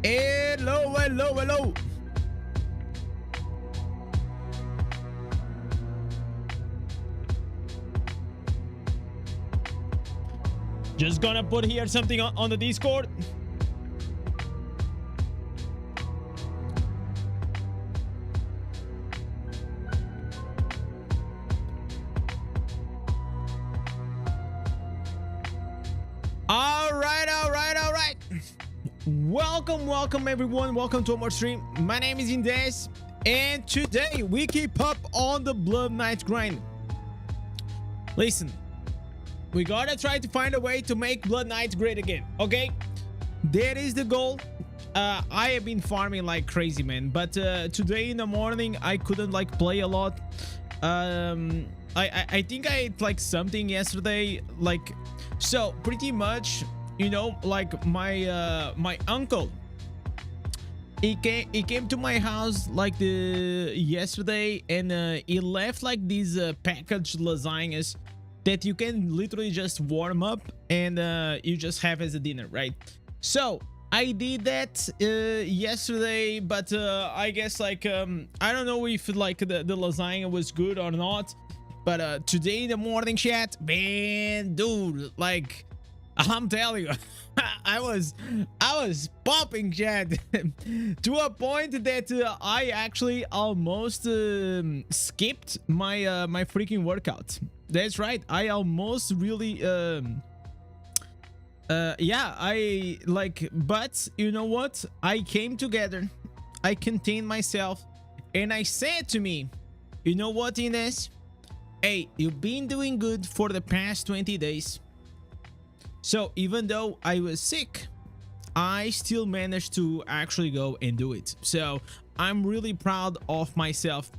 Hello, hello, hello. Just gonna put here something on the Discord. All right. Welcome everyone. Welcome to our stream. My name is Indez, and today we keep up on the Blood Knight grind. Listen, we gotta try to find a way to make Blood Knight great again, okay? That is the goal. I have been farming like crazy, man, but today in the morning I couldn't like play a lot. I think I ate like something yesterday, like, so pretty much, you know, like my uncle, he came to my house like yesterday, and he left like these packaged lasagnas that you can literally just warm up and you just have as a dinner, right? So I did that yesterday, but I guess like I don't know if like the lasagna was good or not, but today in the morning, chat, man, dude, like I'm telling you, I was popping, chat, to a point that I actually almost skipped my my freaking workout. That's right, I almost really yeah, I like, but you know what, I came together, I contained myself, and I said to me, you know what, Inez, hey, you've been doing good for the past 20 days. So even though I was sick, I still managed to actually go and do it. So I'm really proud of myself.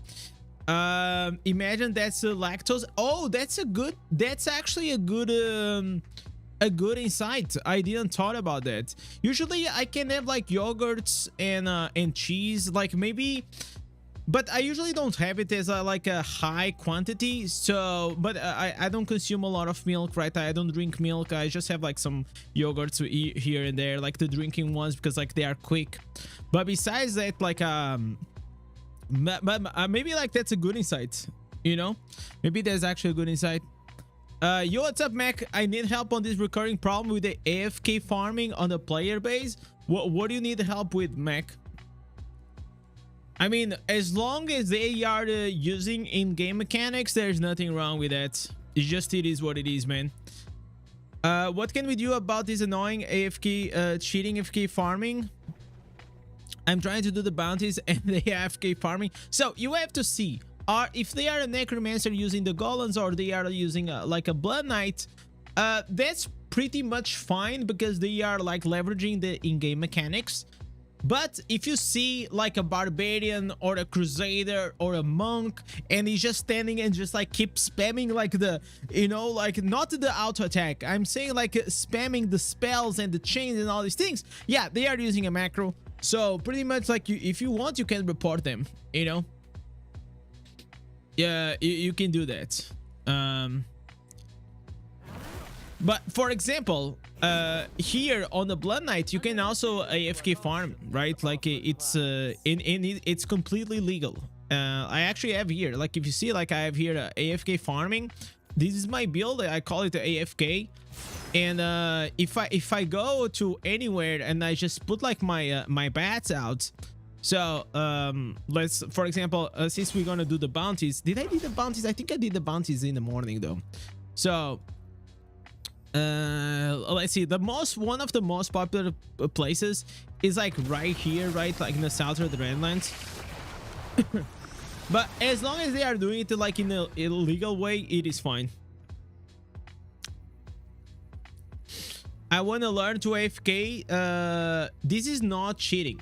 Imagine that's a lactose. Oh, that's actually a good insight. I didn't thought about that. Usually I can have like yogurts and cheese, like maybe, but I usually don't have it as like a high quantity. So, but I don't consume a lot of milk, right? I don't drink milk. I just have like some yogurts to eat here and there, like the drinking ones, because like they are quick. But besides that, like maybe like that's a good insight, you know, maybe there's actually a good insight. Yo, what's up, Mac? I need help on this recurring problem with the AFK farming on the player base. What do you need help with, Mac? I mean, as long as they are using in-game mechanics, there's nothing wrong with that. It's just, it is what it is, man. What can we do about this annoying AFK cheating AFK farming? I'm trying to do the bounties and the AFK farming. So you have to see if they are a necromancer using the golems, or they are using like a blood knight. That's pretty much fine because they are like leveraging the in-game mechanics. But if you see like a barbarian or a crusader or a monk, and he's just standing and just like keep spamming like the, you know, like not the auto attack, I'm saying like spamming the spells and the chains and all these things, yeah, they are using a macro. So pretty much like if you want, you can report them, you know. Yeah, you can do that. But for example, here on the Blood Knight, you can also AFK farm, right? Like it's it's completely legal. I actually have here, like if you see, like I have here AFK farming. This is my build. I call it the AFK. And if I go to anywhere and I just put like my my bats out. So let's, for example, since we're gonna do the bounties, did I do the bounties? I think I did the bounties in the morning though. So let's see, one of the most popular places is like right here, right, like in the south of the Redlands. But as long as they are doing it like in a illegal way, it is fine. I want to learn to AFK. This is not cheating.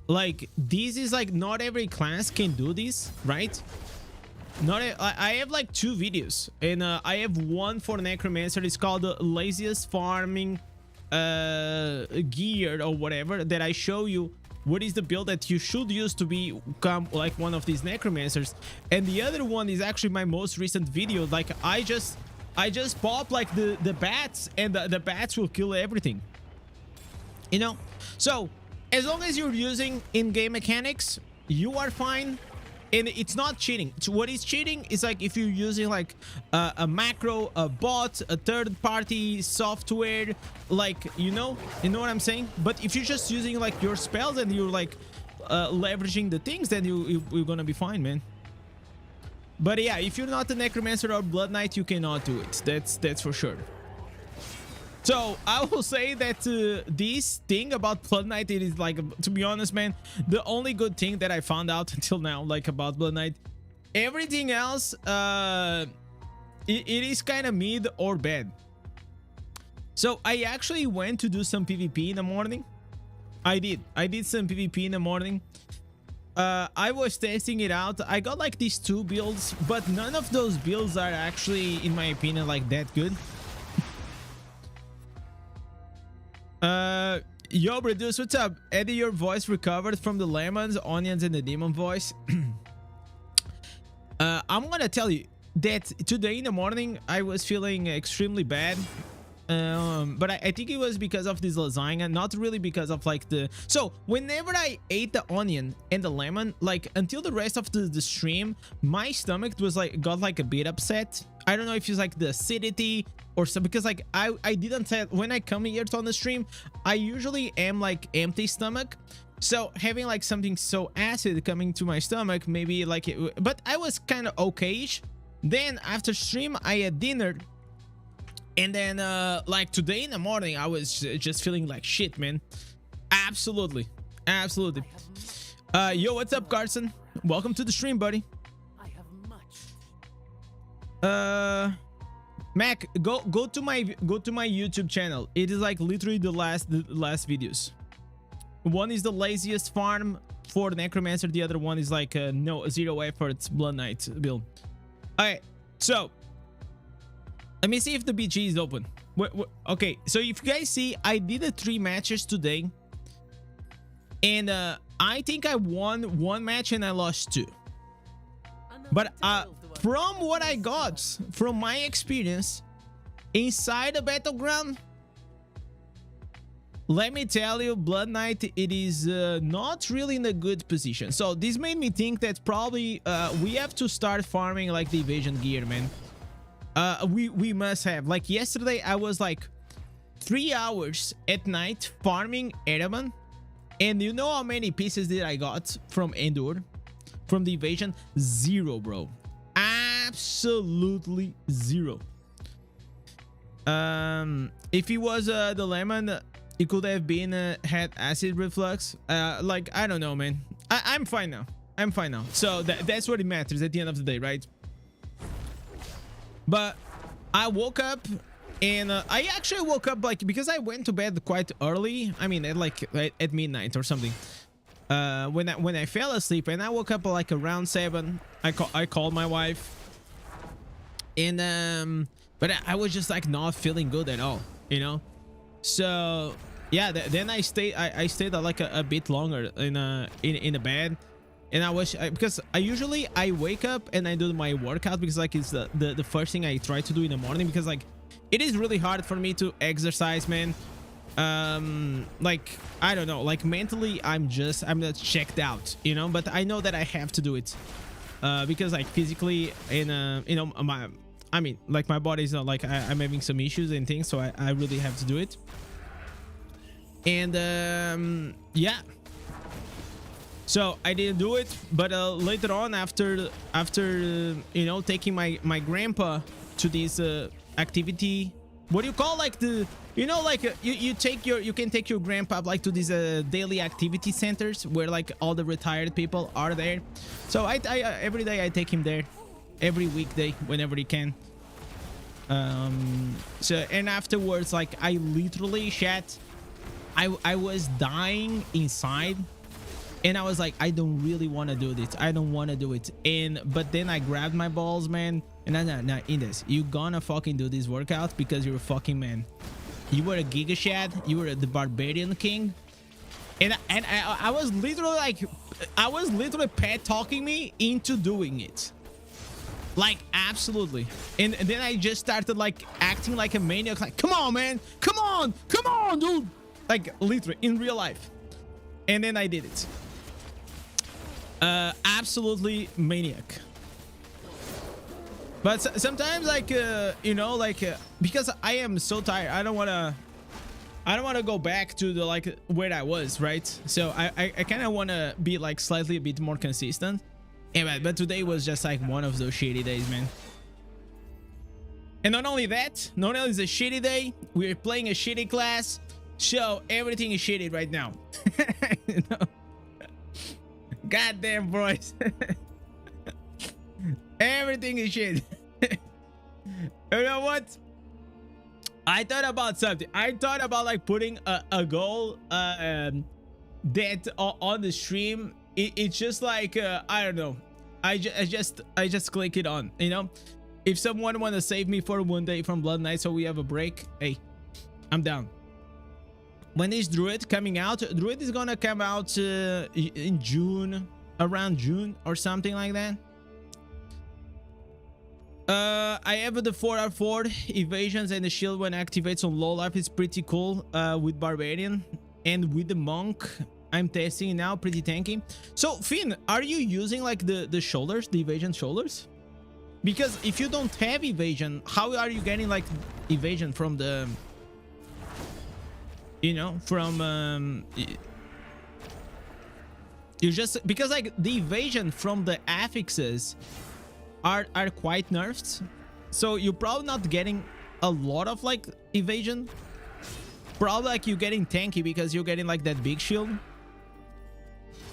Like this is like not every class can do this, right? I have like 2 videos, and I have one for Necromancer. It's called the laziest farming gear or whatever, that I show you what is the build that you should use to become like one of these Necromancers. And the other one is actually my most recent video. Like I just pop like the bats, and the bats will kill everything, you know. So as long as you're using in-game mechanics, you are fine. And it's not cheating. What is cheating is like if you're using like a macro, a bot, a third-party software, like, you know what I'm saying? But if you're just using like your spells and you're like leveraging the things, then you're gonna be fine, man. But yeah, if you're not a necromancer or blood knight, you cannot do it. That's for sure. So I will say that this thing about Blood Knight, it is like, to be honest, man, the only good thing that I found out until now, like about Blood Knight. Everything else, it is kind of mid or bad. So I actually went to do some PvP in the morning. I did some PvP in the morning. I was testing it out. I got like these 2 builds, but none of those builds are actually, in my opinion, like that good. Yo, Reduce, what's up? Eddie, your voice recovered from the lemons, onions, and the demon voice. I'm gonna tell you that today in the morning I was feeling extremely bad. But I think it was because of this lasagna, not really because of like the... So whenever I ate the onion and the lemon, like until the rest of the stream, my stomach was like, got like a bit upset. I don't know if it's like the acidity or so, because like I didn't say, when I come here on the stream, I usually am like empty stomach. So having like something so acid coming to my stomach, maybe like it, but I was kind of okay-ish. Then after stream, I had dinner. And then, like today in the morning, I was just feeling like shit, man. Absolutely. Absolutely. Yo, what's up, Carson? Welcome to the stream, buddy. Mac, go to my YouTube channel. It is like literally the last videos. One is the laziest farm for Necromancer. The other one is like no, 0 efforts Blood Knight build. Alright, so let me see if the BG is open. Okay, so if you guys see, I did 3 matches today, and I think I won 1 match and I lost 2. But from what I got, from my experience inside the battleground, let me tell you, Blood Knight, it is not really in a good position. So this made me think that probably we have to start farming like the evasion gear, man. We must have. Like yesterday, I was like 3 hours at night farming Ereman, and you know how many pieces did I got from Endure, from the evasion? 0, bro. Absolutely 0. If it was the lemon, it could have been had acid reflux. Like, I don't know, man. I'm fine now. I'm fine now. So that's what it matters at the end of the day, right? But I woke up, and I actually woke up like, because I went to bed quite early. I mean, at midnight or something. When I fell asleep, and I woke up like around 7. I called my wife, and but I was just like not feeling good at all, you know. So yeah, then I stayed like a bit longer in the bed. And I was, because I usually wake up and I do my workout, because like it's the first thing I try to do in the morning, because like it is really hard for me to exercise, man. Like, I don't know, like mentally I'm not checked out, you know, but I know that I have to do it, because like physically, and you know, I mean, like my body's not like, I'm having some issues and things, so I really have to do it. And yeah. So I didn't do it, but later on, after you know, taking my grandpa to this activity, what do you call, like, the, you know, like you can take your grandpa like to these daily activity centers where like all the retired people are there. So I every day I take him there, every weekday whenever he can. So, and afterwards, like, I literally, chat, I was dying inside. And I was like, I don't really want to do this. I don't want to do it. But then I grabbed my balls, man. And no, Indez, you gonna fucking do this workout because you're a fucking man. You were a Giga Shad. You were the Barbarian King. And I was literally like, pet talking me into doing it. Like, absolutely. And then I just started like acting like a maniac. Like, come on, man. Come on, dude. Like, literally in real life. And then I did it. Absolutely maniac. But sometimes, like, you know, like, because I am so tired, I don't want to go back to the, like, where I was, right? So I kind of want to be, like, slightly a bit more consistent. Yeah, but today was just like one of those shitty days, man. And not only that, not only is a shitty day, we're playing a shitty class, so everything is shitty right now. You know? Goddamn, boys. Everything is shit. You know what? I thought about something. I thought about, like, putting a goal that on the stream. It's just like, I don't know. I just click it on, you know? If someone want to save me for one day from Blood Knight so we have a break, hey, I'm down. When is Druid coming out? Druid is gonna come out in June, around June or something like that. I have the 4R4 evasions, and the shield when activates on low life is pretty cool with Barbarian. And with the Monk, I'm testing it now, pretty tanky. So Finn, are you using, like, the shoulders, the evasion shoulders? Because if you don't have evasion, how are you getting, like, evasion from the, you know, from you just, because, like, the evasion from the affixes are quite nerfed, so you're probably not getting a lot of, like, evasion. Probably, like, you're getting tanky because you're getting, like, that big shield.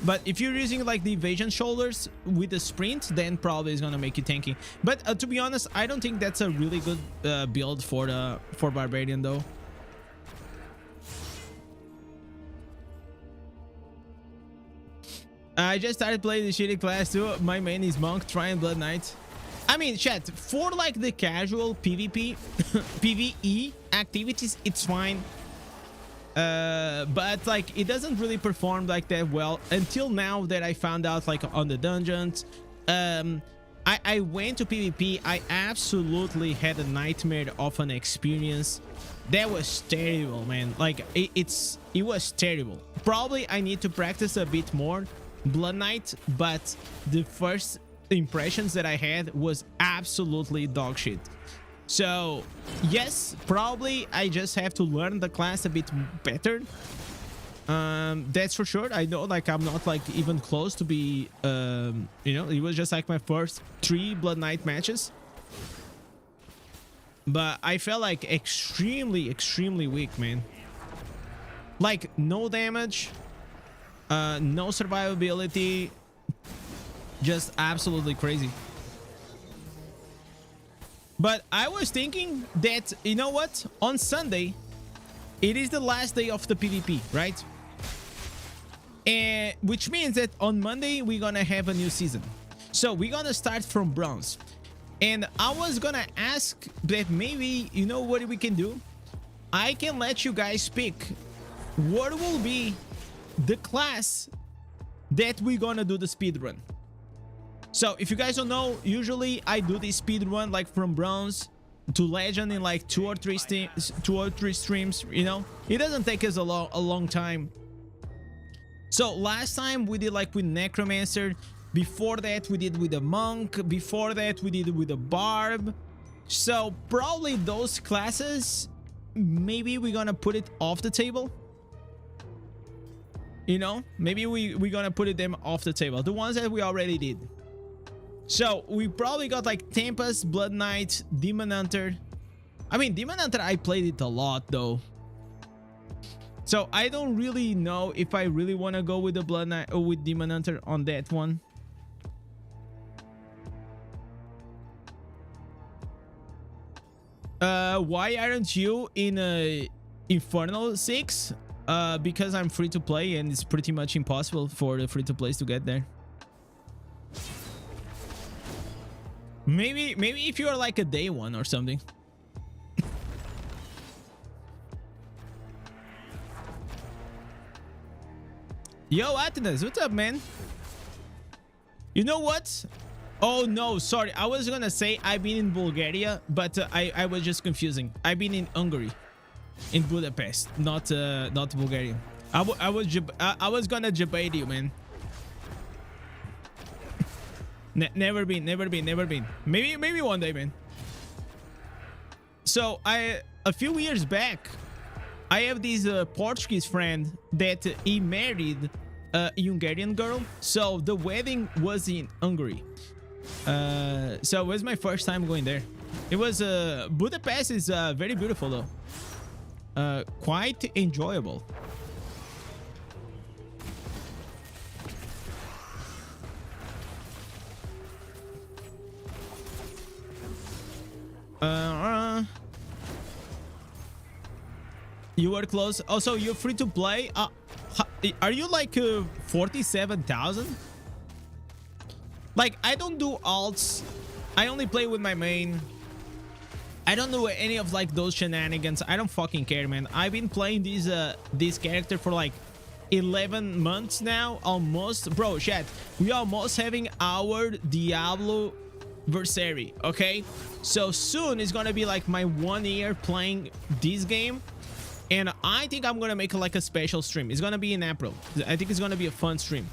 But if you're using, like, the evasion shoulders with the sprint, then probably it's gonna make you tanky. But to be honest, I don't think that's a really good build for Barbarian, though. I just started playing the shitty class too. My main is Monk, trying Blood Knight. I mean, chat, for, like, the casual PvP, PvE activities, it's fine. But, like, it doesn't really perform like that well until now that I found out, like, on the dungeons. I went to PvP. I absolutely had a nightmare of an experience. That was terrible, man. Like, it was terrible. Probably I need to practice a bit more Blood Knight, but the first impressions that I had was absolutely dog shit. So yes, probably I just have to learn the class a bit better. That's for sure. I know, like, I'm not, like, even close to be you know, it was just like my first 3 Blood Knight matches, but I felt like extremely weak, man. Like, no damage, no survivability, just absolutely crazy. But I was thinking that, you know what, on Sunday it is the last day of the PvP, right? And which means that on Monday we're gonna have a new season, so we're gonna start from bronze. And I was gonna ask that maybe, you know what we can do, I can let you guys pick what will be the class that we're gonna do the speed run. So if you guys don't know, usually I do this speed run, like, from bronze to legend in, like, 2 or 3 streams, you know. It doesn't take us a long time. So last time we did, like, with Necromancer. Before that we did with a Monk. Before that we did with a Barb. So probably those classes, maybe we're gonna put it off the table. You know, maybe we're gonna put them off the table, the ones that we already did. So we probably got, like, Tempest, Blood Knight, Demon Hunter. I mean, Demon Hunter, I played it a lot though, so I don't really know if I really want to go with the Blood Knight or with Demon Hunter on that one. Why aren't you in Infernal 6? Because I'm free to play, and it's pretty much impossible for the free to plays to get there. Maybe if you're, like, a day one or something. Yo, Athenas, what's up, man? You know what? Oh no, sorry, I was gonna say I've been in Bulgaria, but I was just confusing. I've been in Hungary, in Budapest, not Bulgaria. I was gonna debate you, man. Never been. Maybe one day, man. So a few years back, I have this Portuguese friend that he married a Hungarian girl. So the wedding was in Hungary. So it was my first time going there. It was Budapest is very beautiful though. Quite enjoyable. You were close. Also, you're free to play. Are you like 47,000? Like, I don't do alts. I only play with my main. I don't do any of like those shenanigans. I don't fucking care, man. I've been playing this character for like 11 months now, almost. Bro, chat, we are almost having our Diablo versary, okay? So soon it's gonna be like my 1 year playing this game, and I think I'm gonna make like a special stream. It's gonna be in April. I think it's gonna be a fun stream.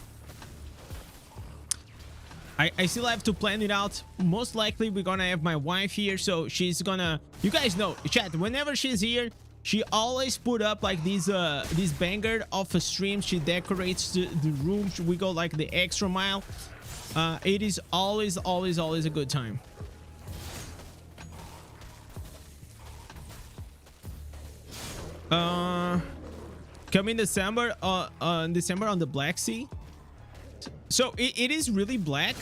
I still have to plan it out. Most likely we're gonna have my wife here, so she's gonna, you guys know, chat, whenever she's here, she always put up like this banger of a stream. She decorates the room. We go like the extra mile. It is always a good time. Come in December on the Black Sea. So it is really black,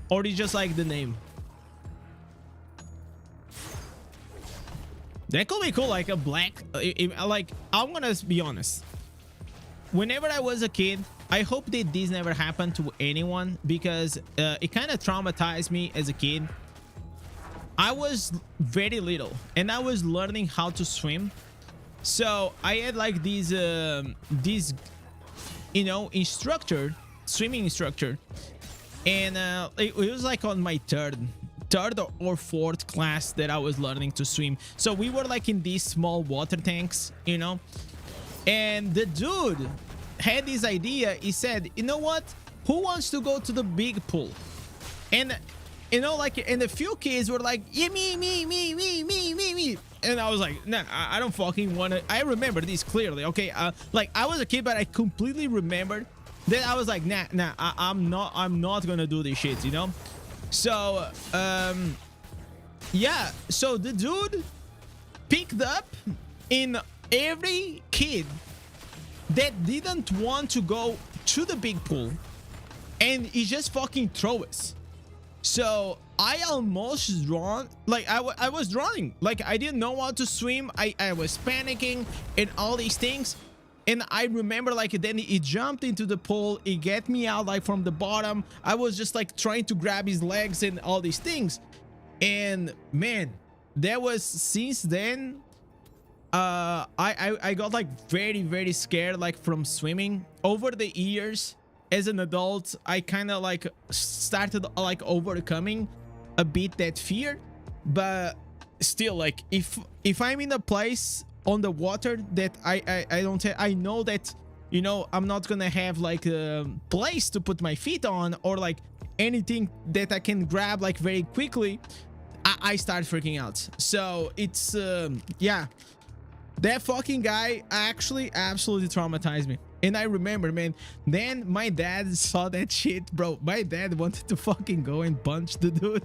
or it's just like the name? That could be cool, like a black. Like, I'm gonna be honest. Whenever I was a kid, I hope that this never happened to anyone, because it kind of traumatized me as a kid. I was very little and I was learning how to swim. So I had like these you know, swimming instructor, and it was like on my third or fourth class that I was learning to swim. So we were like in these small water tanks, you know, and the dude had this idea. He said, you know what, who wants to go to the big pool? And you know, like, and a few kids were like, yeah, me. And I was like, nah, I don't fucking want to. I remember this clearly, okay? Like, I was a kid, but I completely remembered that. I was like, nah, I'm not gonna do this shit, you know? So yeah, so the dude picked up in every kid that didn't want to go to the big pool, and he just fucking throw us. So I almost drowned. Like, I was drowning. Like, I didn't know how to swim. I was panicking and all these things. And I remember, like, then he jumped into the pool. He get me out, like, from the bottom. I was just like trying to grab his legs and all these things. And man, there was, since then, I got like very scared, like, from swimming. Over the years as an adult, I kind of like started like overcoming a bit that fear. But still, like, if I'm in a place on the water that I don't have, I know that, you know, I'm not gonna have like a place to put my feet on, or like anything that I can grab like very quickly, I start freaking out. So it's yeah, that fucking guy actually absolutely traumatized me. And I remember, man, then my dad saw that shit, bro. My dad wanted to fucking go and punch the dude.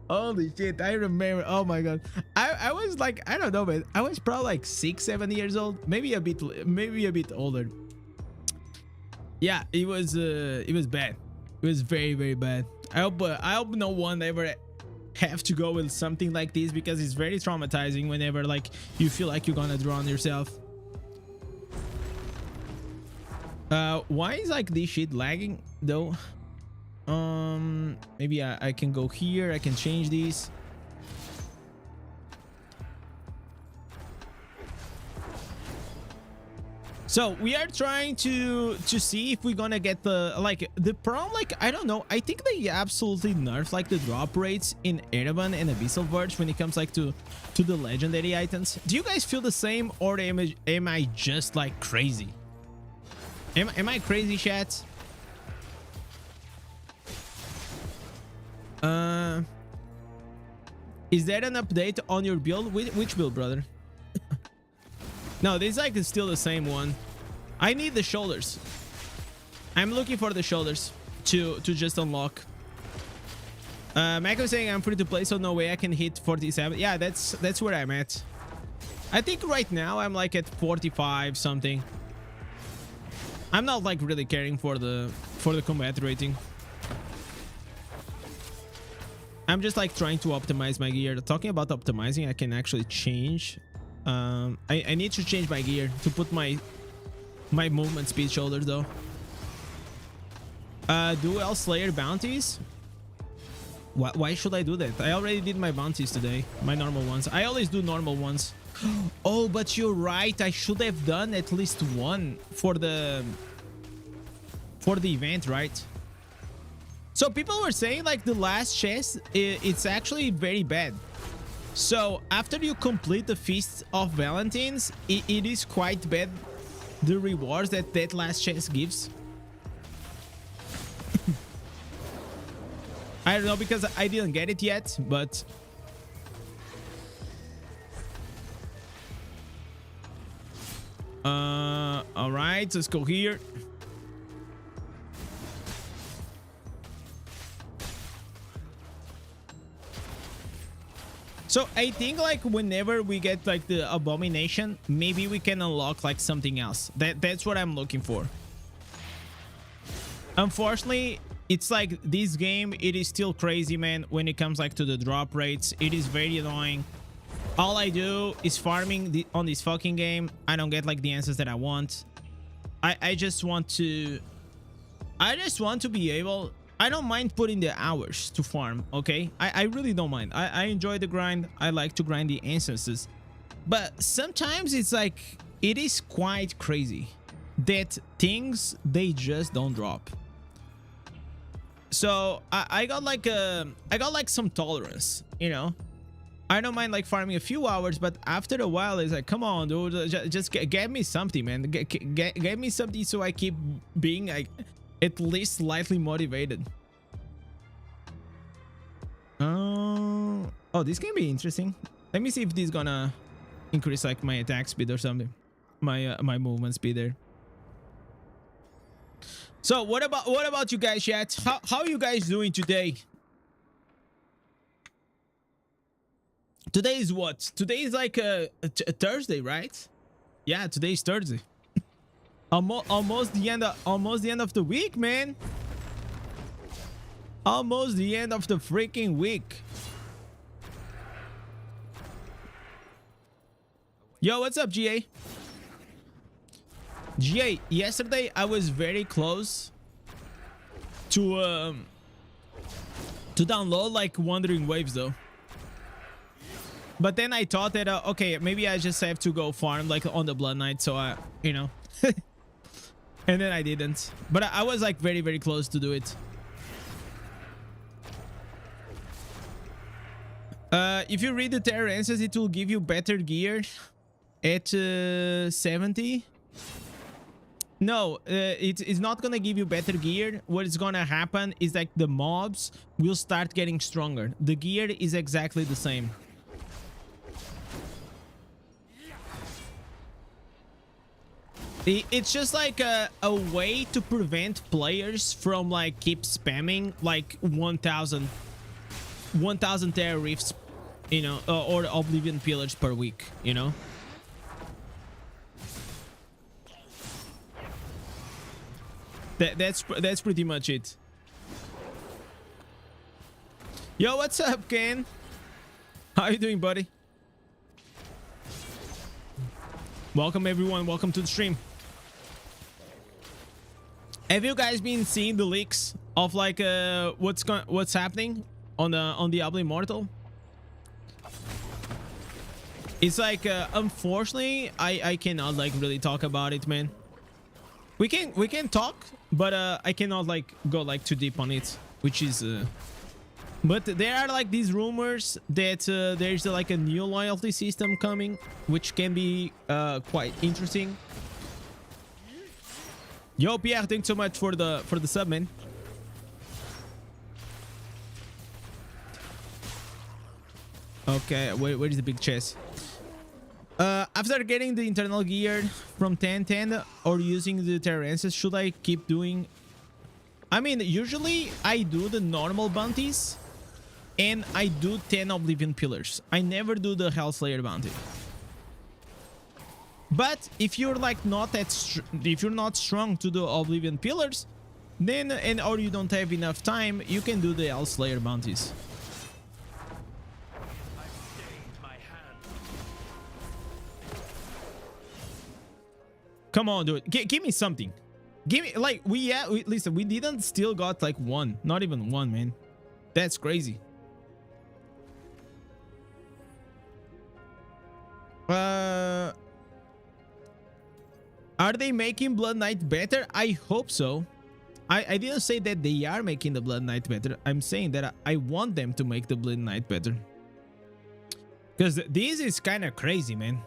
Holy shit, I remember. Oh my god, I was like, I don't know, man, I was probably like 6-7 years old, maybe a bit older. Yeah, it was bad. It was very bad. I hope no one ever have to go with something like this, because it's very traumatizing whenever like you feel like you're gonna drown yourself. Why is like this shit lagging though? Maybe I can go here. I can change these. So we are trying to see if we're gonna get the the problem. Like, I don't know, I think they absolutely nerf like the drop rates in Erevan and Abyssal Verge when it comes like to the legendary items. Do you guys feel the same, or am I just like crazy? Am I crazy, chat? Is there an update on your build? Which build, brother? No, this like is still the same one. I need the shoulders. I'm looking for the shoulders to just unlock. Mac was saying I'm free to play, so no way I can hit 47. Yeah, that's where I'm at. I think right now I'm like at 45 something. I'm not like really caring for the combat rating. I'm just like trying to optimize my gear. Talking about optimizing, I can actually change. I need to change my gear to put my movement speed shoulders though. Dual Slayer bounties. Why should I do that? I already did my bounties today, my normal ones. I always do normal ones. Oh, but you're right. I should have done at least one for the event, right? So people were saying like the last chest, it's actually very bad. So after you complete the Feast of Valentines, it is quite bad, the rewards that last chest gives. I don't know, because I didn't get it yet, but all right, let's go here. So I think like whenever we get like the abomination, maybe we can unlock like something else. That's what I'm looking for. Unfortunately, it's like this game, it is still crazy, man, when it comes like to the drop rates. It is very annoying. All I do is farming on this fucking game. I don't get like the answers that I want. I just want to be able, I don't mind putting the hours to farm, okay? I really don't mind. I enjoy the grind. I like to grind the instances. But sometimes it's like, it is quite crazy that things, they just don't drop. So I got like some tolerance, you know? I don't mind like farming a few hours, but after a while it's like, come on, dude, just get me something, man. Get me something so I keep being like at least slightly motivated. Oh, this can be interesting. Let me see if this is gonna increase like my attack speed or something, my movement speed there. So what about you guys, chat? How are you guys doing today? Today is what? Today is like a Thursday, right? Yeah, today is Thursday. Almost the end of the week, man. Almost the end of the freaking week. Yo, what's up, GA? GA, yesterday I was very close to download like Wandering Waves though. But then I thought that okay, maybe I just have to go farm like on the Blood Knight, so I, you know. And then I didn't. But I was like very, very close to do it. If you read the Terror Answers, it will give you better gear at 70. No, it's not gonna give you better gear. What is gonna happen is like the mobs will start getting stronger. The gear is exactly the same. It's just like a way to prevent players from like keep spamming like 1000 Terror Rifts, you know, or Oblivion Pillars per week, you know. That's pretty much it. Yo, what's up, Ken? How you doing, buddy? Welcome everyone, welcome to the stream. Have you guys been seeing the leaks of like what's happening on the Diablo Immortal? It's like unfortunately I cannot like really talk about it, man. We can talk, but I cannot like go like too deep on it, which is but there are like these rumors that there's like a new loyalty system coming, which can be quite interesting. Yo, Pierre, thanks so much for the sub, man. Okay, where is the big chest? After getting the internal gear from 1010 or using the terrances, should I keep doing? I mean, usually I do the normal bounties and I do 10 Oblivion Pillars. I never do the Hellslayer bounty. But if you're like not if you're not strong to do Oblivion Pillars, then or you don't have enough time, you can do the Hellslayer bounties. Come on, dude. Give me something. Give me like listen, we didn't still got like one, not even one, man. That's crazy. Are they making Blood Knight better? I hope so. I didn't say that they are making the Blood Knight better. I'm saying that I want them to make the Blood Knight better. Because this is kind of crazy, man.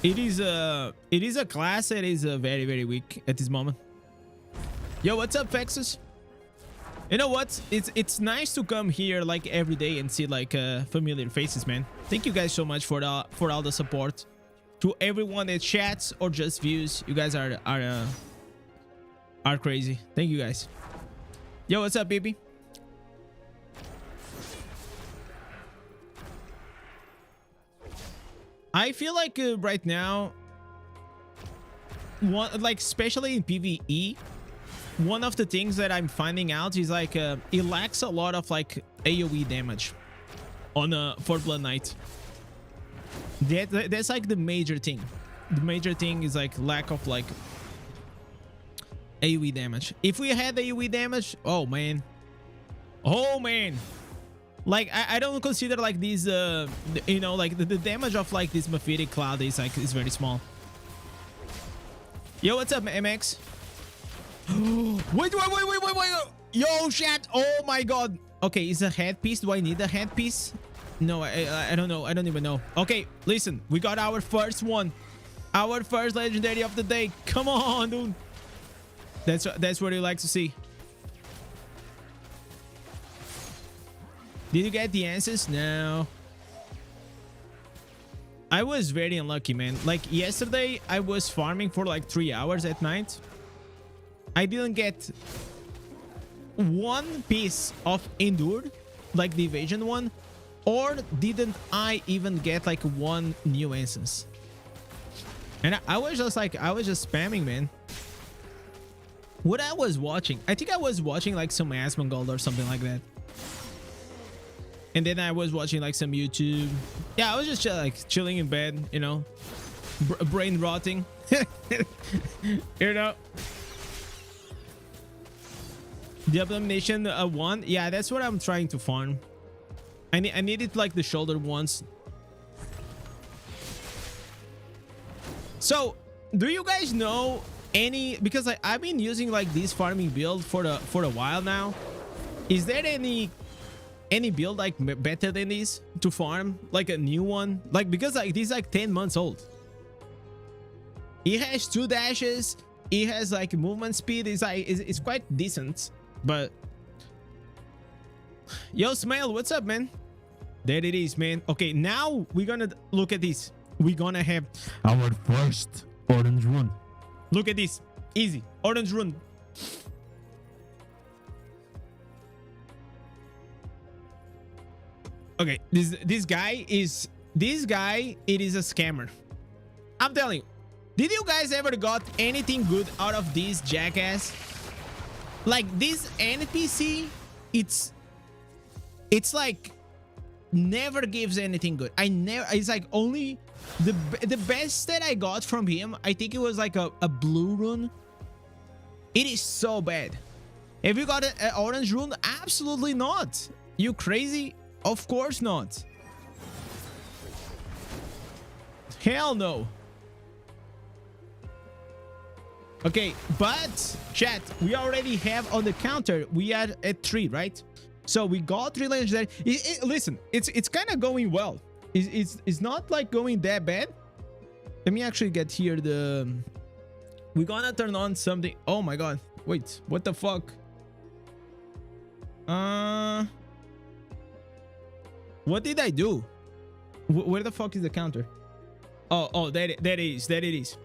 It is a class that is very, very weak at this moment. Yo, what's up, Vexus? You know what? It's nice to come here like every day and see like familiar faces, man. Thank you guys so much for all the support. To everyone that chats or just views, you guys are crazy. Thank you guys. Yo, what's up, baby? I feel like right now, like especially in PvE, one of the things that I'm finding out is like it lacks a lot of like AoE damage on for Blood Knight. That's like the major thing. The major thing is like lack of like AoE damage. If we had AoE damage, oh man, like I don't consider like these you know, like the damage of like this Mephitic Cloud is like is very small. Yo, what's up, MX? wait, yo, chat. Oh my god. Okay, is a headpiece? Do I need a headpiece? No, I don't know. I don't even know. Okay, listen, we got our first one, our first legendary of the day. Come on, dude. That's what you like to see. Did you get the answers? No. I was very unlucky, man. Like yesterday, I was farming for like 3 hours at night. I didn't get one piece of Endure, like the evasion one, or didn't I even get like one new instance. And I was just like, I was just spamming, man. What I was watching, I think I was watching like some Asmongold or something like that. And then I was watching like some YouTube. Yeah, I was just like chilling in bed, you know, brain rotting. You know. The Abomination one, yeah, that's what I'm trying to farm. I needed like the shoulder ones. So, do you guys know any? Because I've been using like this farming build for a while now. Is there any build like better than this to farm, like a new one? Like, because like this is like 10 months old. It has 2 dashes. It has like movement speed. It's quite decent. But yo, Smile, what's up, man? There it is, man. Okay, now we're gonna look at this. We're gonna have our first orange rune. Look at this. Easy orange rune. Okay, this guy, it is a scammer. I'm telling you. Did you guys ever got anything good out of this jackass? Like this NPC, it's like never gives anything good. It's like only the best that I got from him, I think it was like a blue rune. It is so bad. Have you got an orange rune? Absolutely not. You crazy? Of course not. Hell no. Okay, but chat, we already have on the counter, we are at 3, right? So we got 3 legendary. Listen, it's kind of going well. It's not like going that bad. Let me actually get here the... We're gonna turn on something. Oh my god. Wait, what the fuck? What did I do? Where the fuck is the counter? Oh, that it is.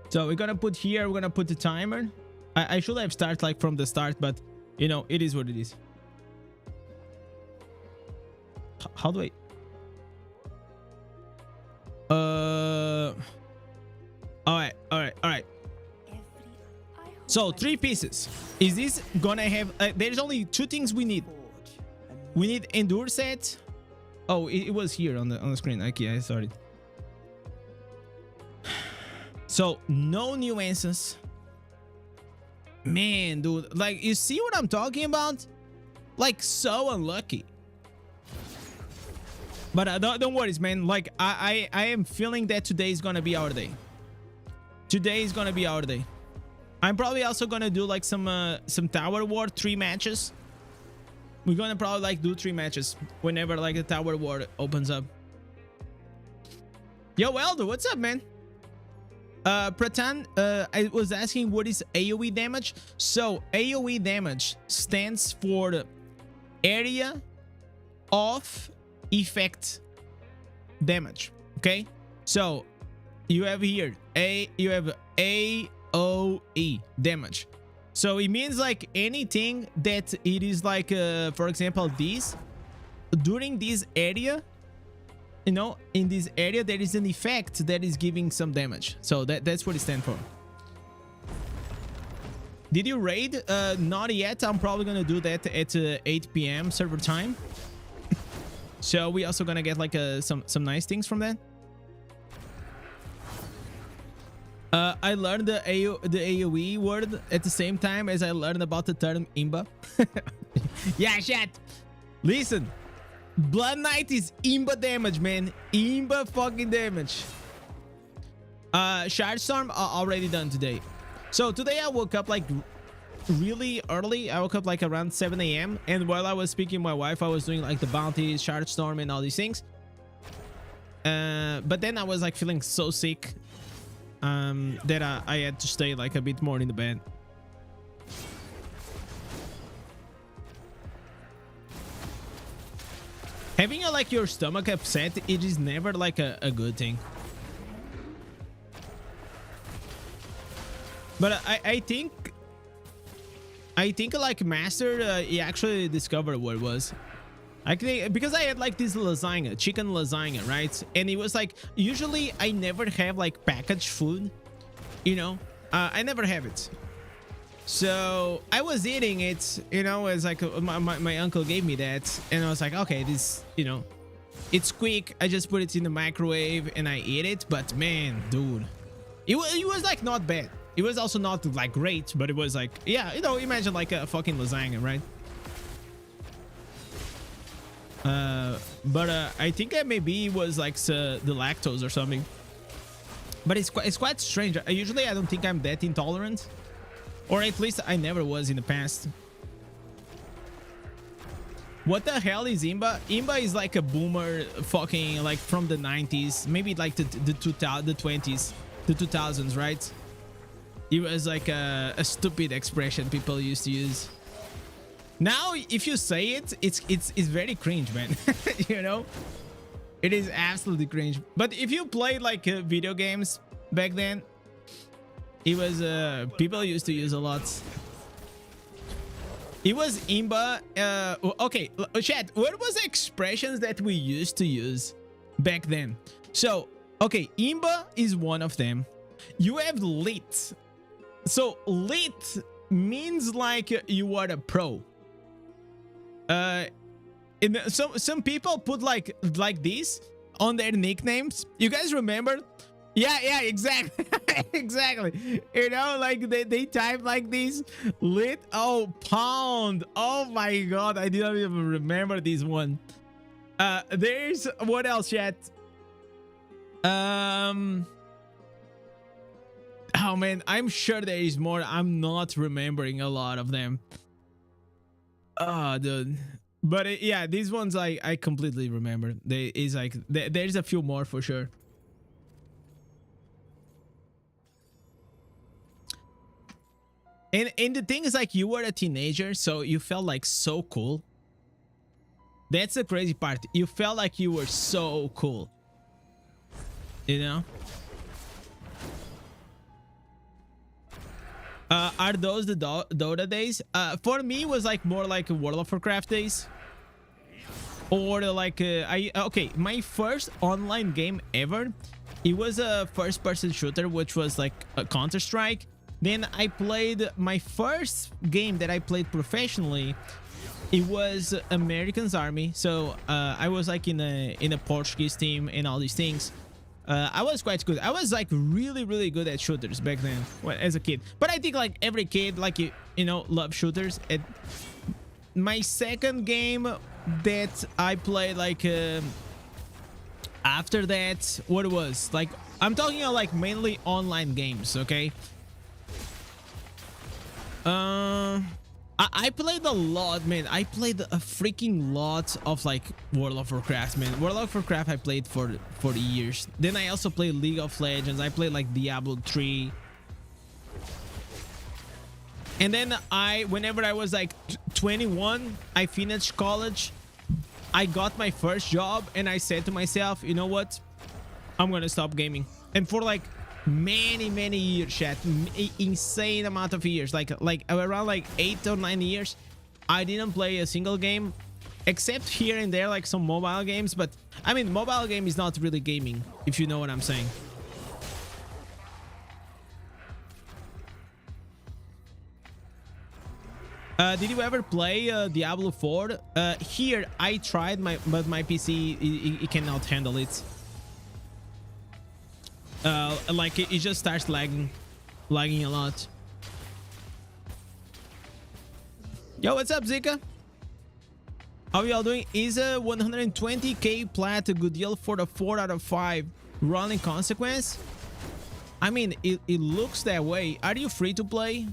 So we're gonna put here, we're gonna put the timer. I should have started like from the start, but you know, it is what it is. How do I... all right. So 3 pieces. Is this gonna have... there's only 2 things we need. We need endure set. Oh, it was here on the screen. Okay, I saw it. So no nuances. Man, dude, like, you see what I'm talking about? Like, so unlucky. But don't worry, man. Like, I am feeling that today is gonna be our day. Today is gonna be our day. I'm probably also gonna do like some tower war 3 matches. We're gonna probably like do 3 matches whenever like the tower war opens up. Yo, Eldo, what's up, man? Pratan, I was asking what is AoE damage. So AoE damage stands for area of effect damage. Okay, so you have here you have AoE damage. So it means like anything that it is like for example, this during this area, you know, in this area there is an effect that is giving some damage. So that's what it stands for. Did you raid? Not yet. I'm probably gonna do that at 8 p.m. server time. So we also gonna get like some nice things from that. I learned the AoE word at the same time as I learned about the term imba. Yeah, chat. Listen, Blood Knight is imba damage, man. Imba fucking damage. Shard Storm already done today. So today I woke up like really early. I woke up like around 7 a.m. and while I was speaking to my wife, I was doing like the bounties, Shard Storm, and all these things. But then I was like feeling so sick that I had to stay like a bit more in the bed. Having like your stomach upset, it is never like a good thing. But I think like Master he actually discovered what it was. I think because I had like this lasagna, chicken lasagna, right? And it was like, usually I never have like packaged food, you know. I never have it. So I was eating it, you know, as like my uncle gave me that, and I was like, okay, this, you know, it's quick. I just put it in the microwave and I eat it. But man, dude, it was like not bad. It was also not like great, but it was like, yeah, you know, imagine like a fucking lasagna, right? But I think maybe it was like the lactose or something. But it's quite strange. Usually I don't think I'm that intolerant. Or at least I never was in the past. What the hell is Imba? Imba is like a boomer fucking like from the 90s. Maybe like the 20s, the 2000s, right? It was like a stupid expression people used to use. Now, if you say it, it's very cringe, man. You know? It is absolutely cringe. But if you played like video games back then, it was people used to use a lot. It was Imba. Okay, chat, what was the expressions that we used to use back then? So, okay, Imba is one of them. You have lit. So lit means like you are a pro. Some people put like this on their nicknames. You guys remember? Yeah, exactly. Exactly. You know, like they type like this. Lit. Oh, pound. Oh my god, I didn't even remember this one. There's what else, chat? Oh man, I'm sure there is more. I'm not remembering a lot of them. Oh, dude. But yeah, these ones I completely remember. There is like there's a few more for sure. And the thing is, like, you were a teenager, so you felt like so cool. That's the crazy part. You felt like you were so cool. You know? Are those the Dota days? For me, it was like more like World of Warcraft days. Or like okay, my first online game ever, it was a first-person shooter, which was like a Counter-Strike. Then I played my first game that I played professionally. It was American's Army. So I was like in a Portuguese team and all these things. I was quite good. I was like really good at shooters back then, well, as a kid. But I think like every kid, like you know, love shooters. My second game that I played, like after that, what it was like, I'm talking about like mainly online games. Okay. I played a lot, man. I played a freaking lot of like World of Warcraft, man. World of Warcraft I played for years. Then I also played League of Legends. I played like Diablo 3. And then whenever I was like 21, I finished college. I got my first job and I said to myself, you know what? I'm gonna stop gaming. And for like many years, chat, insane amount of years, like around like 8 or 9 years, I didn't play a single game, except here and there, like some mobile games. But I mean, mobile game is not really gaming, if you know what I'm saying. Did you ever play Diablo 4? Here I tried, but my PC it cannot handle it. Like it just starts lagging a lot. Yo, what's up, Zika? How y'all doing? Is a 120k Plat a good deal for the 4 out of 5 running consequence? I mean, it looks that way. Are you free to play?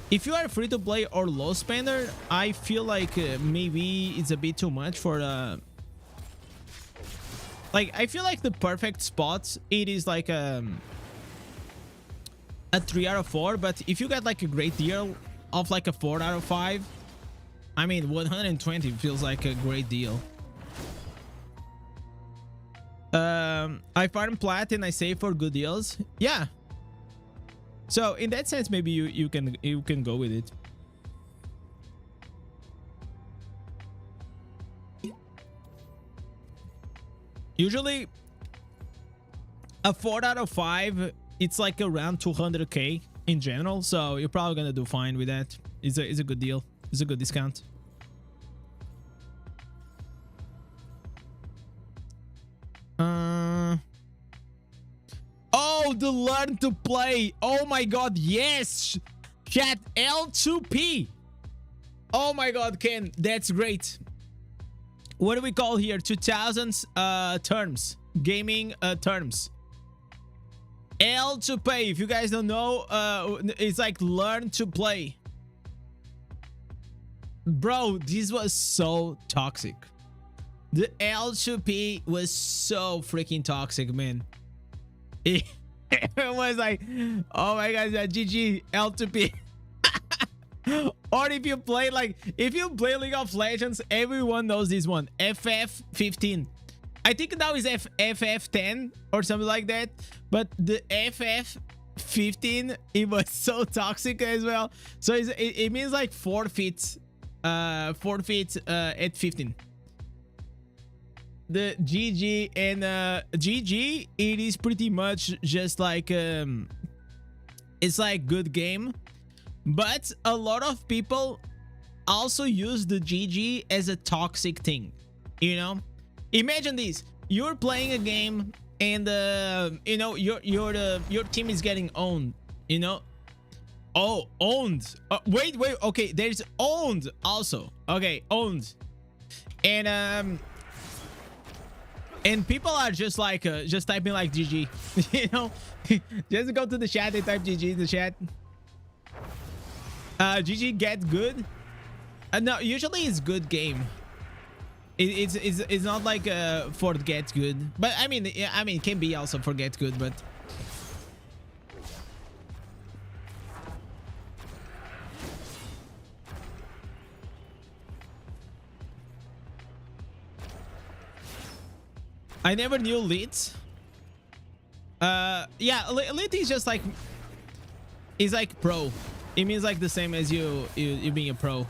If you are free to play or low spender, I feel like maybe it's a bit too much for like, I feel like the perfect spot, it is like a 3 out of 4. But if you get like a great deal of like a 4 out of 5, I mean, 120 feels like a great deal. I farm Plat and I save for good deals. Yeah. So in that sense, maybe you can go with it. Usually a 4 out of 5, it's like around 200k in general, so you're probably gonna do fine with that. It's a good deal. It's a good discount. Oh, the learn to play. Oh my god, yes. Chat, L2P. Oh my god, Ken, that's great. What do we call here? 2000s terms, gaming terms. L to pay. If you guys don't know, it's like learn to play. Bro, this was so toxic. The L to P was so freaking toxic, man. It was like, oh my god, GG L to P. Or if you play League of Legends, everyone knows this one. FF15. I think now is FF10 or something like that. But the FF15, it was so toxic as well. So it means like forfeit at 15. The GG and GG, it is pretty much just like it's like good game. But a lot of people also use the GG as a toxic thing, you know? Imagine this: you're playing a game and you know, your team is getting owned, you know? Oh, owned. Wait, okay, there's owned also. Okay, owned. And And people are just like just typing like GG. You know, just go to the chat and type GG in the chat. GG get good. No, usually it's good game. It's not like for get good, but I mean it can be also for get good, but I never knew lit. Yeah, lit is just like is like pro. It means like the same as you being a pro.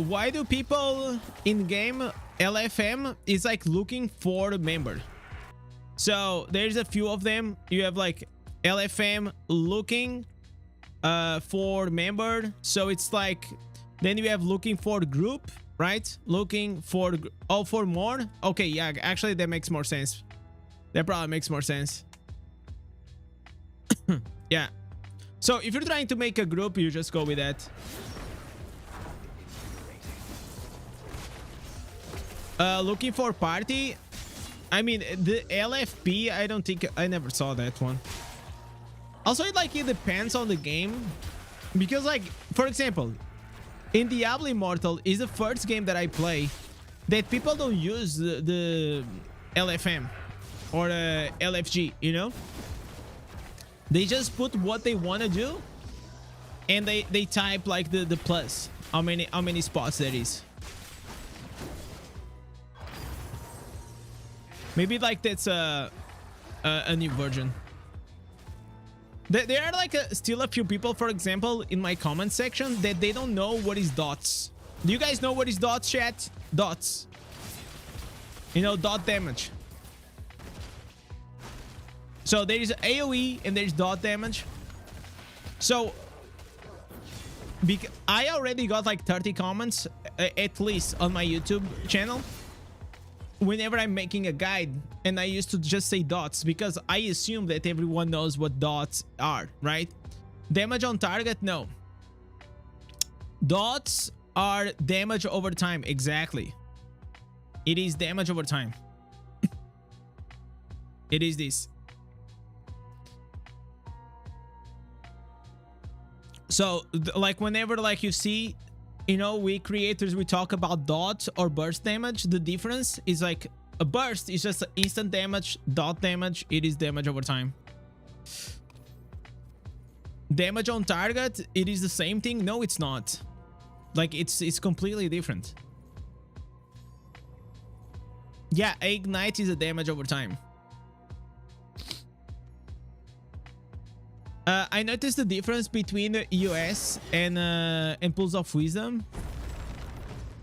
Why do people in game LFM is like looking for the member? So there's a few of them. You have like LFM looking for member. So it's like then you have looking for the group, right? Looking for for more. Okay, yeah, actually that makes more sense. That probably makes more sense. Yeah. So if you're trying to make a group, you just go with that. Looking for party. I mean the LFP, I don't think I never saw that one. Also, it depends on the game, because like for example, in Diablo Immortal is the first game that I play that people don't use the LFM or LFG, you know. They just put what they want to do and they type like the plus, how many spots there is. Maybe like that's a new version. There are like still a few people, for example, in my comment section that they don't know what is dots. Do you guys know what is dots, chat? Dots. You know, dot damage. So there is AoE and there's dot damage. So I already got like 30 comments at least on my YouTube channel whenever I'm making a guide, and I used to just say dots because I assume that everyone knows what dots are, right? Damage on target, no. Dots are damage over time, exactly. It is damage over time. It is this. So like whenever like you see, you know, we creators, we talk about dot or burst damage, the difference is like a burst is just instant damage. Dot damage, it is damage over time. Damage on target, it is the same thing. No, it's not. Like it's completely different. Yeah, ignite is a damage over time. I noticed the difference between US and Pulse of Wisdom.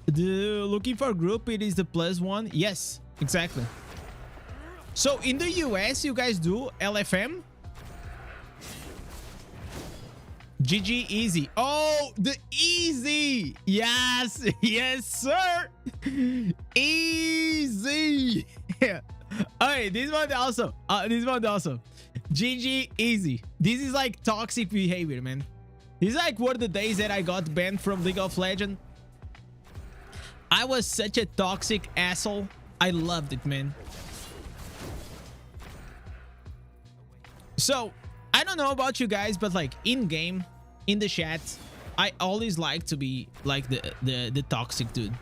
The looking for group, it is the +1. Yes, exactly. So in the US, you guys do LFM. GG easy. Oh, the easy. Yes, yes, sir. Easy. Yeah. Okay, this one also. This one also. GG easy. This is like toxic behavior, man. This is like one of the days that I got banned from League of Legends. I was such a toxic asshole. I loved it, man. So I don't know about you guys, but like in game, in the chat, I always like to be like the toxic dude.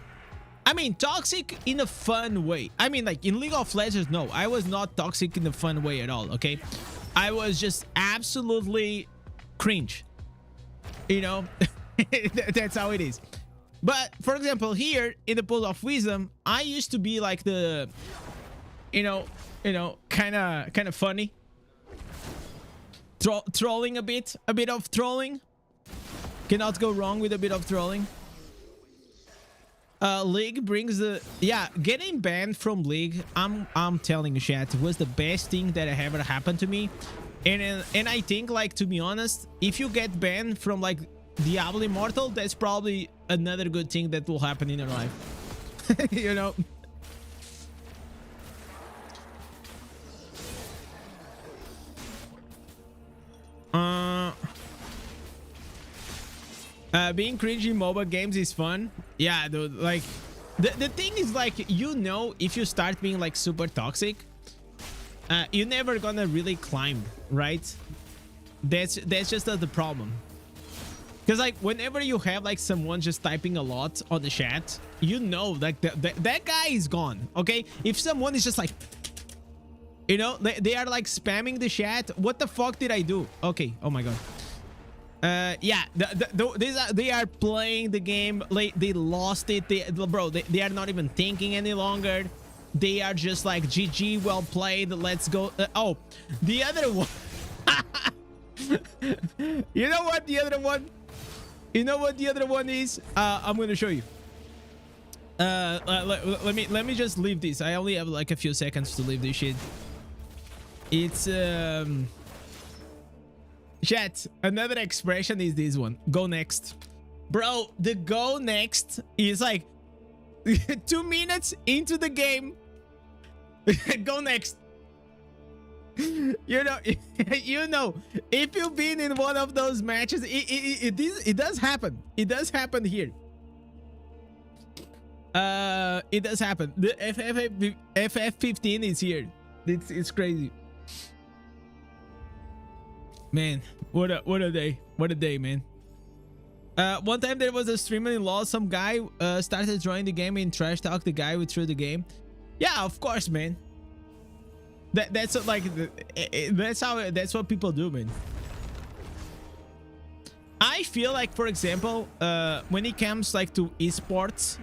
I mean, toxic in a fun way. I mean, like in League of Legends, no, I was not toxic in a fun way at all, okay? I was just absolutely cringe. You know, that's how it is. But for example, here in the Pool of Wisdom, I used to be like the, you know, kind of funny. Trolling a bit of trolling. Cannot go wrong with a bit of trolling. League brings the, yeah, getting banned from League, I'm telling you, chat, was the best thing that ever happened to me. And I think, like, to be honest, if you get banned from like Diablo Immortal, that's probably another good thing that will happen in your life. You know. Being cringy in mobile games is fun. Yeah, dude. Like, the thing is, like, you know, if you start being like super toxic, you're never gonna really climb, right? That's just the problem. Because like whenever you have like someone just typing a lot on the chat, you know, like that guy is gone. Okay, if someone is just like, you know, they are like spamming the chat. What the fuck did I do? Okay. Oh my god. Yeah, they are playing the game. Like, they lost it. They are not even thinking any longer. They are just like, GG, well played. Let's go. Oh, the other one. You know what the other one? You know what the other one is? I'm gonna show you. Let me just leave this. I only have like a few seconds to leave this shit. It's chat, another expression is this one. Go next. Bro, the go next is like 2 minutes into the game. Go next. You know, you know, if you've been in one of those matches, it does happen. It does happen here. It does happen. The FF15 is here. It's crazy. Man, what a day. What a day, man. One time there was a streamer in LoL. Some guy started joining the game and trash talk the guy who threw the game. Yeah, of course, man. That's like, that's what people do, man. I feel like, for example, when it comes like to esports,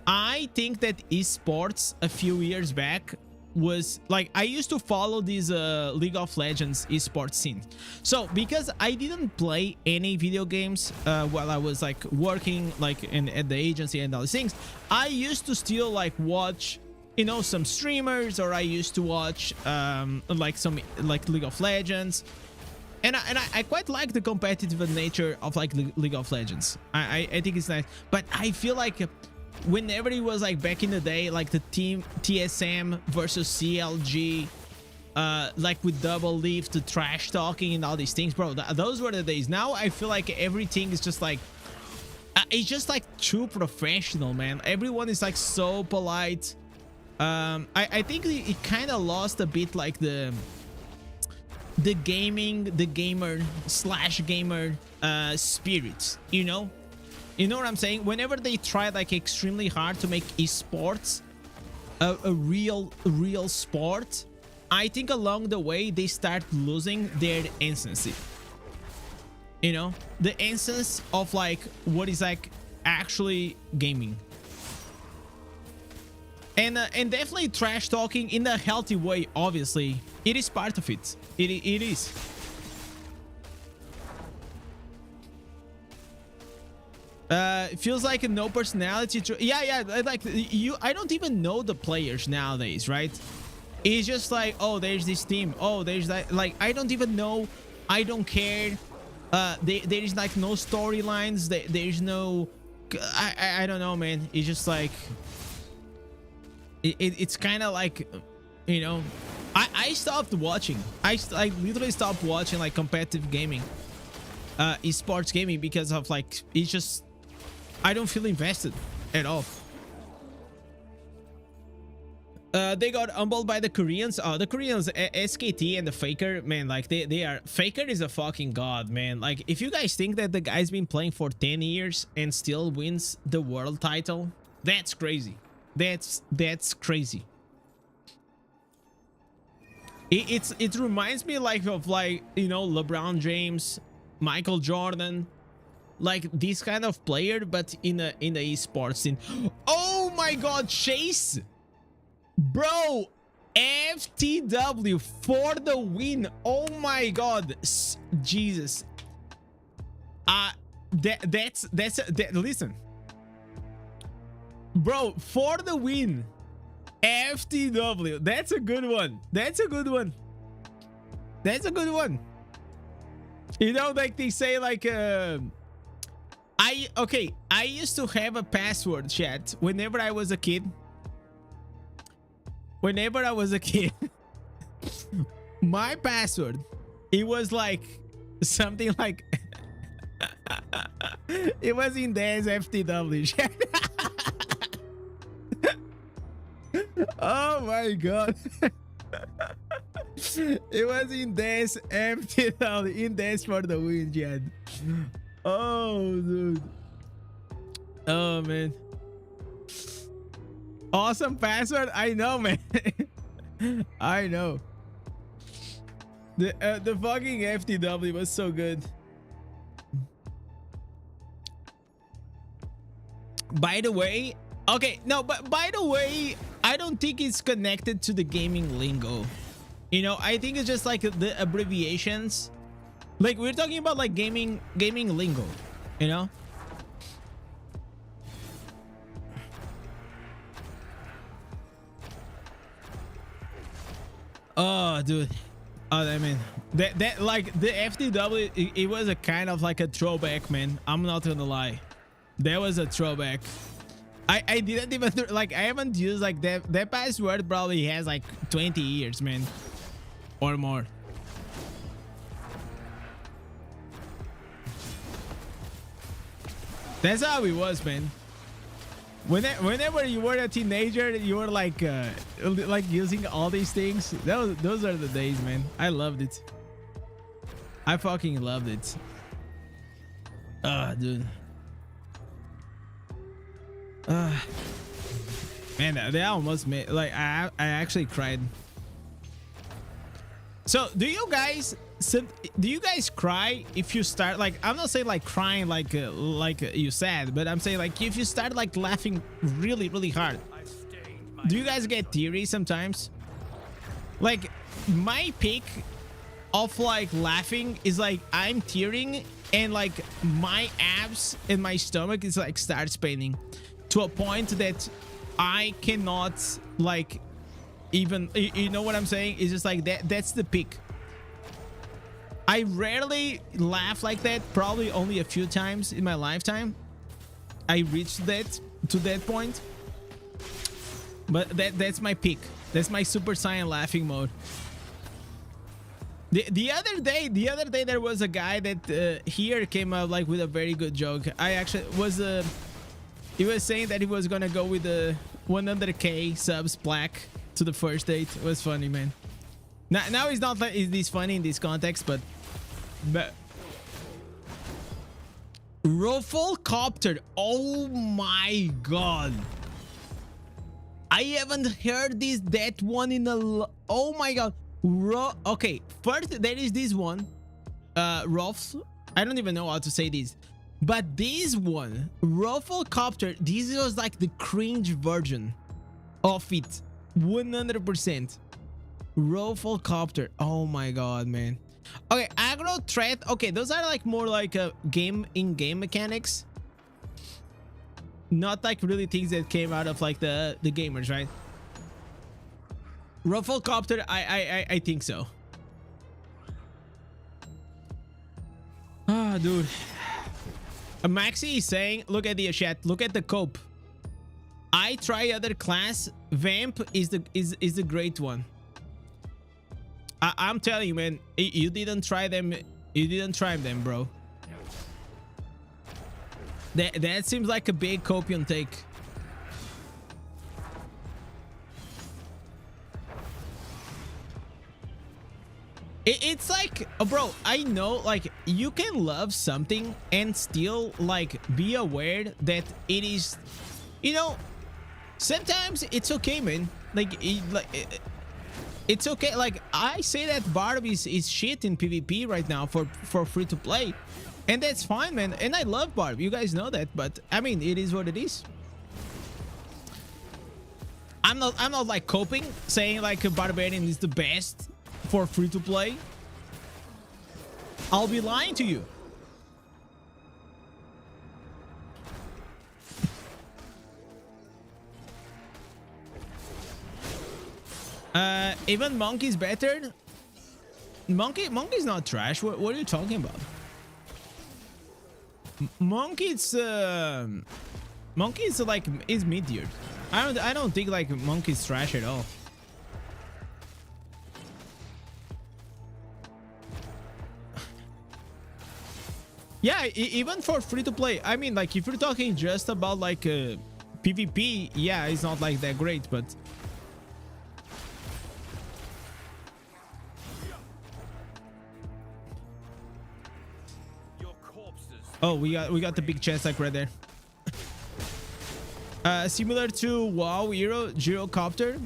I think that esports a few years back was like, I used to follow this League of Legends esports scene. So because I didn't play any video games while I was like working like at the agency and all these things, I used to still like watch, you know, some streamers, or I used to watch like some like League of Legends, and I quite like the competitive nature of like League of Legends. I think it's nice, but I feel like whenever it was like back in the day, like the team TSM versus CLG, like with double leaf, the trash talking and all these things, bro, those were the days. Now I feel like everything is just like, it's just like too professional, man. Everyone is like so polite. I think it kind of lost a bit like the gamer slash gamer spirit, you know what I'm saying? Whenever they try like extremely hard to make esports a real sport, I think along the way they start losing their essence, you know, the essence of like what is like actually gaming. And definitely trash talking in a healthy way, obviously. It is part of it. It is. It feels like no personality. Yeah, like you. I don't even know the players nowadays, right? It's just like, oh, there's this team. Oh, there's that. Like, I don't even know. I don't care. There is like no storylines. There's no. I don't know, man. It's just like. It's kind of like, you know, I stopped watching. I literally stopped watching like competitive gaming, esports gaming, because of like, it's just, I don't feel invested at all. They got humbled by the Koreans. Oh, the Koreans, SKT and the Faker, man, like they are. Faker is a fucking god, man. Like, if you guys think that the guy's been playing for 10 years and still wins the world title, that's crazy. That's crazy. It reminds me like of like, you know, LeBron James, Michael Jordan, like this kind of player, but in the esports scene. Oh my god, Chase, bro, FTW for the win. Oh my god, Jesus. Listen, bro, for the win. FTW. That's a good one. That's a good one. That's a good one. You know, like they say, like I used to have a password, chat, whenever I was a kid. Whenever I was a kid, my password, it was like something like It was Indez FTW. Oh my god. It was Indez FTW. Indez for the win, Jan. Oh, dude. Oh, man. Awesome password. I know, man. I know. The fucking FTW was so good. By the way, okay, no, but by the way, I don't think it's connected to the gaming lingo. You know, I think it's just like the abbreviations. Like we're talking about like gaming lingo, you know? Oh, dude. Oh, I mean, that like the FTW, it was a kind of like a throwback, man. I'm not gonna lie. That was a throwback. I didn't even like, I haven't used like that password probably has like 20 years, man, or more. That's how it was, man. Whenever you were a teenager, you were like using all those things. Those are the days, man. I loved it. I fucking loved it. Ah, dude. Man, they almost made like I actually cried. So do you guys cry if you start, like, I'm not saying like crying like you said, but I'm saying like if you start like laughing really hard, do you guys get teary sometimes? Like my peak of like laughing is like I'm tearing and like my abs and my stomach is like starts paining to a point that I cannot like even, you know what I'm saying? It's just like that's the peak. I rarely laugh like that, probably only a few times in my lifetime I reached to that point, but that's my peak. That's my Super Saiyan laughing mode. The other day there was a guy that here came up like with a very good joke. I actually was he was saying that he was gonna go with the 100k subs plaque to the first date. It was funny, man. Now he's not like he's funny in this context, but Recollections. Oh my god, I haven't heard that one in a oh my god. Okay, first there is this one, Rolf. I don't even know how to say this, but this one, Recollections, this was like the cringe version of it, 100%. Recollections. Oh my god, man. Okay, aggro threat. Okay, those are like more like a in-game mechanics, not like really things that came out of like the gamers, right? Recollections, I think so. Ah, dude. Maxi is saying, look at the chat, look at the cope. I try other class. Vamp is the great one. I'm telling you, man, you didn't try them. You didn't try them, bro. That seems like a big copium take. It's like, bro, I know like you can love something and still like be aware that it is, you know, sometimes it's okay, man. Like it's okay. Like I say that Barb is shit in PvP right now for free to play, and that's fine, man. And I love Barb, you guys know that, but I mean, it is what it is. I'm not like coping saying like a Barbarian is the best for free to play. I'll be lying to you. Even Monkey's better. Monkey's not trash. What are you talking about? Monkey's like is mid-tier. I don't think like Monkey's trash at all. Yeah, even for free to play. I mean, like if you're talking just about like PvP, yeah, it's not like that great, but oh, we got the big chest like right there. Similar to WoW Hero Gyrocopter.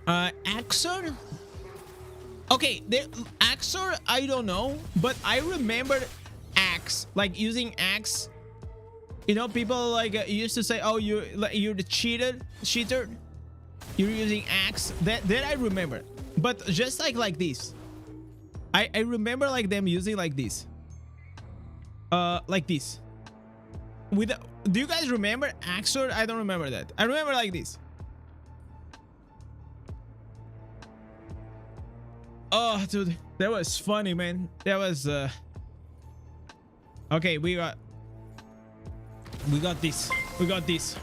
Axor. Okay, Axor, I don't know, but I remember axe, like using axe. You know, people like used to say, "Oh, you're the cheater." You're using axe. That I remember, but just like this. I remember like them using like this. Like this. Do you guys remember Axor? I don't remember that. I remember like this. Oh, dude, that was funny, man. That was okay. We got this. We got this.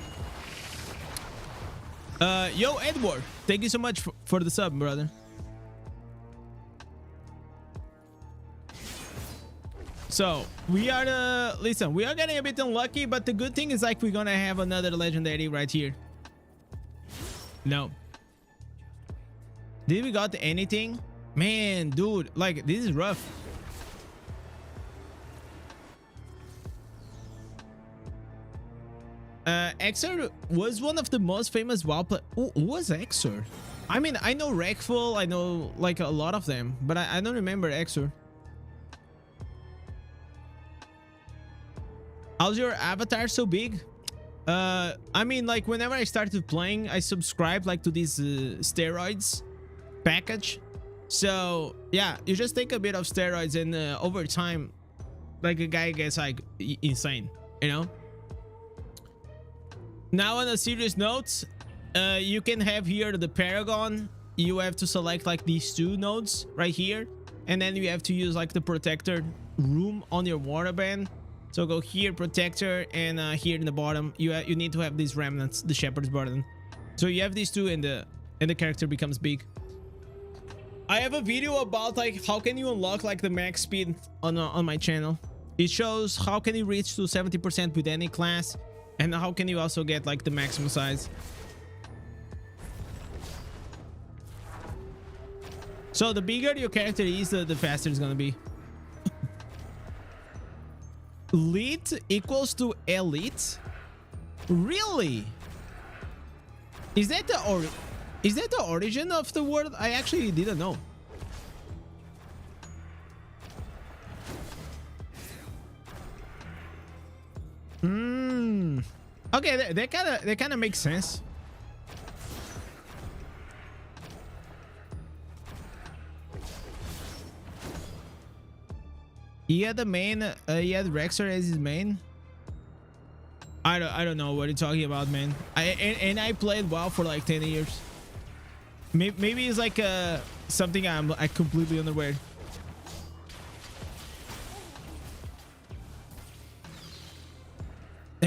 Yo, Edward, thank you so much for the sub, brother. So we are listen, we are getting a bit unlucky, but the good thing is like we're gonna have another legendary right here. No. Did we got anything? Man, dude, like this is rough. Exor was one of the most famous WoW players. Who was Exor? I mean, I know Wreckful, I know like a lot of them, but I don't remember Exor. How's your avatar so big? I mean, like whenever I started playing, I subscribed like to this steroids package. So yeah, you just take a bit of steroids and over time, like a guy gets like insane, you know? Now on a serious note, you can have here the Paragon. You have to select like these two nodes right here. And then you have to use like the protector room on your warband. So go here, protector, and here in the bottom, you need to have these remnants, the shepherd's burden. So you have these two and the character becomes big. I have a video about like how can you unlock like the max speed on my channel. It shows how can you reach to 70% with any class, and how can you also get like the maximum size. So the bigger your character is, the faster it's gonna be. Lit equals to elite? Really? Is that the origin of the word? I actually didn't know. Okay, that kind of makes sense. He had the main, he had Rexer as his main. I don't know what you're talking about, man. I played WoW for like 10 years. Maybe it's like something I completely unaware.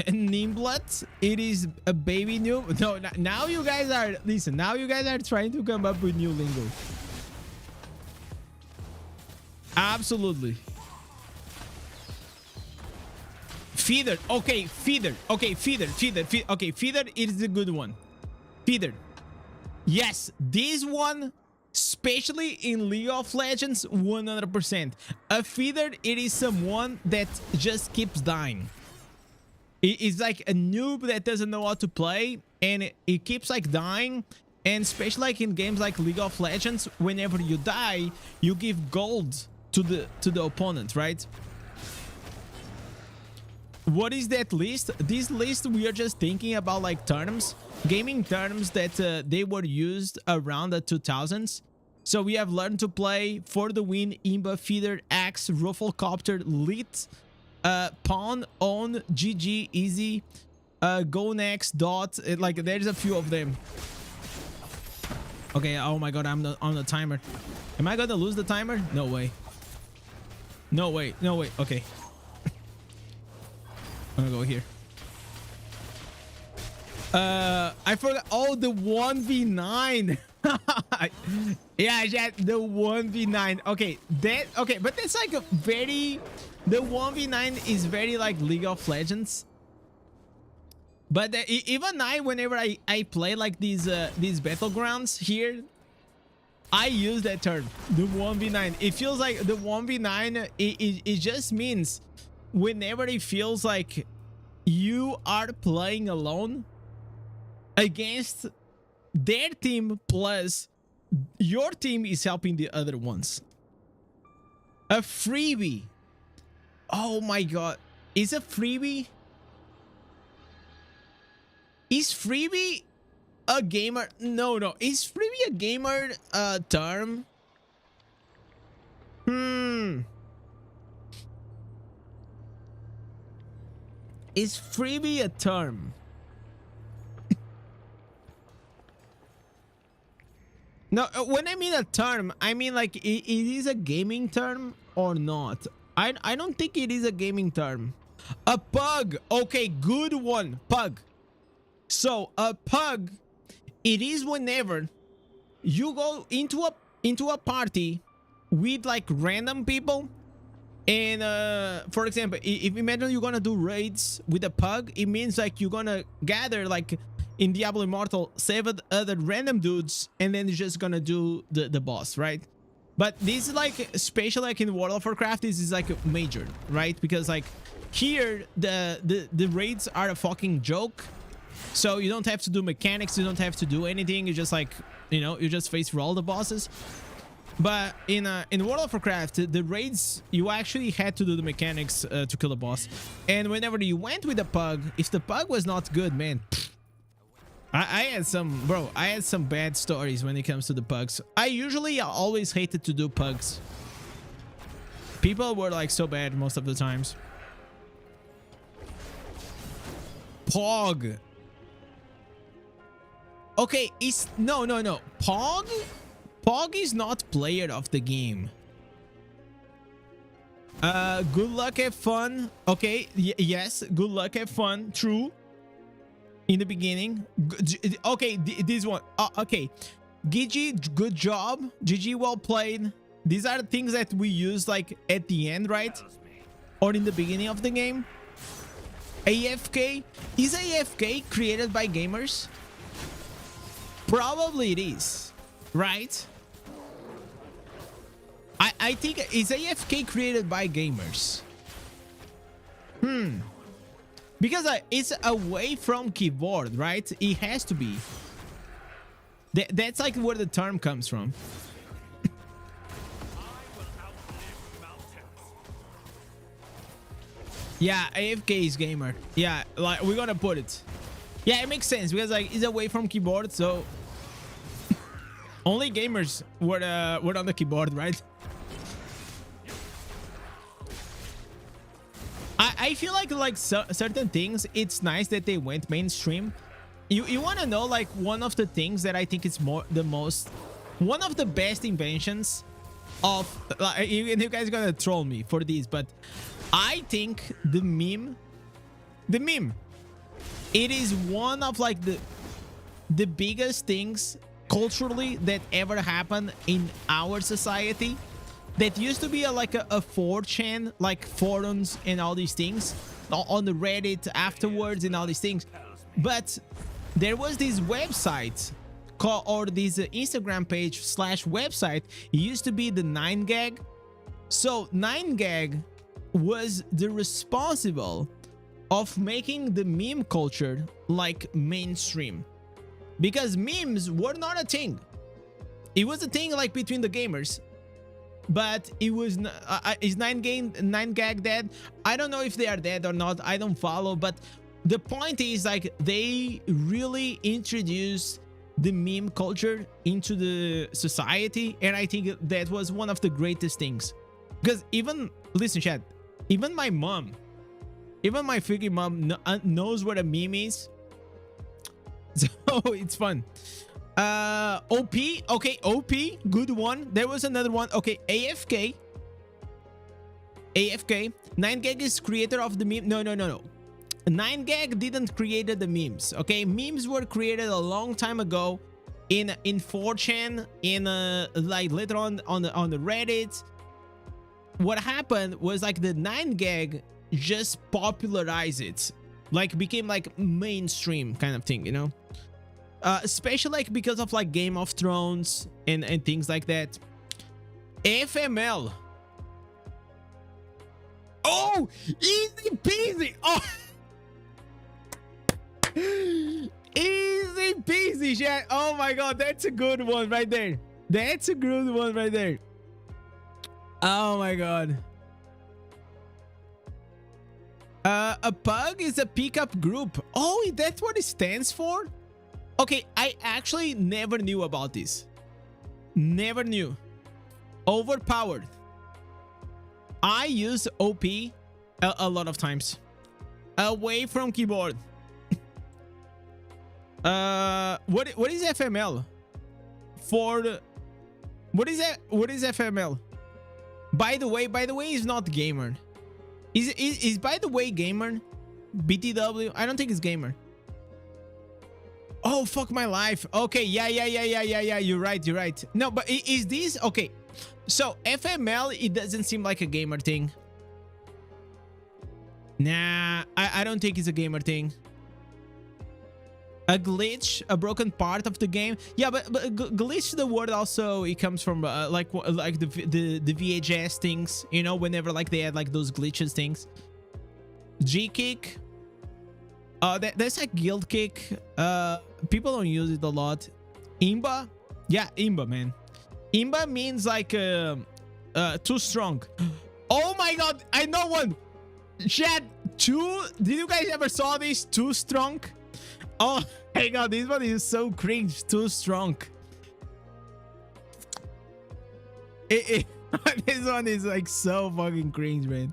Nimblet, it is a baby new. No, now you guys are, listen, now you guys are trying to come up with new lingo. Absolutely. Feeder. Okay, feeder. Okay, feeder. Okay, feeder is a good one. Feeder. Yes, this one, especially in League of Legends, 100%. A feeder, it is someone that just keeps dying. It's like a noob that doesn't know how to play, and it keeps like dying. And especially like in games like League of Legends, whenever you die, you give gold to the opponent, right? What is that list? This list, we are just thinking about like terms, gaming terms that they were used around the 2000s. So we have learned to play, for the win, Imba, feeder, axe, rufflecopter, lit, pawn, own, GG, easy, go next, dot. Like there's a few of them. Okay, oh my god, I'm on the timer. Am I gonna lose the timer? No way. No way, no way. Okay. I'm gonna go here. I forgot. Oh, the 1v9. Yeah, yeah, the 1v9. Okay, but that's like a very, the 1v9 is very like League of Legends. But even whenever I play like these battlegrounds here, I use that term, the 1v9. It feels like the 1v9. It just means whenever it feels like you are playing alone against their team plus your team is helping the other ones. A freebie. Oh my god. Is a freebie? Is freebie a gamer? No. Is freebie a gamer term? Is freebie a term? No, when I mean a term, I mean like it is a gaming term or not. I don't think it is a gaming term. A pug. Okay, good one. Pug. So a pug, it is whenever you go into a party with like random people, and for example, if imagine you're gonna do raids with a pug, it means like you're gonna gather like in Diablo Immortal 7 other random dudes, and then you're just gonna do the boss, right? But this is like, especially like in World of Warcraft, this is like a major, right? Because like here the raids are a fucking joke. So you don't have to do mechanics, you don't have to do anything, you just like, you know, you just face roll the bosses. But in World of Warcraft, the raids, you actually had to do the mechanics to kill the boss. And whenever you went with the pug, if the pug was not good, man, I had some bad stories when it comes to the pugs. I always hated to do pugs. People were like so bad most of the times. Pog. Okay, no. Pog is not player of the game. Good luck, have fun. Okay, yes, good luck, have fun. True. In the beginning. Okay, this one. Okay. GG, good job. GG, well played. These are the things that we use like at the end, right? Or in the beginning of the game. AFK. Is AFK created by gamers? Probably it is, right? I think, is AFK created by gamers? Because it's away from keyboard, right? It has to be. That's like where the term comes from. Yeah, AFK is gamer. Yeah, like we're gonna put it. Yeah, it makes sense because like it's away from keyboard, so only gamers were on the keyboard, right? I feel like certain things, it's nice that they went mainstream. You want to know like one of the things that I think is one of the best inventions of, like, you guys are gonna troll me for this, but I think the meme, it is one of like the biggest things culturally that ever happened in our society. That used to be like a 4chan, like forums and all these things on the Reddit afterwards and all these things. But there was this website called, or this Instagram page / website. It used to be the 9gag. So 9gag was the responsible of making the meme culture like mainstream, because memes were not a thing. It was a thing like between the gamers. But it was is 9gag dead? I don't know if they are dead or not. I don't follow. But the point is like they really introduced the meme culture into the society, and I think that was one of the greatest things. Because even, listen, chat, even my freaking mom knows what a meme is. So it's fun. OP. Okay, OP. Good one. There was another one. Okay, AFK. 9gag is creator of the meme. No. 9gag didn't create the memes. Okay, memes were created a long time ago in 4chan, in like later on the Reddit. What happened was like the 9gag just popularized it, like became like mainstream kind of thing, you know. Especially like because of like Game of Thrones and things like that. FML. Oh, easy peasy. Oh, easy peasy, chat. Oh my god, that's a good one right there. That's a good one right there. Oh my god. A pug is a pickup group. Oh, that's what it stands for? Okay, I actually never knew about this. Never knew. Overpowered. I use OP a lot of times. Away from keyboard. What is FML? For the, what is that? What is FML? By the way, is not gamer. Is by the way gamer? BTW? I don't think it's gamer. Oh, fuck my life. Okay, yeah. You're right. No, but is this okay? So FML, it doesn't seem like a gamer thing. Nah, I don't think it's a gamer thing. A glitch, a broken part of the game. Yeah, but glitch, the word also, it comes from like the VHS things, you know, whenever like they had like those glitches things. G kick. That's like guild kick. People don't use it a lot. Imba. Yeah, imba, man. Imba means like too strong. Oh my god, I know one. Chat, did you guys ever saw this? Too strong? Oh my god, this one is so cringe. Too strong. This one is like so fucking cringe, man.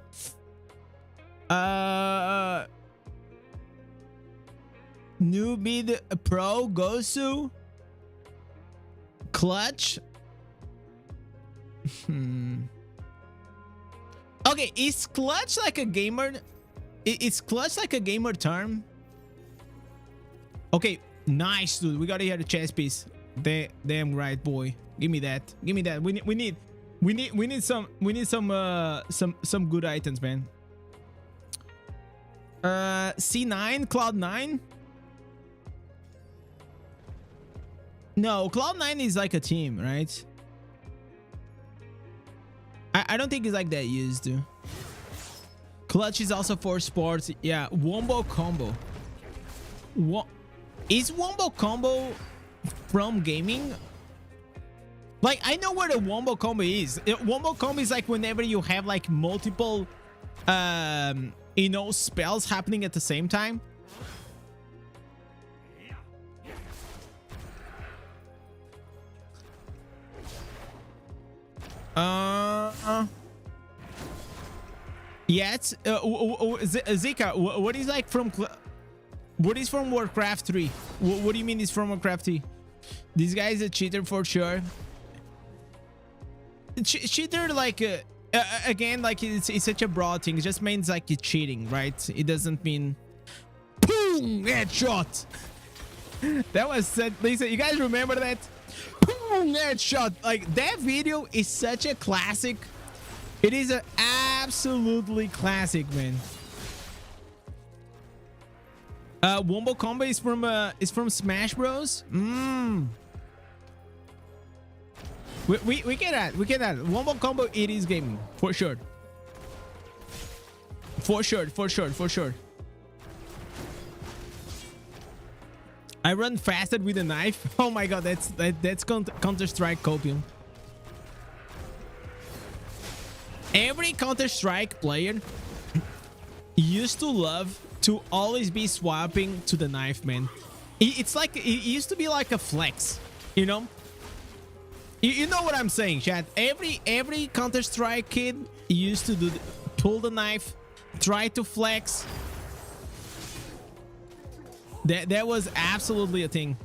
New mid pro Gosu. Clutch. Okay, is clutch like a gamer? Is clutch like a gamer term? Okay, nice, dude. We gotta hear the chess piece. Damn right, boy. Give me that. Give me that. We need some good items, man. C9, Cloud9. No, Cloud9 is like a team, right? I don't think it's like that used to. Clutch is also for sports. Yeah, Wombo Combo. What is Wombo Combo from gaming? Like, I know what a Wombo Combo is. Wombo Combo is like whenever you have like multiple you know, spells happening at the same time. Yeah, it's Zika. What is like from what is from Warcraft 3? What do you mean is from Warcraft 3? This guy is a cheater for sure. Cheater, like again, like it's such a broad thing. It just means like you're cheating, right? It doesn't mean boom headshot. That was said. Lisa, you guys remember that? Boom headshot. Like that video is such a classic. It is an absolutely classic, man. Wombo Combo is from Smash Bros. We get that. Wombo Combo, it is gaming for sure. For sure. I run faster with a knife. Oh my god, that's Counter-Strike copium. Every Counter-Strike player used to love to always be swapping to the knife, man. It's like it used to be like a flex, you know. You know what I'm saying, chat. Every Counter-Strike kid used to pull the knife, try to flex. That was absolutely a thing.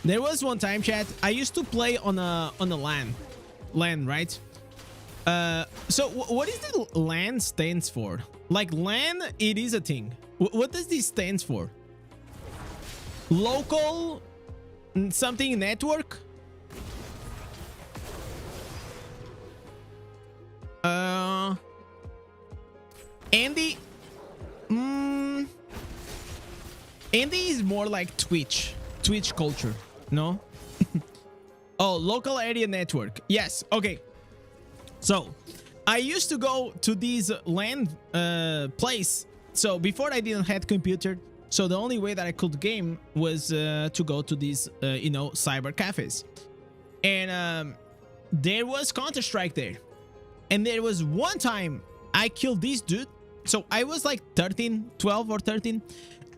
There was one time, chat, I used to play on a LAN, right? So what is the LAN stands for? Like LAN, it is a thing. What does this stands for? Local something network? Andy. Andy is more like Twitch culture, no? Oh, local area network. Yes. Okay. So, I used to go to this LAN place. So before I didn't have computer, so the only way that I could game was to go to these, you know, cyber cafes, and there was Counter-Strike there, and there was one time I killed this dude. So I was like 12 or 13,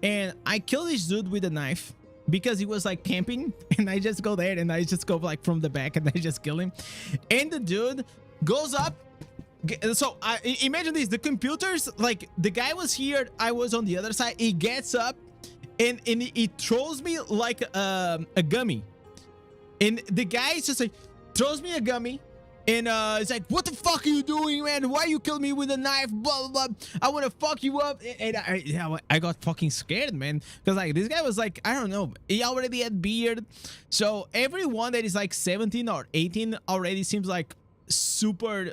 and I killed this dude with a knife because he was like camping, and I just go there and I just go like from the back and I just kill him, and the dude goes up. So I imagine this, the computers, like the guy was here, I was on the other side. He gets up and he throws me like a gummy, and the guy is just like throws me a gummy, and it's like, what the fuck are you doing, man? Why you kill me with a knife? Blah blah blah. I want to fuck you up. And I got fucking scared, man, because like this guy was like, I don't know, he already had beard. So everyone that is like 17 or 18 already seems like super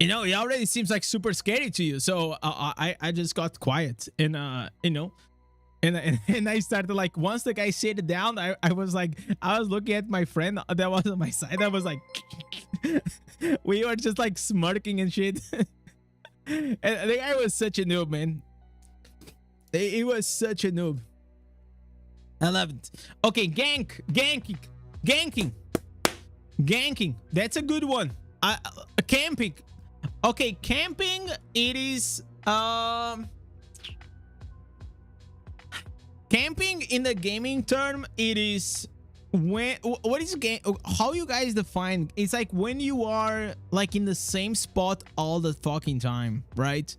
you know, it already seems like super scary to you. So I just got quiet, and you know, and I started like, once the guy sat it down, I was like, I was looking at my friend that was on my side. I was like we were just like smirking and shit. And the guy was such a noob, man. He was such a noob. I love it. Okay, ganking. That's a good one. Camping. Okay, camping, it is camping in the gaming term, it is when, what is game, how you guys define? It's like when you are like in the same spot all the fucking time, right?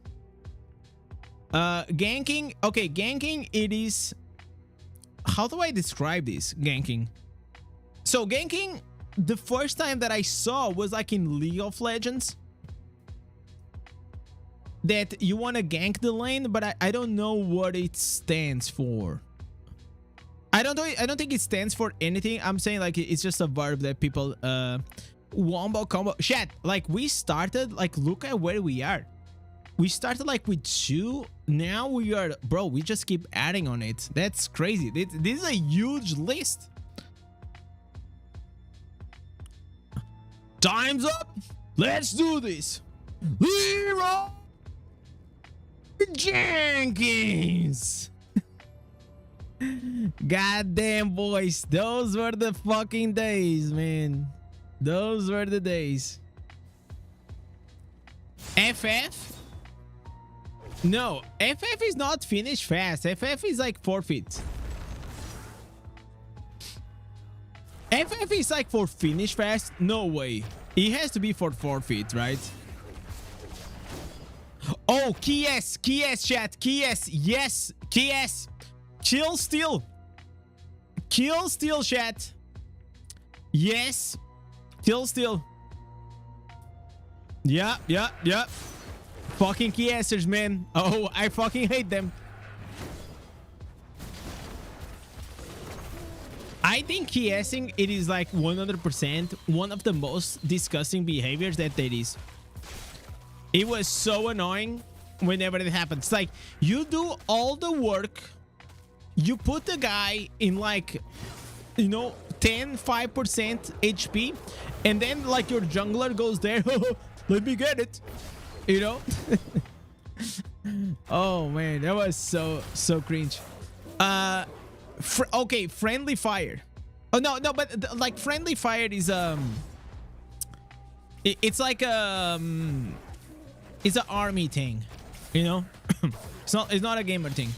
Ganking. Okay, ganking, it is, how do I describe this? Ganking. So ganking, the first time that I saw was like in League of Legends, that you want to gank the lane, but I don't know what it stands for. I don't think it stands for anything. I'm saying like it's just a verb that people wombo combo chat. Like we started, like look at where we are. We started like with 2. Now we are, bro, we just keep adding on it. That's crazy. This is a huge list. Time's up. Let's do this. Leroy Jenkins. Goddamn, boys, those were the fucking days, man. Those were the days. FF? No, FF is not finish fast. FF is like forfeit. FF is like for finish fast? No way. It has to be for forfeit, right? Oh, key S, chat, key S, yes, key S. Kill steal. Kill steal, chat. Yes. Kill steal. Yeah. Fucking key Sers, man. Oh, I fucking hate them. I think key S-ing, it is like 100% one of the most disgusting behaviors that there is. It was so annoying whenever it happens. Like, you do all the work, you put the guy in like, you know, 5% HP, and then like your jungler goes there, let me get it, you know? Oh man, that was so cringe. Okay, friendly fire. Oh no, but like friendly fire is it's like it's an army thing, you know. It's not a gamer thing.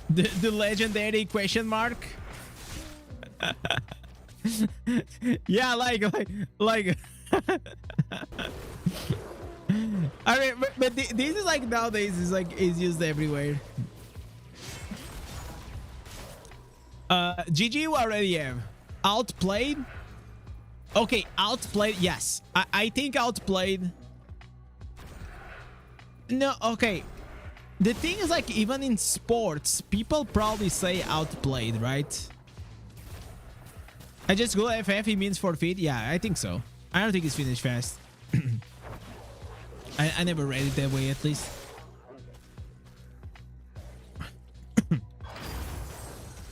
The legendary question mark. Yeah, like I mean, but this is like nowadays is like is used everywhere. GG we already have. Outplayed? Okay, outplayed, yes. I think outplayed. No, okay. The thing is, like, even in sports, people probably say outplayed, right? I just go FF, it means forfeit? Yeah, I think so. I don't think it's finished fast. I never read it that way, at least.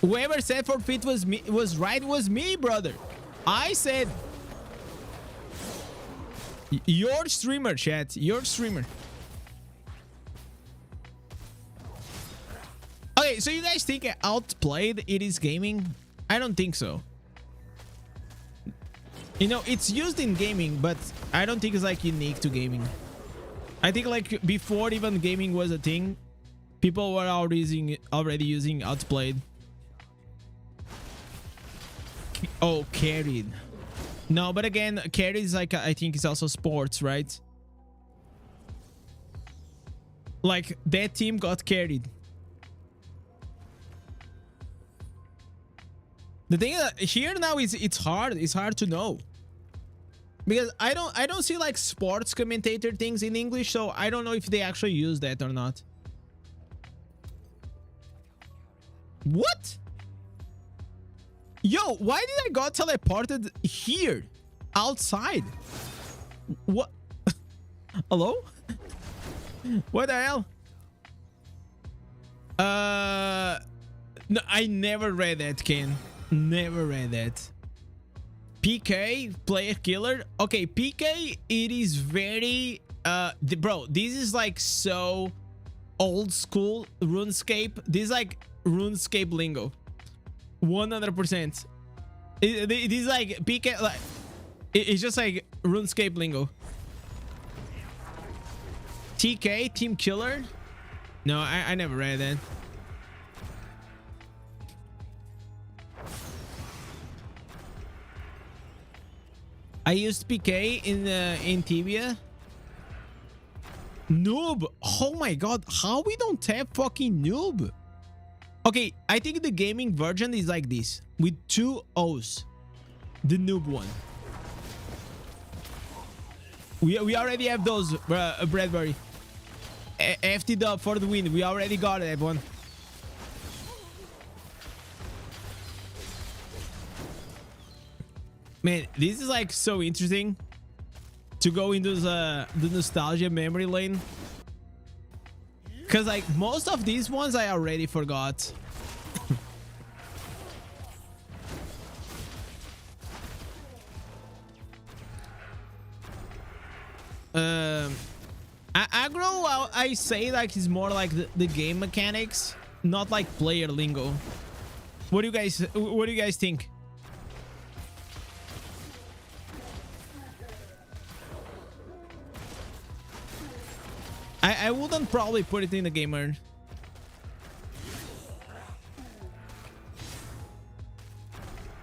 Whoever said forfeit was me, was me, brother. I said... Your streamer, chat. Your streamer. Okay, so you guys think outplayed it is gaming? I don't think so. You know, it's used in gaming, but I don't think it's like unique to gaming. I think like before even gaming was a thing, people were already using outplayed. Oh, carried. No, but again, carried is like, I think it's also sports, right? Like that team got carried. The thing here now is it's hard to know, because I don't see like sports commentator things in English, so I don't know if they actually use that or not. What? Yo, why did I got teleported here outside? What? Hello? What the hell? No, I never read that, Ken. Never read that. PK, player killer. Okay, PK, it is very bro, this is like so old school RuneScape. This is like RuneScape lingo. 100%. It is like PK, like it's just like RuneScape lingo. TK, team killer. No, I never read that. I used PK in Tibia. Noob. Oh my god, how we don't have fucking noob? Okay, I think the gaming version is like this with 2 O's. The noob one. We already have those, Bradbury. FT dub for the win. We already got it, everyone. Man, this is like so interesting to go into the nostalgia memory lane, because like most of these ones I already forgot. Aggro, I say like is more like the game mechanics, not like player lingo. What do you guys think? I wouldn't probably put it in the gamer.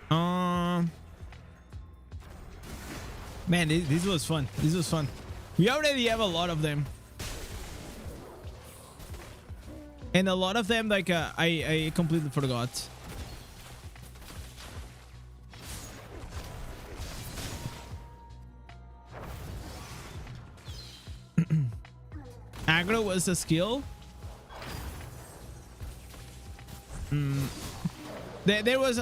Man, this was fun. This was fun. We already have a lot of them, and a lot of them like I completely forgot. Aggro was a skill. There was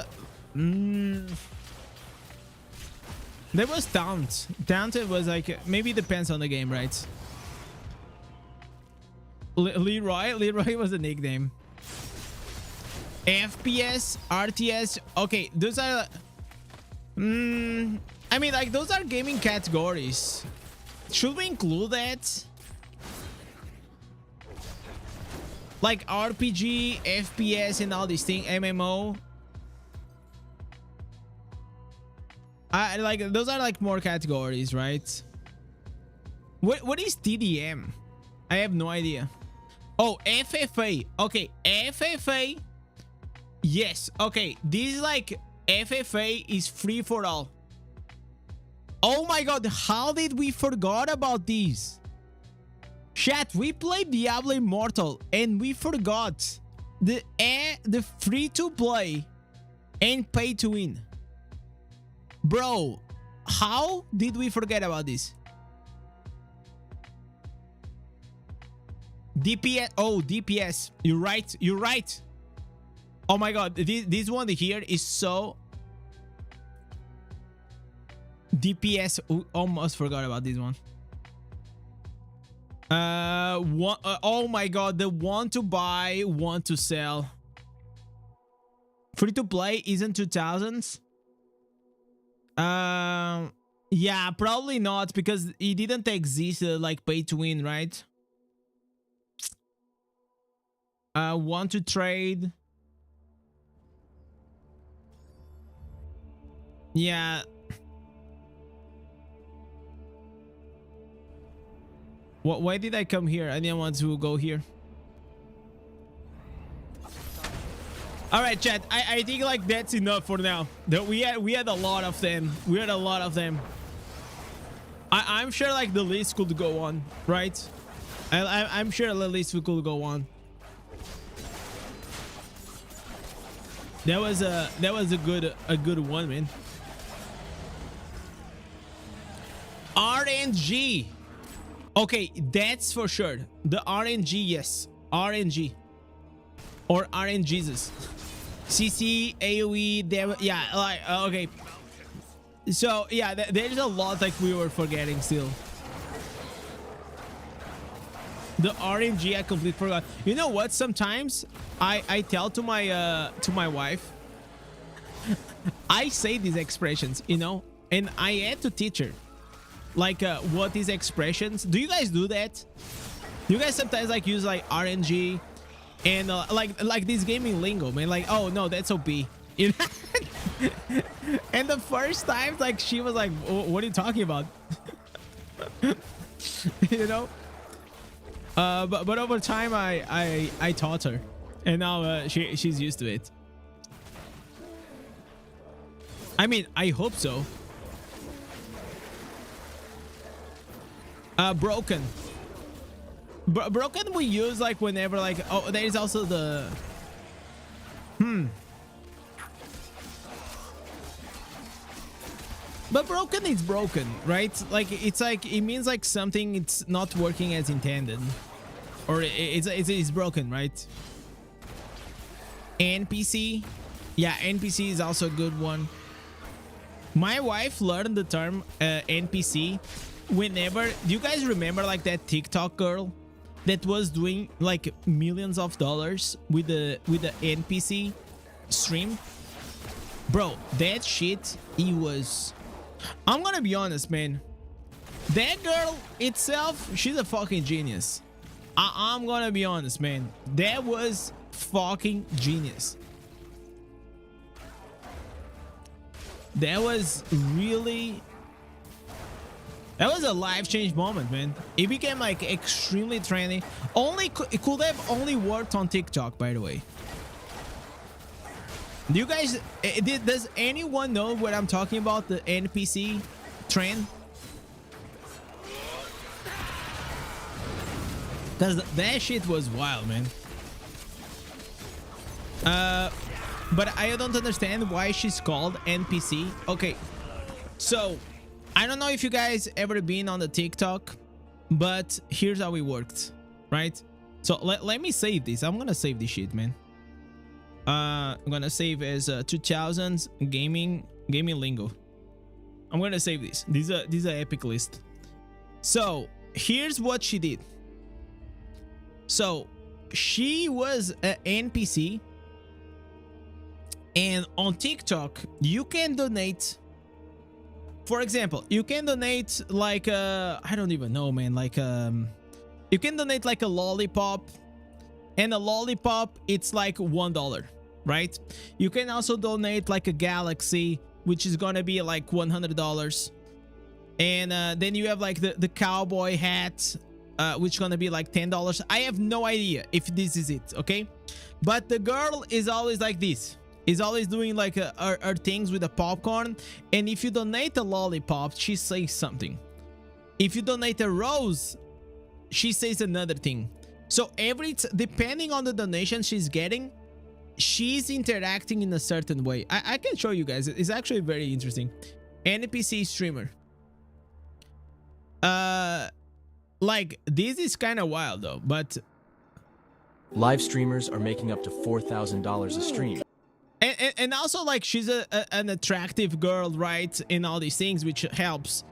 there was taunt. Taunted was like, maybe depends on the game, right? Leroy was a nickname. FPS, RTS. Okay, those are I mean, like, those are gaming categories. Should we include that? Like RPG, FPS, and all these things, MMO. Like, those are like more categories, right? What is TDM? I have no idea. Oh, FFA. Okay, FFA. Yes. Okay, this is like FFA is free for all. Oh my god, how did we forgot about these? Chat, we played Diablo Immortal and we forgot the free to play and pay to win. Bro, how did we forget about this? DPS. Oh, DPS. You're right. You're right. Oh my god. This one here is so... DPS. Almost forgot about this one. Oh my god. The one to buy, one to sell. Free to play isn't 2000s. Yeah, probably not, because it didn't exist like pay to win, right? Want to trade. Yeah. Why did I come here? I didn't want to go here. All right, chat. I think like that's enough for now. That we had a lot of them. We had a lot of them. I'm sure like the list could go on, right? I'm sure the list could go on. That was a good one, man. RNG. Okay, that's for sure. The RNG, yes. RNG. Or RNGesus. CC, AoE, yeah, like, okay. So, yeah, there's a lot like we were forgetting still. The RNG, I completely forgot. You know what? Sometimes I tell to my wife, I say these expressions, you know, and I had to teach her. Like, what these expressions? Do you guys do that? Do you guys sometimes like use like RNG and like this gaming lingo, man? Like, oh no, that's OP. You know? And the first time, like, she was like, "What are you talking about?" You know. But over time, I taught her, and now she's used to it. I mean, I hope so. Broken. Broken we use like whenever like, oh, there is also the but broken is broken, right? Like it's like it means like something it's not working as intended, or it's broken, right? NPC, yeah, NPC is also a good one. My wife learned the term NPC whenever, do you guys remember like that TikTok girl that was doing like millions of dollars with the NPC stream? Bro, that shit, it was, I'm gonna be honest, man, that girl itself, she's a fucking genius. I'm gonna be honest, man, that was fucking genius. That was really, that was a life change moment, man. It became like extremely trendy. It could have only worked on TikTok, by the way. Do you guys, does anyone know what I'm talking about? The NPC trend? Because that shit was wild, man. But I don't understand why she's called NPC. Okay, so I don't know if you guys ever been on the TikTok, but here's how it worked, right? So let me save this. I'm gonna save this shit, man. I'm gonna save as 2000s gaming lingo. I'm gonna save this. These are epic list. So here's what she did. So she was an NPC, and on TikTok you can donate. For example, you can donate like I don't even know, man, like you can donate like a lollipop, and a lollipop it's like $1, right? You can also donate like a galaxy, which is gonna be like $100, and then you have like the cowboy hat, which is gonna be like $10. I have no idea if this is it, okay? But the girl is always like this. Is always doing like her things with the popcorn, and if you donate a lollipop, she says something. If you donate a rose, she says another thing. So depending on the donation she's getting, she's interacting in a certain way. I can show you guys. It's actually very interesting. NPC streamer. Like, this is kind of wild though, but live streamers are making up to $4,000 a stream. And also, like, she's an attractive girl, right? In all these things, which helps.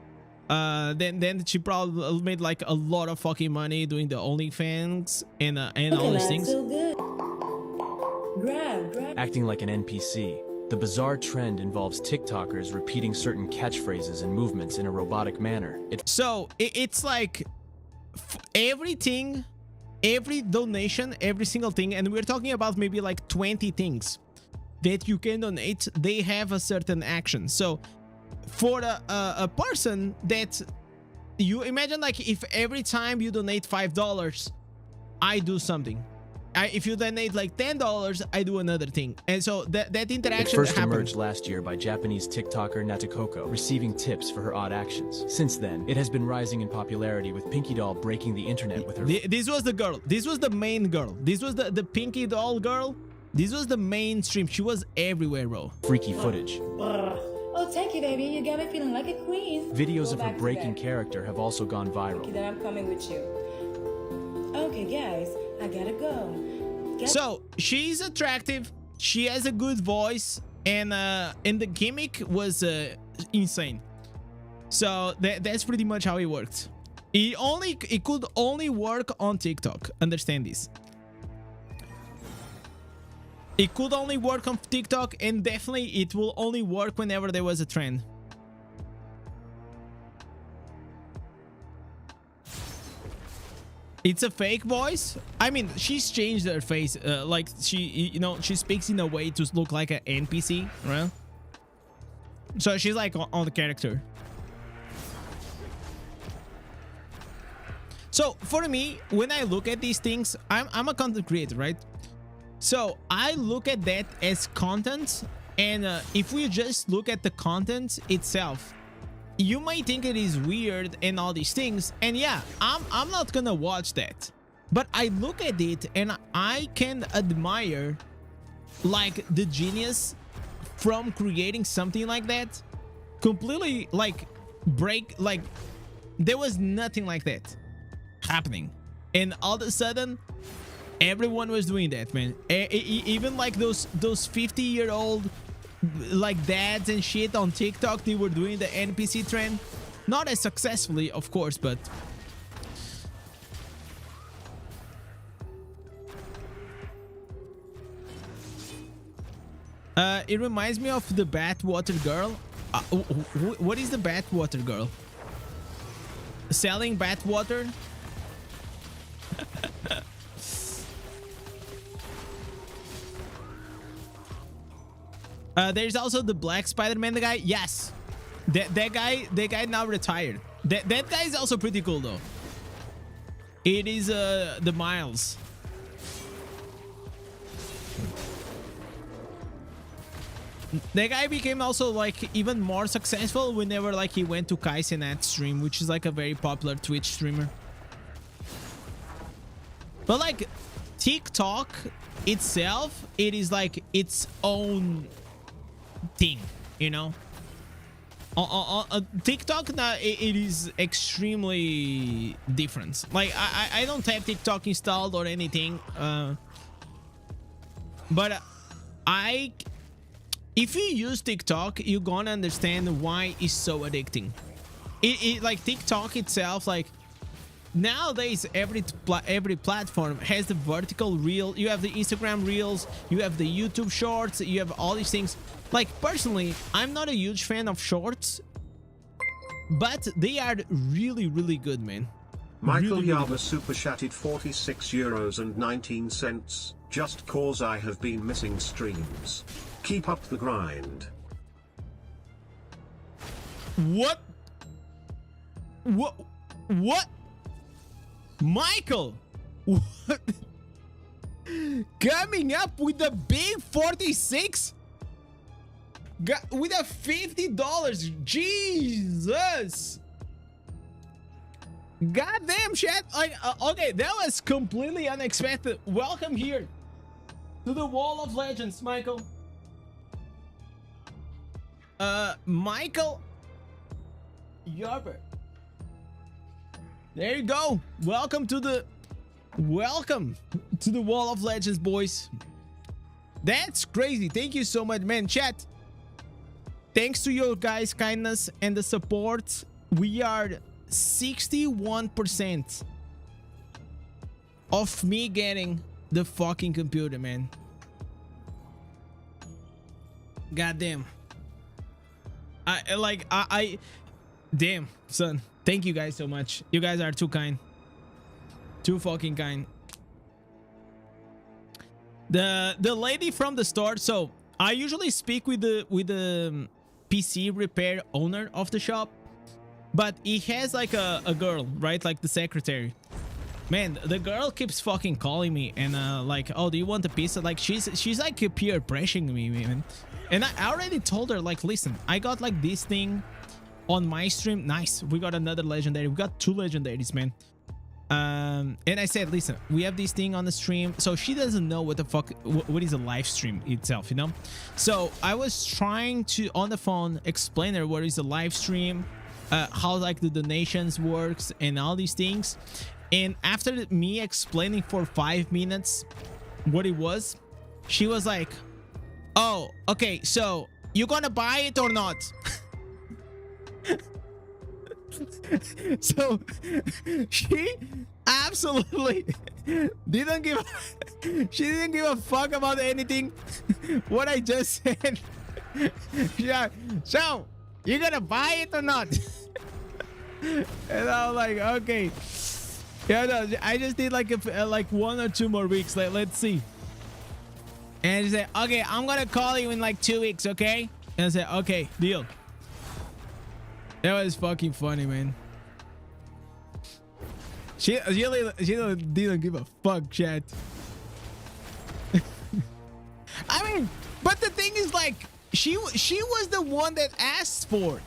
Then she probably made like a lot of fucking money doing the OnlyFans and all these things. So good. Grab. Acting like an NPC. The bizarre trend involves TikTokers repeating certain catchphrases and movements in a robotic manner. It's like everything, every donation, every single thing, and we're talking about maybe like 20 things that you can donate. They have a certain action. So for a person that you imagine, like, if every time you donate $5, I do something. If you donate like $10, I do another thing. And so that interaction it first happened. emerged last year by Japanese TikToker Natakoko receiving tips for her odd actions. Since then, it has been rising in popularity, with Pinky Doll breaking the internet with her. This was the girl. This was the main girl. This was the Pinky Doll girl. This was the mainstream. She was everywhere, bro. Freaky footage. Oh, thank you, baby. You got me feeling like a queen. Videos of her breaking character have also gone viral. Then I'm coming with you. Okay, guys, I gotta go. So she's attractive. She has a good voice, and the gimmick was insane. So that's pretty much how it worked. It could only work on TikTok. Understand this. It could only work on TikTok, and definitely it will only work whenever there was a trend. It's a fake voice. I mean, she's changed her face. Like, she speaks in a way to look like an NPC, right? So she's like on the character. So for me, when I look at these things, I'm a content creator, right? So I look at that as content, and if we just look at the content itself, you might think it is weird and all these things, and yeah, I'm not gonna watch that, but I look at it and I can admire like the genius from creating something like that. Completely like there was nothing like that happening, and all of a sudden everyone was doing that, man. Even like those 50-year-old like dads and shit on TikTok, they were doing the NPC trend. Not as successfully, of course, but it reminds me of the Bathwater Girl. What is the Bathwater Girl? Selling bathwater? There's also the Black Spider-Man guy. Yes, that guy now retired. That guy is also pretty cool though. It is the Miles. That guy became also like even more successful whenever like he went to Kaizenat's stream, which is like a very popular Twitch streamer. But like TikTok itself, it is like its own thing, you know. On TikTok now, it is extremely different. Like I don't have TikTok installed or anything, but if you use TikTok, you're gonna understand why it's so addicting. It like TikTok itself, like nowadays every platform has the vertical reel. You have the Instagram reels, you have the YouTube shorts, you have all these things. Like personally, I'm not a huge fan of shorts, but they are really, really good, man. Michael really, Yaba really super chatted €46.19. Just cause I have been missing streams. Keep up the grind. What? Michael? What? Coming up with the big 46? With a $50? Jesus! Goddamn, chat. Like, okay, that was completely unexpected. Welcome here To the wall of legends, Michael. Michael Yarber. There you go. Welcome to the wall of legends, boys. That's crazy. Thank you so much, man. Chat, thanks to your guys' kindness and the support, we are 61% of me getting the fucking computer, man. Goddamn. Damn, son. Thank you guys so much. You guys are too kind. Too fucking kind. The lady from the store. So I usually speak with the PC repair owner of the shop, but he has like a girl, right? Like the secretary. Man, the girl keeps fucking calling me and like, oh, do you want a pizza? Like she's like peer pressuring me, man. And I already told her, like, listen, I got like this thing on my stream. Nice, we got another legendary. We got 2 legendaries, man. And I said, listen, we have this thing on the stream. So she doesn't know what the fuck, what is a live stream itself, you know? So I was trying to, on the phone, explain her what is a live stream, how like the donations works and all these things. And after me explaining for 5 minutes what it was, she was like, oh, okay, so you gonna buy it or not? So she absolutely didn't give a fuck about anything what I just said. Yeah, so you gonna buy it or not? And I was like, okay, yeah, no, I just need like 1 or 2 more weeks. Let's see. And she said, okay, I'm gonna call you in like 2 weeks, okay? And I said, okay, deal. That was fucking funny, man. She didn't give a fuck, chat. I mean, but the thing is, like, she was the one that asked for it.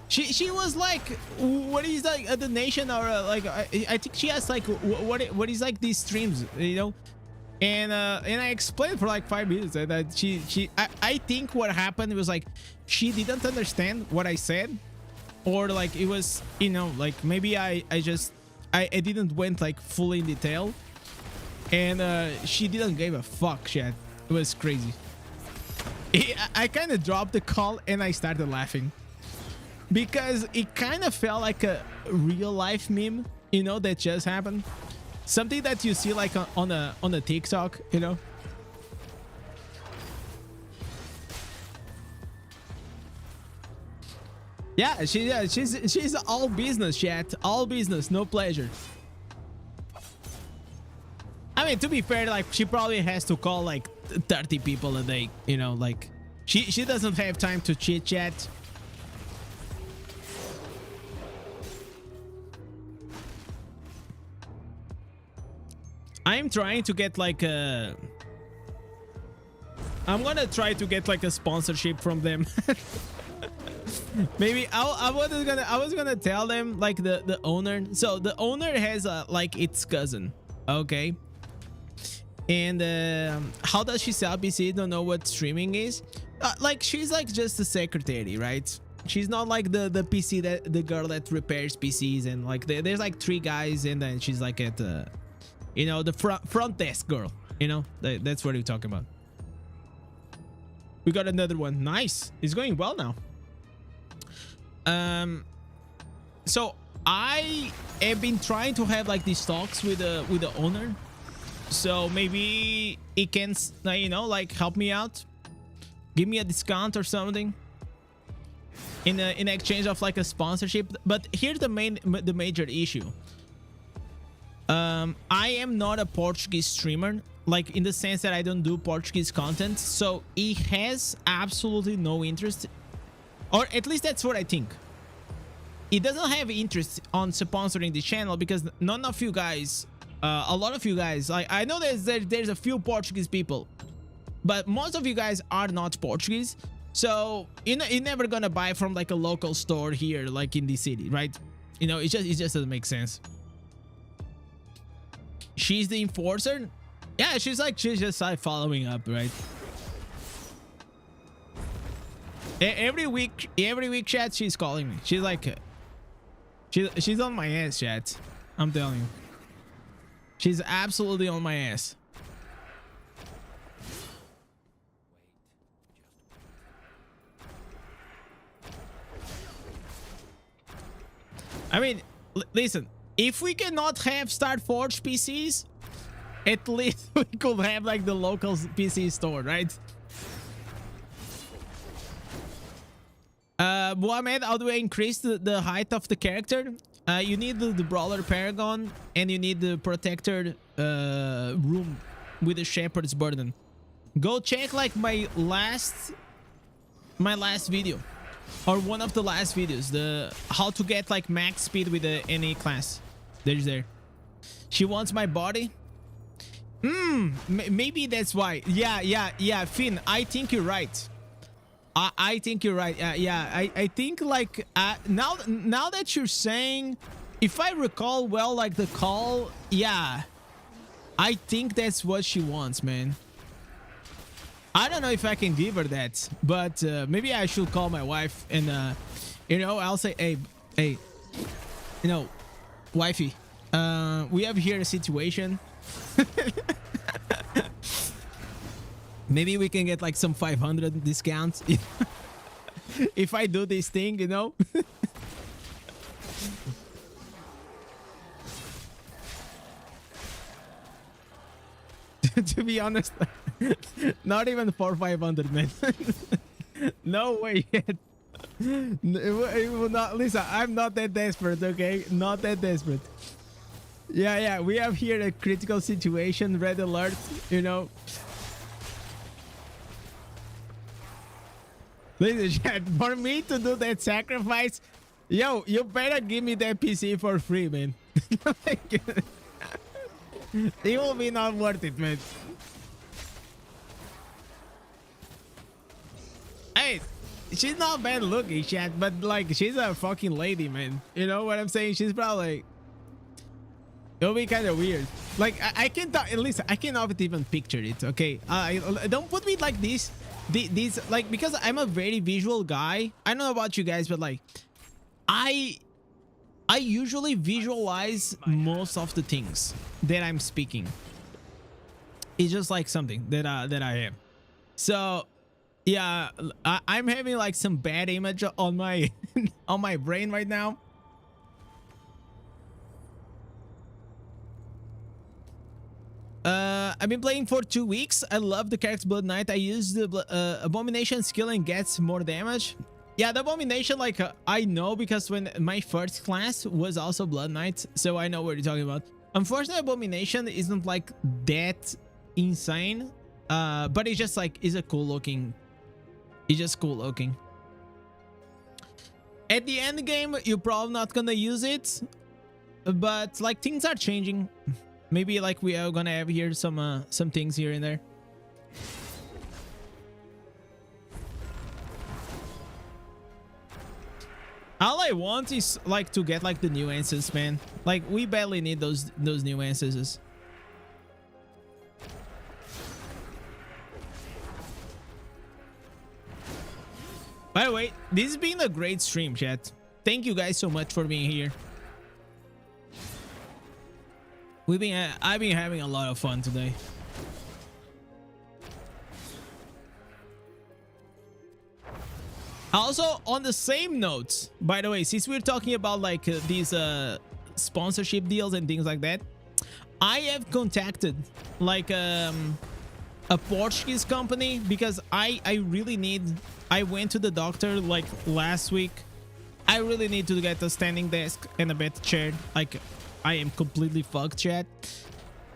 She was like, what is like a donation or like I think she asked like what is like these streams, you know? And I explained for like 5 minutes that I think what happened was like she didn't understand what I said, or like it was, you know, like maybe I didn't went like fully in detail, and she didn't give a fuck, shit. It was crazy. I kind of dropped the call and I started laughing because it kind of felt like a real life meme, you know, that just happened. Something that you see like on a TikTok, you know. Yeah, she's all business, chat. All business, no pleasure. I mean, to be fair, like she probably has to call like 30 people a day, you know, like she doesn't have time to chit chat. I'm trying to get like a... I'm gonna try to get like a sponsorship from them. Maybe I was gonna tell them like the owner. So the owner has like its cousin, okay? And how does she sell PC? Don't know what streaming is. Like she's like just a secretary, right? She's not like the PC that the girl that repairs PCs, and like there's like 3 guys, and then she's like at you know, the front desk girl, you know, that's what we're talking about. We got another one. Nice. It's going well now. So I have been trying to have like these talks with the owner, so maybe it can, you know, like help me out, give me a discount or something in exchange of like a sponsorship. But here's the major issue. I am not a Portuguese streamer, like in the sense that I don't do Portuguese content, so he has absolutely no interest, or at least that's what I think. He doesn't have interest on sponsoring the channel because none of you guys, a lot of you guys, like I know there's a few Portuguese people, but most of you guys are not Portuguese, so you're never gonna buy from like a local store here, like in the city, right? You know, it just doesn't make sense. She's the enforcer. Yeah, she's just like following up, right? Every week, chat, she's calling me. She's like, she's on my ass, chat. I'm telling you, she's absolutely on my ass. I mean, listen, if we cannot have StarForge PCs, at least we could have like the local PC store, right? Mohammed, how do I increase the height of the character? You need the Brawler Paragon, and you need the Protector room with the Shepherd's Burden. Go check like my last video, or one of the last videos, the how to get like max speed with the NA class. There's there. She wants my body. Maybe that's why. Yeah, Finn, I think you're right. I think you're right. I think like now that you're saying, if I recall well, like the call, yeah, I think that's what she wants, man. I don't know if I can give her that, but maybe I should call my wife and you know, I'll say, hey, you know, wifey, we have here a situation. Maybe we can get like some 500 discounts if I do this thing, you know. To be honest, not even for 500, man. No way yet. It will not. Listen, I'm not that desperate, okay? Not that desperate. Yeah, we have here a critical situation, red alert, you know. Listen, chat, for me to do that sacrifice, yo, you better give me that PC for free, man. It will be not worth it, man. Hey, she's not bad looking, chat, but like she's a fucking lady, man. You know what I'm saying? She's probably, it'll be kind of weird. Like I can't, at least I cannot even picture it. Okay, don't put me like this. These like, because I'm a very visual guy. I don't know about you guys, but like I usually visualize most of the things that I'm speaking. It's just like something that I am. So yeah, I'm having like some bad image on my on my brain right now. I've been playing for 2 weeks. I love the character's Blood Knight. I use the Abomination skill and gets more damage. Yeah, the Abomination, like, I know because when my first class was also Blood Knight, so I know what you're talking about. Unfortunately, Abomination isn't, like, that insane, but it's just, like, it's a cool looking. It's just cool looking. At the end game, you're probably not gonna use it, but, like, things are changing. Maybe like we are gonna have here some things here and there. All I want is like to get like the nuances, man. Like we badly need those nuances. By the way, this has been a great stream, chat. Thank you guys so much for being here. I've been having a lot of fun today. Also, on the same note, by the way, since we're talking about like these sponsorship deals and things like that, I have contacted like a Portuguese company because I really need. I went to the doctor like last week. I really need to get a standing desk and a better chair. Like, I am completely fucked, chat.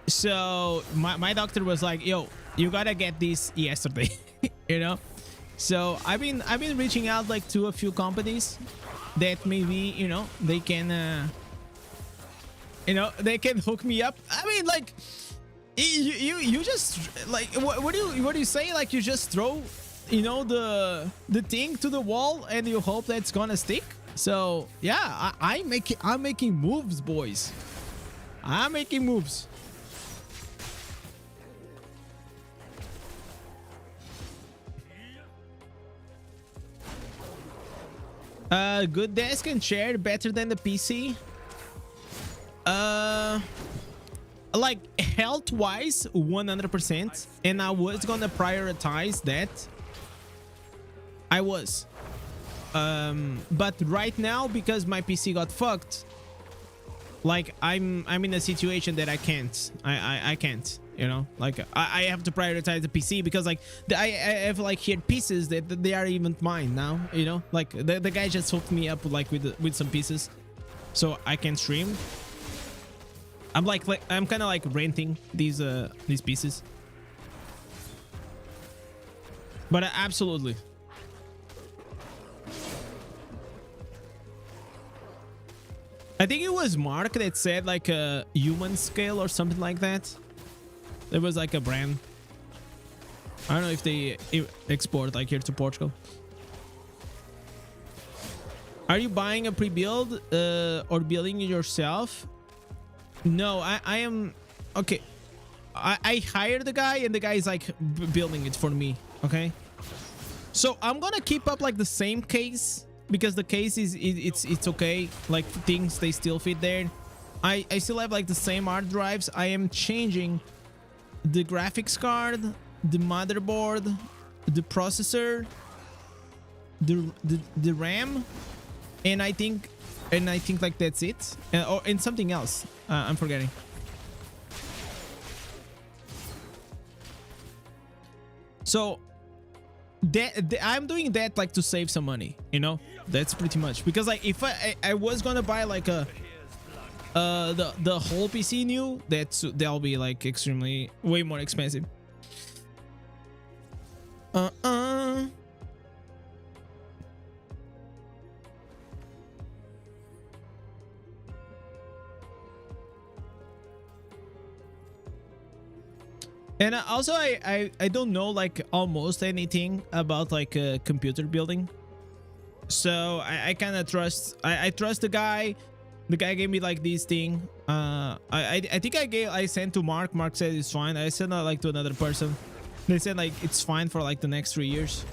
So my doctor was like, yo, you gotta get this yesterday. You know, so I've been reaching out like to a few companies that maybe, you know, they can they can hook me up. I mean, like you just like what do you say, like you just throw, you know, the thing to the wall and you hope that's gonna stick. So yeah, I'm making moves, boys. I'm making moves. Good desk and chair, better than the PC. Like health wise 100%, and I was gonna prioritize that. I was but right now, because my PC got fucked, like I'm in a situation that I can't, you know, like I have to prioritize the PC, because like I have like here pieces that they are even mine now, you know, like the guy just hooked me up like with some pieces so I can stream. I'm I'm kind of like renting these pieces, but absolutely. I think it was Mark that said like a human scale or something like that. There was like a brand. I don't know if they export like here to Portugal. Are you buying a pre-build or building it yourself? No, I am. Okay. I hired the guy, and the guy is like building it for me. Okay. So I'm gonna keep up like the same case, because the case is it's okay. Like things, they still fit there. I still have like the same hard drives. I am changing the graphics card, the motherboard, the processor, the RAM, and I think like that's it. And something else. I'm forgetting. So I'm doing that like to save some money, you know. That's pretty much, because like if I was gonna buy like a the whole PC new, that'll be like extremely way more expensive. And also I don't know like almost anything about like computer building, so I kind of trust. I trust the guy. The guy gave me like this thing. I think I sent to Mark. Mark said it's fine. I sent like to another person. They said like it's fine for like the next 3 years.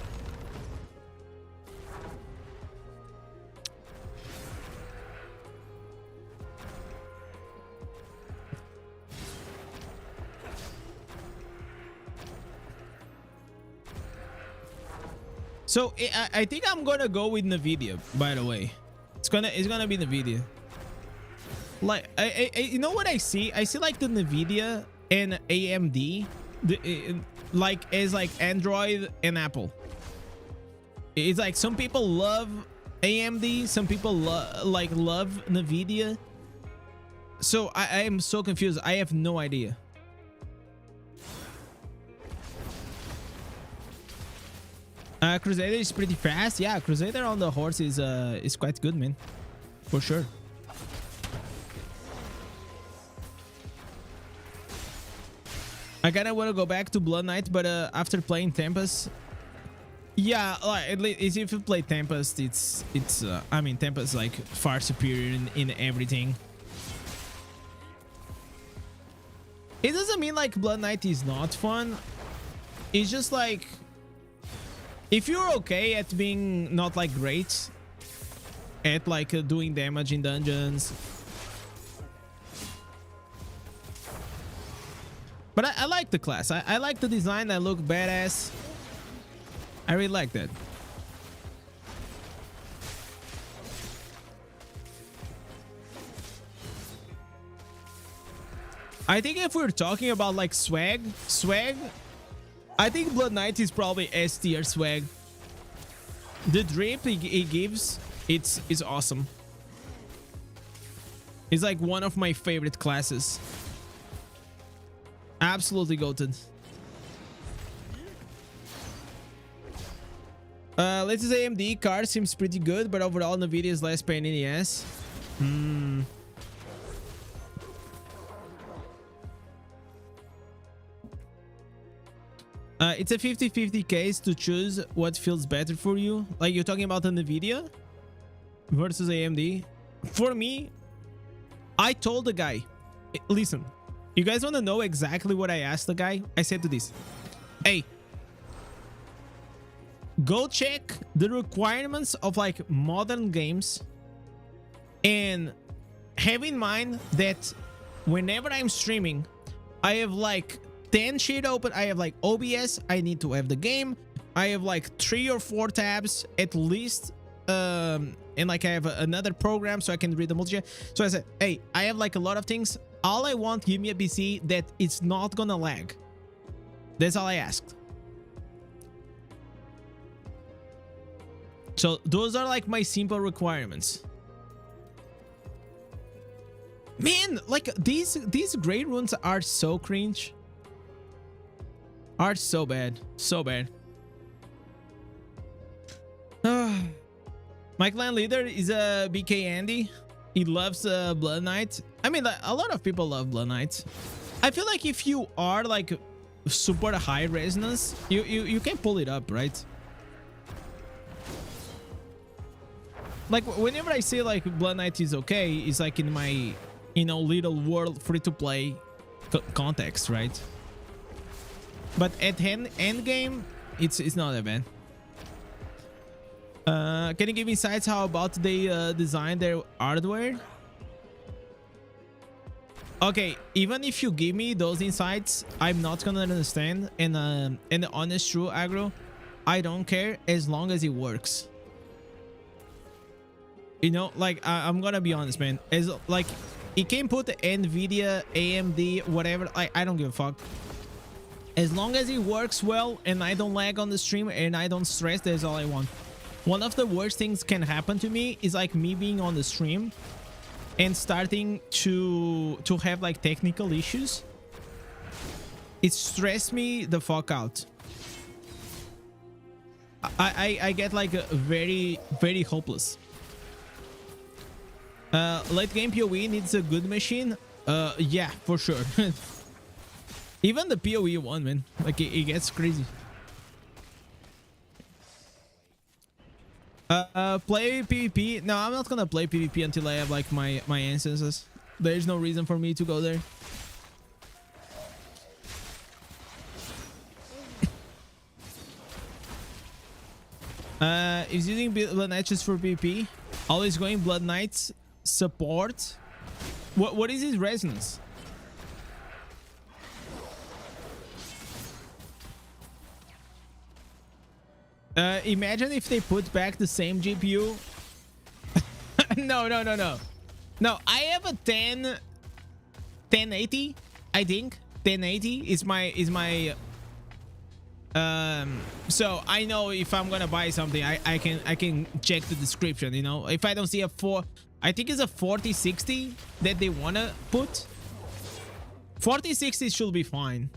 So I think I'm gonna go with NVIDIA. By the way, it's gonna be NVIDIA. Like you know what I see? I see like the NVIDIA and AMD, like as like Android and Apple. It's like some people love AMD, some people love NVIDIA. So I am so confused. I have no idea. Crusader is pretty fast. Yeah, Crusader on the horse is quite good, man, for sure. I kind of want to go back to Blood Knight, but after playing Tempest, yeah, like at least if you play Tempest, it's I mean, Tempest is like far superior in everything. It doesn't mean like Blood Knight is not fun. It's just like, if you're okay at being not like great at like doing damage in dungeons, but I like the class. I like the design. I look badass. I really like that. I think if we're talking about like swag, I think Blood Knight is probably S tier swag. The drip he gives, it's awesome. It's like one of my favorite classes. Absolutely goated. Latest AMD card seems pretty good, but overall NVIDIA is less pain in the ass. It's a 50-50 case to choose what feels better for you. Like, you're talking about the NVIDIA versus AMD. For me, I told the guy, listen, you guys want to know exactly what I asked the guy? I said to this, hey, go check the requirements of like modern games, and have in mind that whenever I'm streaming, I have like 10 shit open. I have like OBS, I need to have the game, I have like 3 or 4 tabs at least, and like I have another program so I can read the multi. So I said, hey, I have like a lot of things. All I want, give me a PC that it's not gonna lag. That's all I asked. So those are like my simple requirements. Man, like these gray runes are so cringe. Are so bad. So bad. My clan leader is a BK Andy. He loves Blood Knight. I mean, like, a lot of people love Blood Knight. I feel like if you are like super high resonance, you can pull it up, right? Like whenever I say like Blood Knight is okay, it's like in my, you know, little world free to play context, right? But at end game, it's not that bad. Can you give insights how about they design their hardware? Okay, even if you give me those insights, I'm not gonna understand. And the honest true aggro, I don't care as long as it works. You know, like I'm gonna be honest, man. As like, it can put Nvidia, AMD, whatever. I don't give a fuck. As long as it works well and I don't lag on the stream and I don't stress, that's all I want. One of the worst things can happen to me is like me being on the stream and starting to have like technical issues. It stressed me the fuck out. I get like very hopeless. Late game PoE needs a good machine. Yeah, for sure. Even the PoE one, man, like it gets crazy. Play PvP. No, I'm not gonna play PvP until I have like my instances. There's no reason for me to go there. Is using Blood Knights just for PvP. Always going Blood Knights support. What is his resonance? Imagine if they put back the same GPU. No. No, I have a 1080, I think. 1080 is my so I know if I'm gonna buy something, I can check the description, you know. If I don't see a I think it's a 4060 that they wanna put. 4060 should be fine.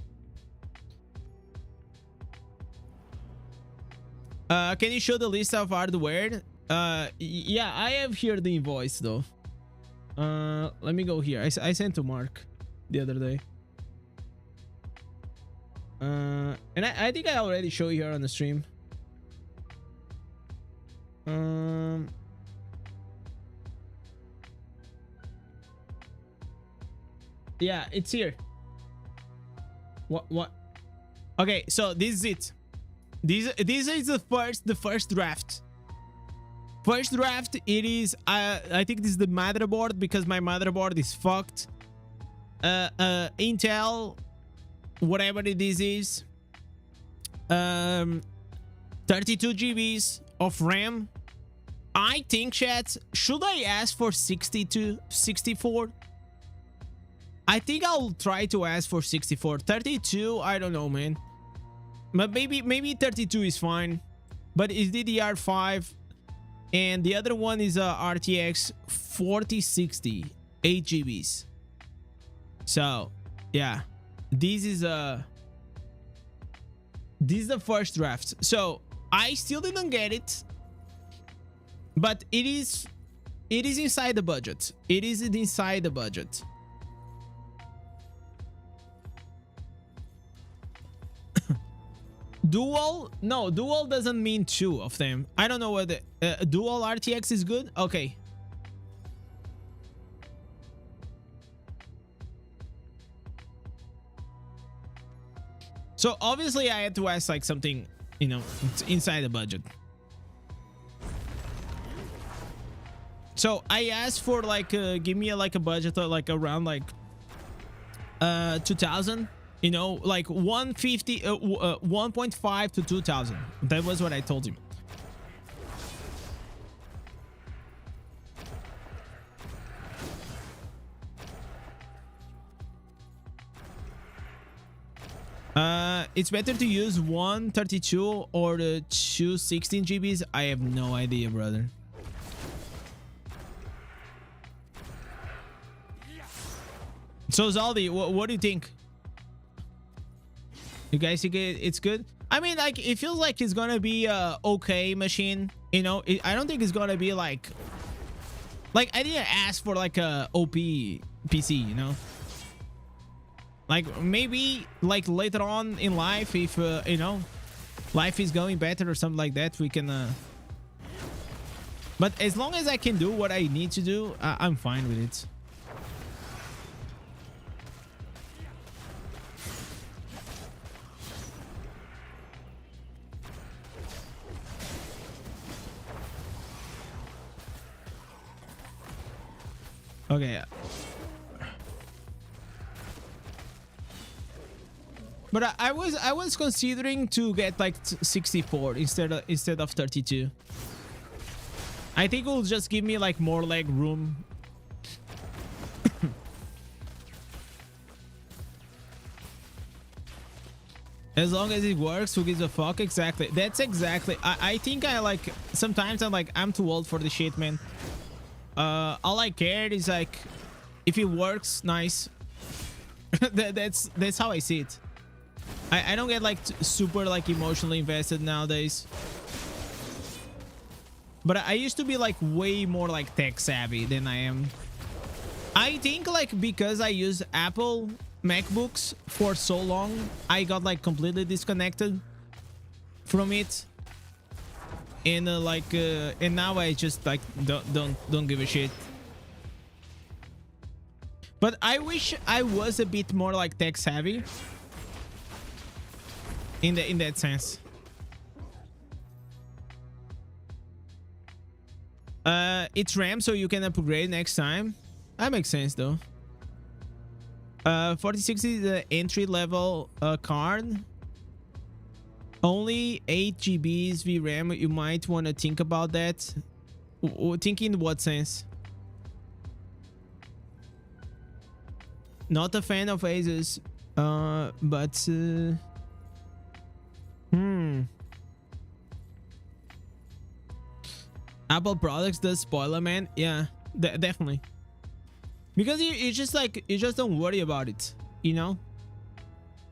Can you show the list of hardware? Yeah, I have here the invoice though. Let me go here. I sent to Mark the other day. And I think I already showed you here on the stream. Yeah, it's here. What? Okay, so this is it. This is the first draft. First draft, it is I think this is the motherboard because my motherboard is fucked. Intel, whatever this is. 32 GBs of RAM. I think, chat, should I ask for 62, 64? I think I'll try to ask for 64. 32, I don't know, man. But maybe 32 is fine. But it's DDR5. And the other one is a RTX 4060, 8 GBs. So, yeah. This is the first draft. So, I still didn't get it. But it is inside the budget. It is inside the budget. Dual? No, dual doesn't mean two of them. I don't know whether dual RTX is good. Okay. So obviously I had to ask like something you know, it's inside the budget. So I asked for like give me like a budget of like around like 2,000, you know, like 150 1.5 to 2,000. That was what I told him. It's better to use 132 or the 216 GBs. I have no idea, brother. So Zaldi, what do you think? You guys think it's good? I mean, like, it feels like it's gonna be a okay machine, you know. I don't think it's gonna be like I didn't ask for like a OP PC, you know. Like maybe like later on in life, if you know, life is going better or something like that, we can but as long as I can do what I need to do, I'm fine with it. Okay. But I was considering to get like 64 instead of 32. I think it will just give me like more leg room. As long as it works, who gives a fuck? Exactly. That's exactly. I think I like sometimes I'm too old for the shit, man. All I care is like if it works, nice. That's how I see it. I don't get like super like emotionally invested nowadays. But I used to be like way more like tech savvy than I am. I think like because I use Apple MacBooks for so long, I got like completely disconnected from it. And and now I just like don't give a shit. But I wish I was a bit more like tech savvy in that sense. It's RAM, so you can upgrade next time. That makes sense though. 4060 is the entry level card. Only 8 GBs VRAM. You might want to think about that. Think in what sense? Not a fan of Asus, but Apple products does spoiler, man. Yeah, definitely. Because you just like, you just don't worry about it, you know.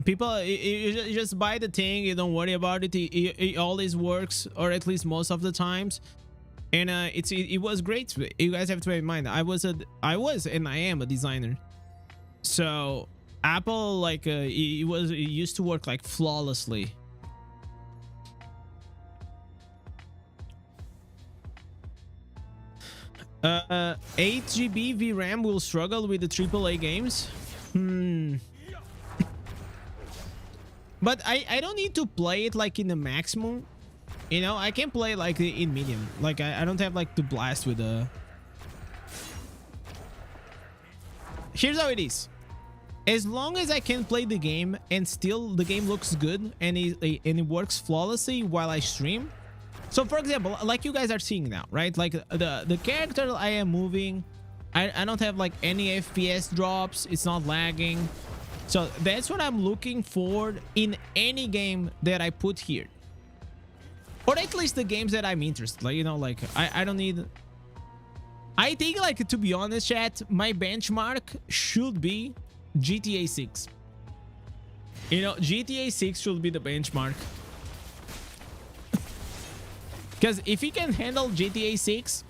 People, you just buy the thing, you don't worry about it. It always works, or at least most of the times. And it was great. You guys have to bear in mind, I was and I am a designer. So Apple, like it used to work like flawlessly. Uh, 8 GB VRAM will struggle with the AAA games. But I don't need to play it like in the maximum, you know. I can play like in medium. Like I don't have like to blast with the. Here's how it is. As long as I can play the game and still the game looks good and it works flawlessly while I stream. So for example, like you guys are seeing now, right? Like the character I am moving, I don't have like any FPS drops. It's not lagging. So that's what I'm looking for in any game that I put here. Or at least the games that I'm interested. Like, you know, like I don't need. I think, like, to be honest, chat, my benchmark should be GTA 6. You know, GTA 6 should be the benchmark. Because if he can handle GTA 6,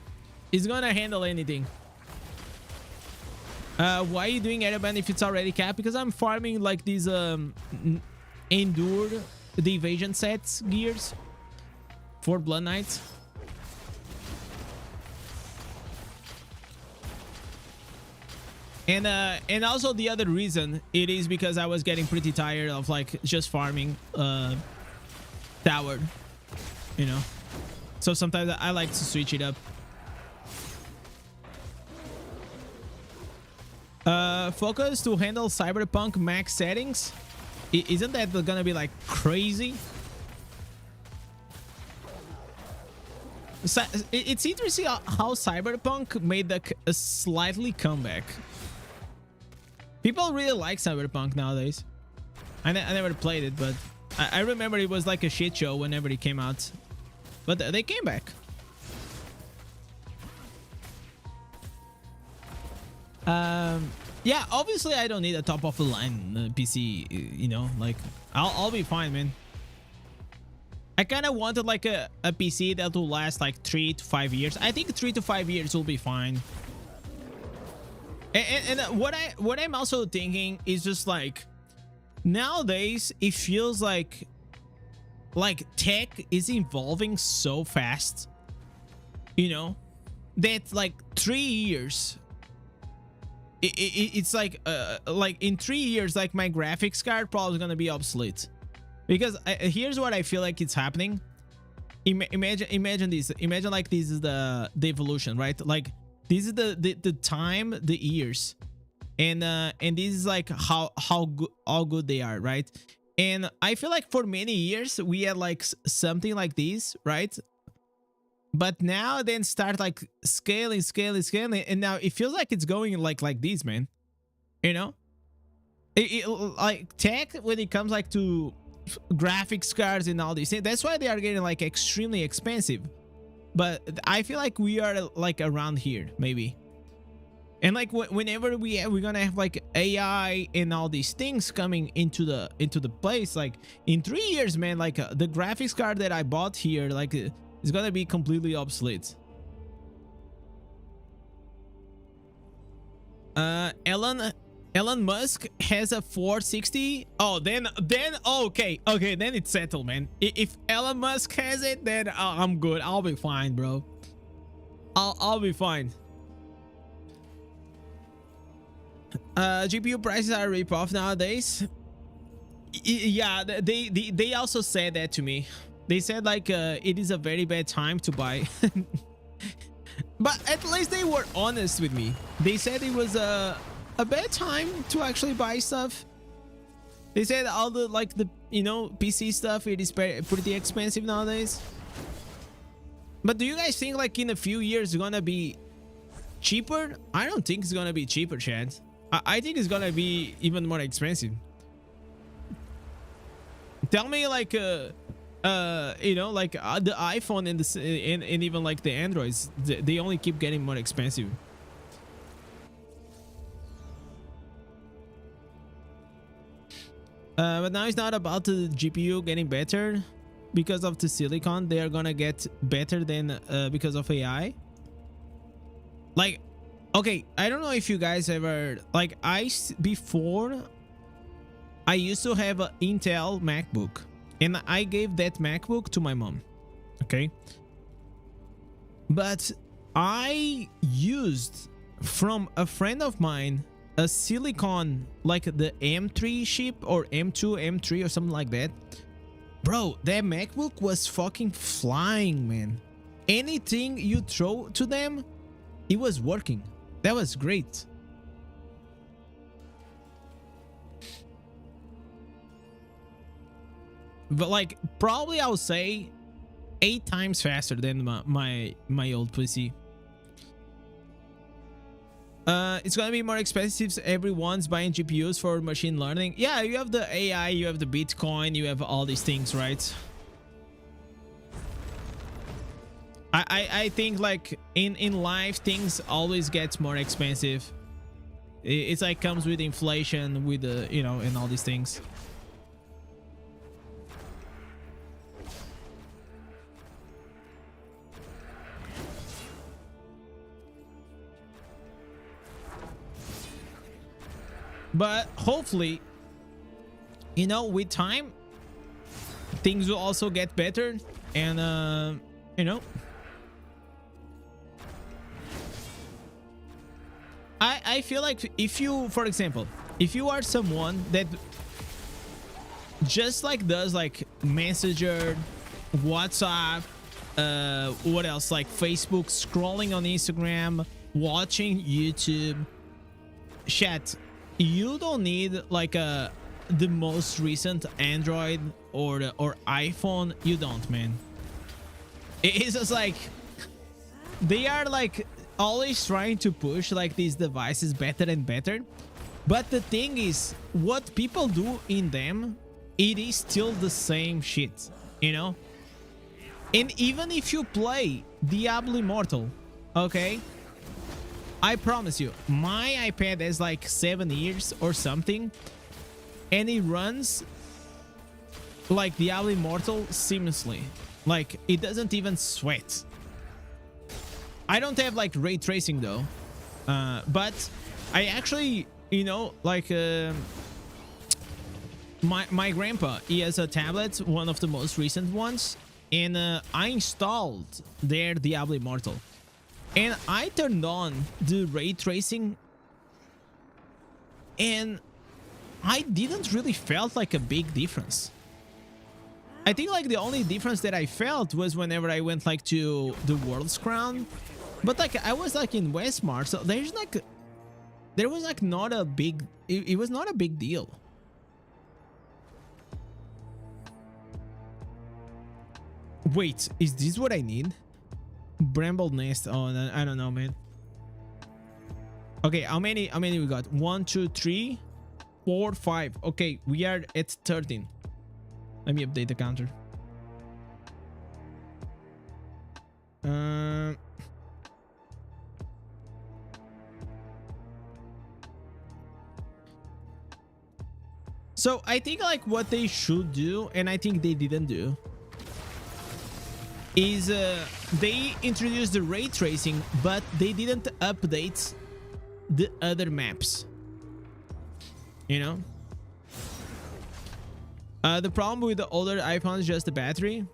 he's gonna handle anything. Why are you doing Airband if it's already capped? Because I'm farming like these Endure, the evasion sets gears for Blood Knights. And also the other reason it is because I was getting pretty tired of like just farming towered, you know. So sometimes I like to switch it up. Focus to handle Cyberpunk max settings. Isn't that gonna be like crazy? So it's interesting how Cyberpunk made a slightly comeback. People really like Cyberpunk nowadays. I never played it, but I remember it was like a shit show whenever it came out. But they came back. Yeah, obviously I don't need a top of the line PC, you know, like I'll be fine, man. I kind of wanted like a PC that will last like 3 to 5 years. I think 3 to 5 years will be fine. And what I'm also thinking is just like nowadays it feels like tech is evolving so fast, you know, that like 3 years it's like in 3 years like my graphics card probably gonna be obsolete. Because here's what I feel like it's happening. Imagine this. Imagine like this is the evolution, right? Like this is the time, the years, and this is like how good they are, right? And I feel like for many years we had like something like this, right? But now then start like scaling, and now it feels like it's going like this, man. You know, like tech when it comes like to graphics cards and all these things, that's why they are getting like extremely expensive. But I feel like we are like around here maybe, and like whenever we're gonna have like AI and all these things coming into the place, like in 3 years, man, like the graphics card that I bought here like is gonna be completely obsolete. Elon Musk has a 460. Oh, then okay, then it's settled, man. If Elon Musk has it, then I'm good. I'll be fine, bro. I'll be fine. GPU prices are rip-off nowadays. Yeah, they also said that to me. They said like it is a very bad time to buy. But at least they were honest with me. They said it was a bad time to actually buy stuff. They said all the like the, you know, PC stuff, it is pretty expensive nowadays. But do you guys think like in a few years it's gonna be cheaper? I don't think it's gonna be cheaper, Chad. I think it's gonna be even more expensive. Tell me like you know, like the iPhone and even like the Androids, they only keep getting more expensive. But now it's not about the GPU getting better because of the silicon. They are gonna get better than because of AI. Like, okay, I don't know if you guys ever like before I used to have an Intel MacBook, and I gave that MacBook to my mom. Okay, but I used from a friend of mine a silicon, like the M3 chip or M2, M3 or something like that. Bro, that MacBook was fucking flying, man. Anything you throw to them, it was working. That was great. But like probably I would say 8 times faster than my old PC. It's gonna be more expensive. Everyone's buying GPUs for machine learning. Yeah, you have the AI, you have the Bitcoin, you have all these things, right? I think like in life things always gets more expensive. It's like comes with inflation, with the, you know, and all these things. But hopefully, you know, with time, things will also get better. And, you know, I feel like if you, for example, if you are someone that just like does like Messenger, WhatsApp, what else, like Facebook, scrolling on Instagram, watching YouTube. Chat, you don't need like the most recent Android or iPhone. You don't, man. It's just like they are like always trying to push like these devices better and better, but the thing is, what people do in them, it is still the same shit, you know. And even if you play Diablo Immortal, okay, I promise you, my iPad has like 7 years or something, and it runs like Diablo Immortal seamlessly. Like, it doesn't even sweat. I don't have like ray tracing though, but I actually, you know, like my grandpa, he has a tablet, one of the most recent ones, and I installed their Diablo Immortal. And I turned on the ray tracing, and I didn't really felt like a big difference. I think like the only difference that I felt was whenever I went like to the World's Crown, but like I was like in Westmart, so there was like not a big, it was not a big deal. Wait, is this what I need? Bramble nest. Oh, I don't know, man. Okay, how many we got? 1, 2, 3, 4, 5. Okay, we are at 13. Let me update the counter. So I think like what they should do, and I think they didn't do, is they introduced the ray tracing, but they didn't update the other maps, you know. The problem with the older iPhones is just the battery.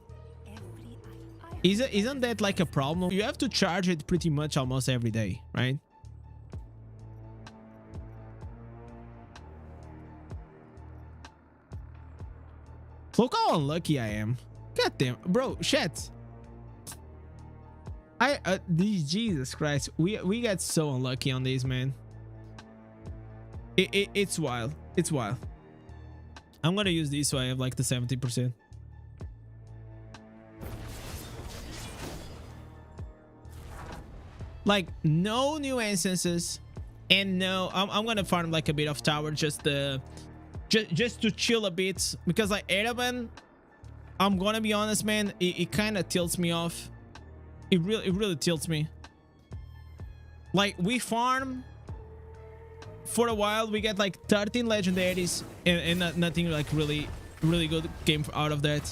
Isn't that like a problem? You have to charge it pretty much almost every day, right? Look how unlucky I am. God damn, bro, shit. Jesus Christ, we got so unlucky on these, man. It's wild. It's wild. I'm gonna use these so I have like the 70%. Like no new instances, and no, I'm gonna farm like a bit of tower just to chill a bit, because like Ereban, I'm gonna be honest, man, it kind of tilts me off. It really tilts me. Like we farm for a while, we get like 13 legendaries, and nothing like really good came out of that.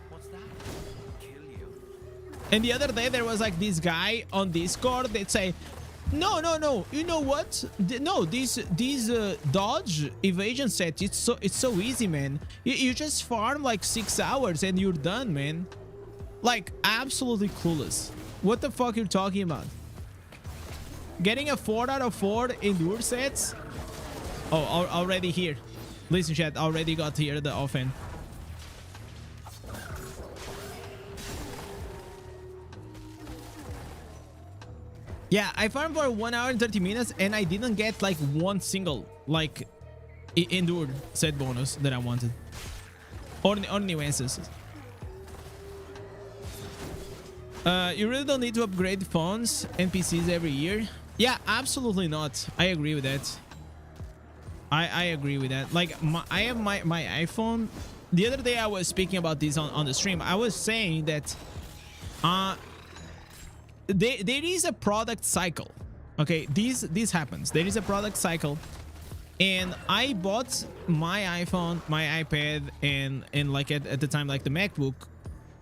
What's that? Kill you. And the other day there was like this guy on Discord that say, no, you know what, no, these dodge evasion set, it's so easy, man. You just farm like 6 hours and you're done, man. Like absolutely clueless. What the fuck you're talking about? Getting a 4 out of 4 endure sets? Oh, already here. Listen, chat, already got here the offhand. Yeah, I farmed for 1 hour and 30 minutes and I didn't get like one single like endured set bonus that I wanted. Or nuances. You really don't need to upgrade phones and PCs every year. Yeah, absolutely not. I agree with that. I agree with that. Like I have my iPhone. The other day I was speaking about this on the stream. I was saying that there is a product cycle. Okay, this happens. There is a product cycle, and I bought my iPhone, my iPad, and like at the time like the MacBook,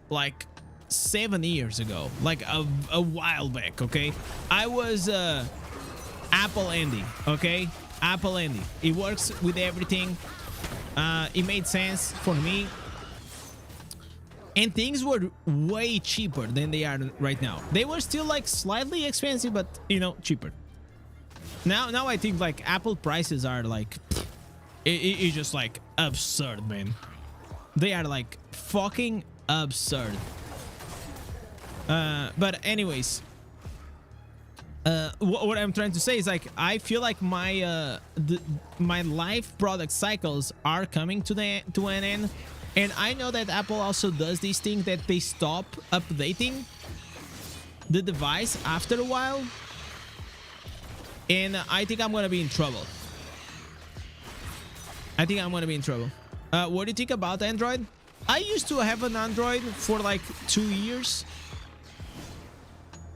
like 7 years ago, like a while back. Okay, I was Apple Andy. Okay, Apple Andy. It works with everything. It made sense for me, and things were way cheaper than they are right now. They were still like slightly expensive, but you know, cheaper. Now I think like Apple prices are like it's just like absurd, man. They are like fucking absurd. But anyways, what I'm trying to say is like I feel like my my life product cycles are coming to an end, and I know that Apple also does this thing that they stop updating the device after a while, and I think I'm gonna be in trouble. I think I'm gonna be in trouble. What do you think about Android? I used to have an Android for like 2 years.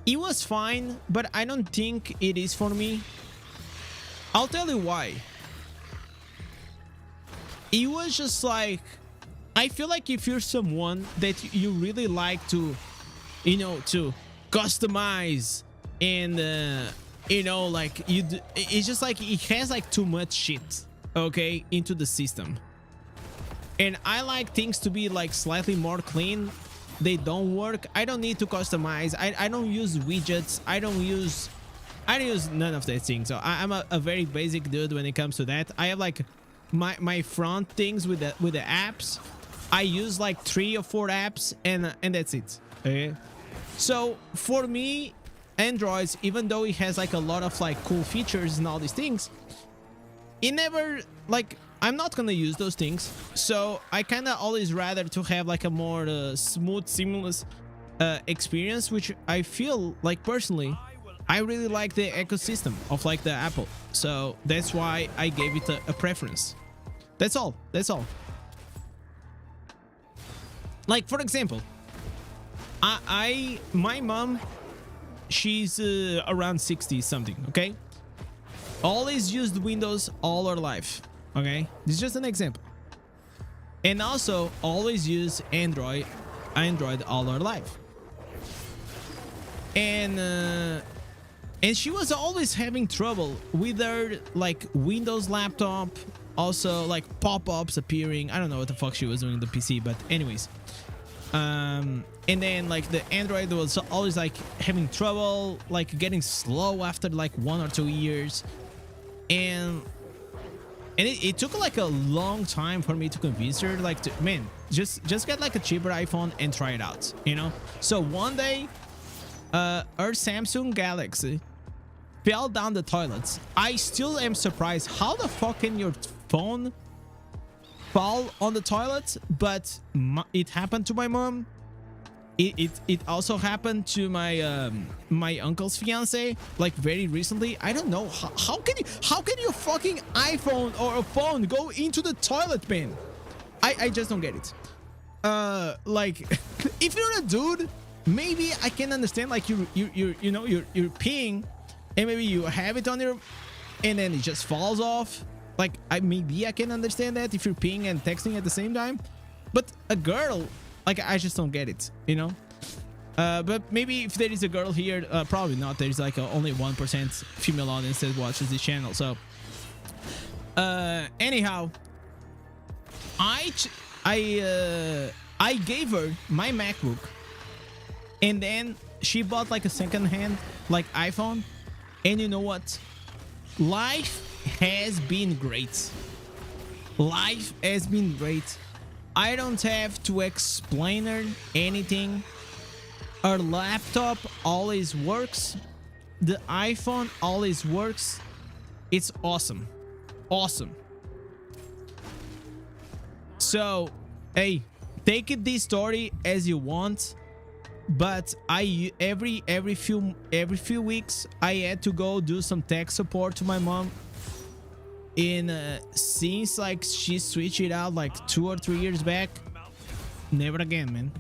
It was fine, but I don't think it is for me. I'll tell you why. It was just like, I feel like if you're someone that you really like to, you know, to customize and, you know, like it's just like it has like too much shit, okay, into the system. And I like things to be like slightly more clean. They don't work. I don't need to customize. I don't use widgets. I don't use none of those things. So I'm a very basic dude when it comes to that. I have like my front things with the apps. I use like 3 or 4 apps and that's it. Okay. So for me, Androids, even though it has like a lot of like cool features and all these things, it never like, I'm not gonna use those things, so I kind of always rather to have like a more smooth, seamless experience, which I feel like personally, I really like the ecosystem of like the Apple, so that's why I gave it a preference. That's all. That's all. Like for example, my mom, she's around 60 something, okay? Always used Windows all her life. Okay, this is just an example. And also always use Android all her life. And she was always having trouble with her like Windows laptop, also like pop-ups appearing. I don't know what the fuck she was doing on the PC, but anyways. And then like the Android was always like having trouble, like getting slow after like 1 or 2 years. And it took like a long time for me to convince her, like, man, just get like a cheaper iPhone and try it out, you know? So one day, her Samsung Galaxy fell down the toilets. I still am surprised. How the fuck can your phone fall on the toilet? But it happened to my mom. It also happened to my my uncle's fiance, like very recently. I don't know how can your fucking iPhone or a phone go into the toilet, man? I just don't get it. Like if you're a dude, maybe I can understand, like you know you're peeing and maybe you have it on your, and then it just falls off. Like maybe I can understand that if you're peeing and texting at the same time, but a girl, like I just don't get it, you know. But maybe if there is a girl here, probably not. There's like only 1% female audience that watches this channel. So anyhow, I gave her my MacBook, and then she bought like a second-hand like iPhone, and you know what? Life has been great. Life has been great. I don't have to explain her anything. Our laptop always works. The iPhone always works. It's awesome. Awesome. So, hey, take it this story as you want, but I every few weeks I had to go do some tech support to my mom. And since like she switched it out like 2 or 3 years back, never again, man.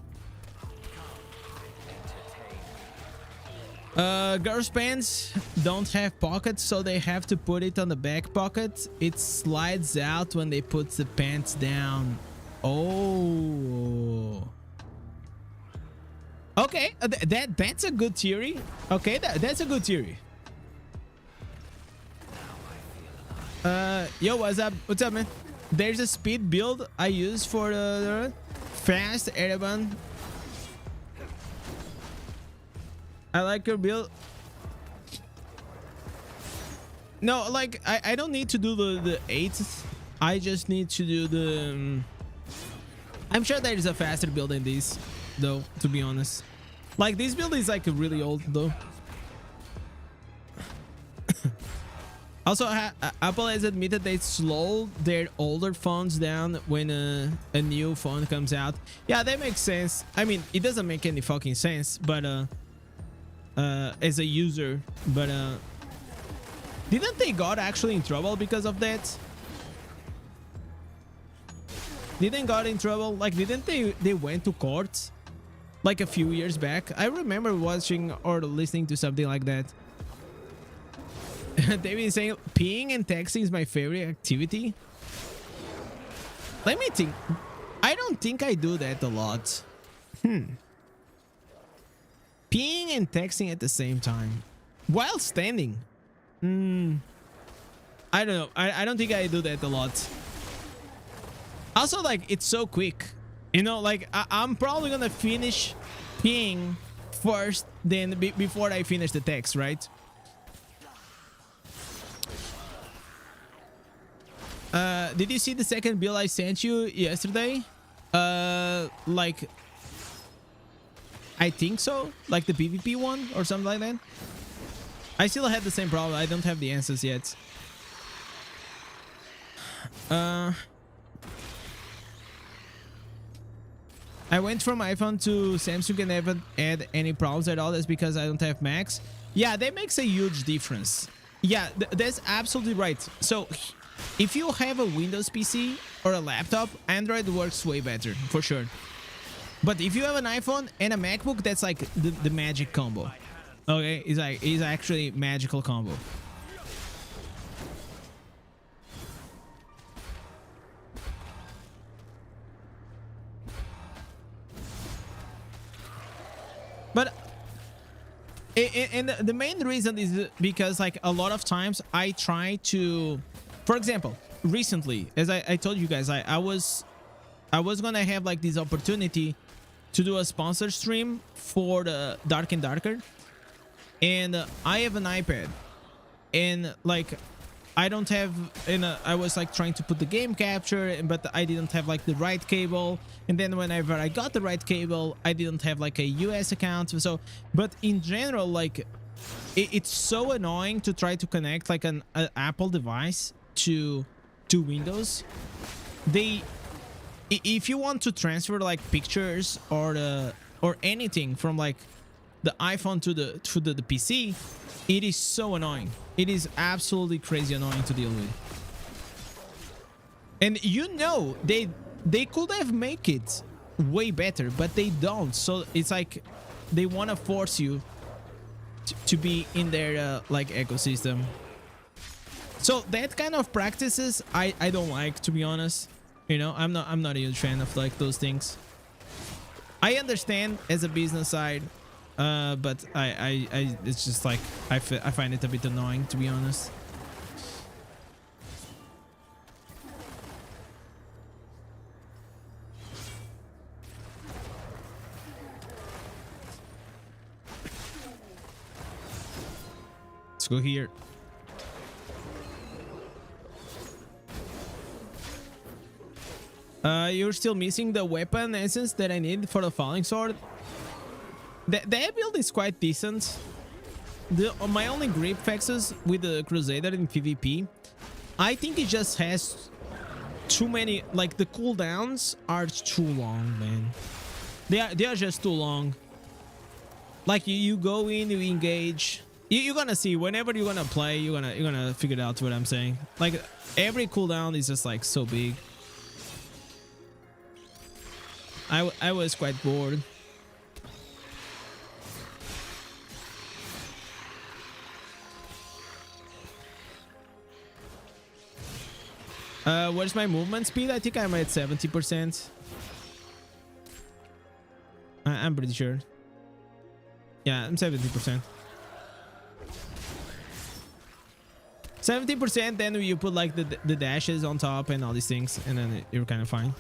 Girls' pants don't have pockets, so they have to put it on the back pocket. It slides out when they put the pants down. Oh. Okay, that's a good theory. Okay, that's a good theory. Yo, what's up? What's up, man? There's a speed build I use for the fast airborne. I like your build. No, like I don't need to do the 8th. I just need to do the I'm sure there is a faster build than this, though, to be honest. Like, this build is like really old, though. Also, Apple has admitted they slow their older phones down when a new phone comes out. Yeah, that makes sense. I mean, it doesn't make any fucking sense, but as a user, but didn't they got actually in trouble because of that? Didn't got in trouble? Like, didn't they went to court like a few years back? I remember watching or listening to something like that. They've been saying peeing and texting is my favorite activity. Let me think. I don't think I do that a lot. Peeing and texting at the same time while standing. I don't know. I don't think I do that a lot. Also, like, it's so quick. You know, like, I'm probably gonna finish peeing first then before I finish the text, right? Did you see the second bill I sent you yesterday? Like, I think so. Like the PvP one or something like that. I still had the same problem. I don't have the answers yet. I went from iPhone to Samsung and haven't had any problems at all. That's because I don't have Macs. Yeah, that makes a huge difference. Yeah, that's absolutely right. So if you have a Windows PC or a laptop, Android works way better, for sure. But if you have an iPhone and a MacBook, that's like the magic combo. Okay, it's actually magical combo. But and the main reason is because, like, a lot of times I try to, for example, recently, as I told you guys, I was gonna have like this opportunity to do a sponsor stream for the Dark and Darker, and I have an iPad, and like I don't have, and I was like trying to put the game capture, but I didn't have like the right cable, and then whenever I got the right cable, I didn't have like a US account. So, but in general, like it's so annoying to try to connect like an Apple device to Windows. If you want to transfer like pictures or anything from like the iPhone to the PC, it is so annoying. It is absolutely crazy annoying to deal with. And you know, they could have make it way better, but they don't. So it's like they want to force you to be in their like ecosystem. So that kind of practices I don't like, to be honest. You know, I'm not a huge fan of like those things. I understand as a business side, but I it's just like I find it a bit annoying, to be honest. Let's go here. You're still missing the weapon essence that I need for the falling sword. That build is quite decent. My only grip fixes with the Crusader in PvP, I think it just has too many, like the cooldowns are too long, man. They are just too long. Like you go in, you engage. You're gonna see whenever you're gonna play, you're gonna figure out what I'm saying. Like every cooldown is just like so big. I was quite bored. What's my movement speed? I think I'm at 70%. I'm pretty sure. Yeah, I'm 70%. 70%, then you put like the dashes on top and all these things, and then you're kind of fine.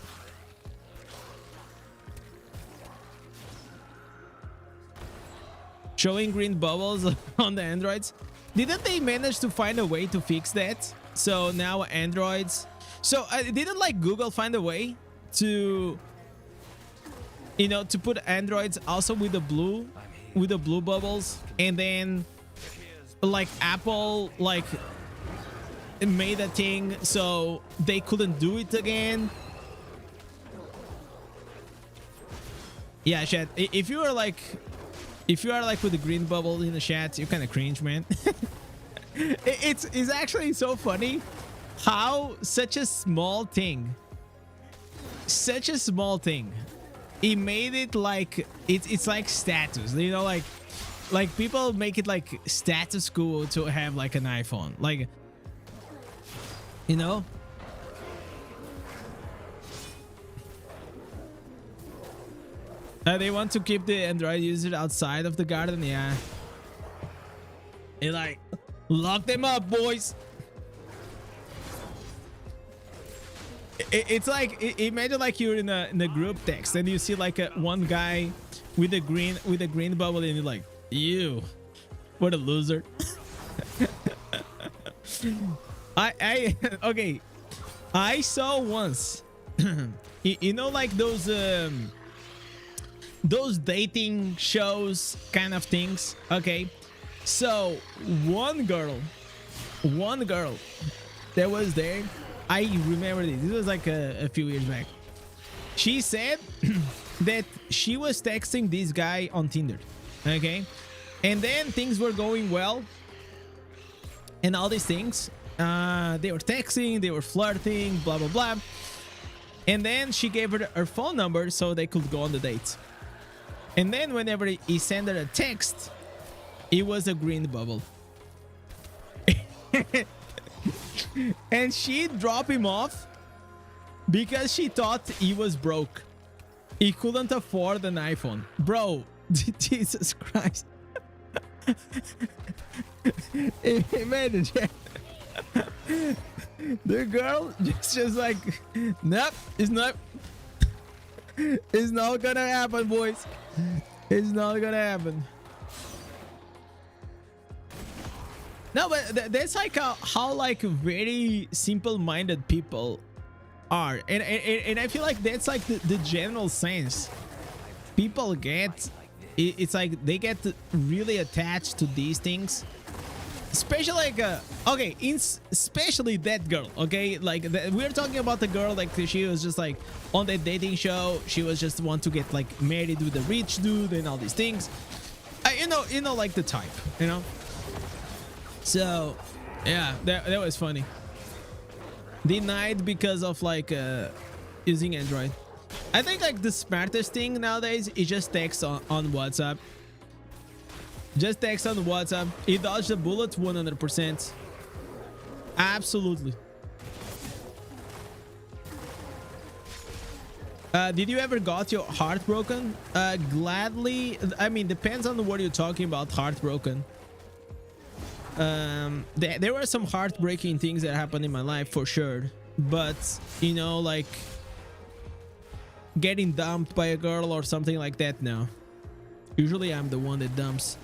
Showing green bubbles on the androids. Didn't they manage to find a way to fix that? So now androids, so didn't like Google find a way to you know, to put androids also with the blue bubbles, and then like Apple like made a thing so they couldn't do it again. Yeah, chat, if you are like with the green bubble in the chat, you kind of cringe, man. It's actually so funny how such a small thing, it made it like it's like status, you know, like people make it like status cool to have like an iPhone, like, you know. They want to keep the Android user outside of the garden. Yeah, and like lock them up, boys. It's like imagine like you're in a group text and you see like one guy with a green bubble and you're like, you, what a loser. Okay, I saw once you know, like those dating shows kind of things. Okay, so one girl that was there, I remember this was like a few years back. She said that she was texting this guy on Tinder, okay, and then things were going well and all these things. They were texting, they were flirting, blah blah blah, and then she gave her phone number so they could go on the date. And then whenever he sent her a text, it was a green bubble. And she dropped him off because she thought he was broke. He couldn't afford an iPhone. Bro, Jesus Christ. Imagine. The girl just like, nope, it's not gonna happen, boys. It's not gonna happen. No, but that's like how like very simple-minded people are, and I feel like that's like the general sense people get. It's like they get really attached to these things, especially like okay, especially that girl. Okay, like we're talking about the girl, like she was just like on that dating show. She was just want to get like married with a rich dude and all these things. You know, like the type, you know. So yeah, that was funny. Denied because of like using Android. I think like the smartest thing nowadays is just text on WhatsApp. Just text on WhatsApp. It dodged the bullets 100%. Absolutely. Did you ever got your heart broken? Gladly. I mean, depends on what you're talking about. Heartbroken. There were some heartbreaking things that happened in my life for sure, but you know, like getting dumped by a girl or something like that, no. Usually I'm the one that dumps.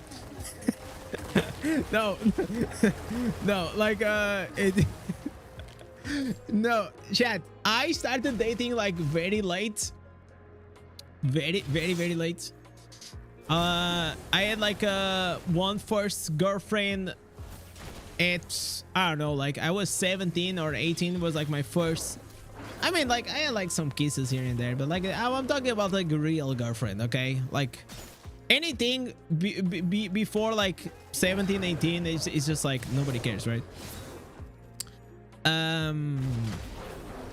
No. No, like no, chat, I started dating like very late, very late. I had like one first girlfriend at, I don't know, like I was 17 or 18 was like my first. I mean, like I had like some kisses here and there, but like I'm talking about like a real girlfriend, okay? Like anything before like 17, 18, it's just like nobody cares, right?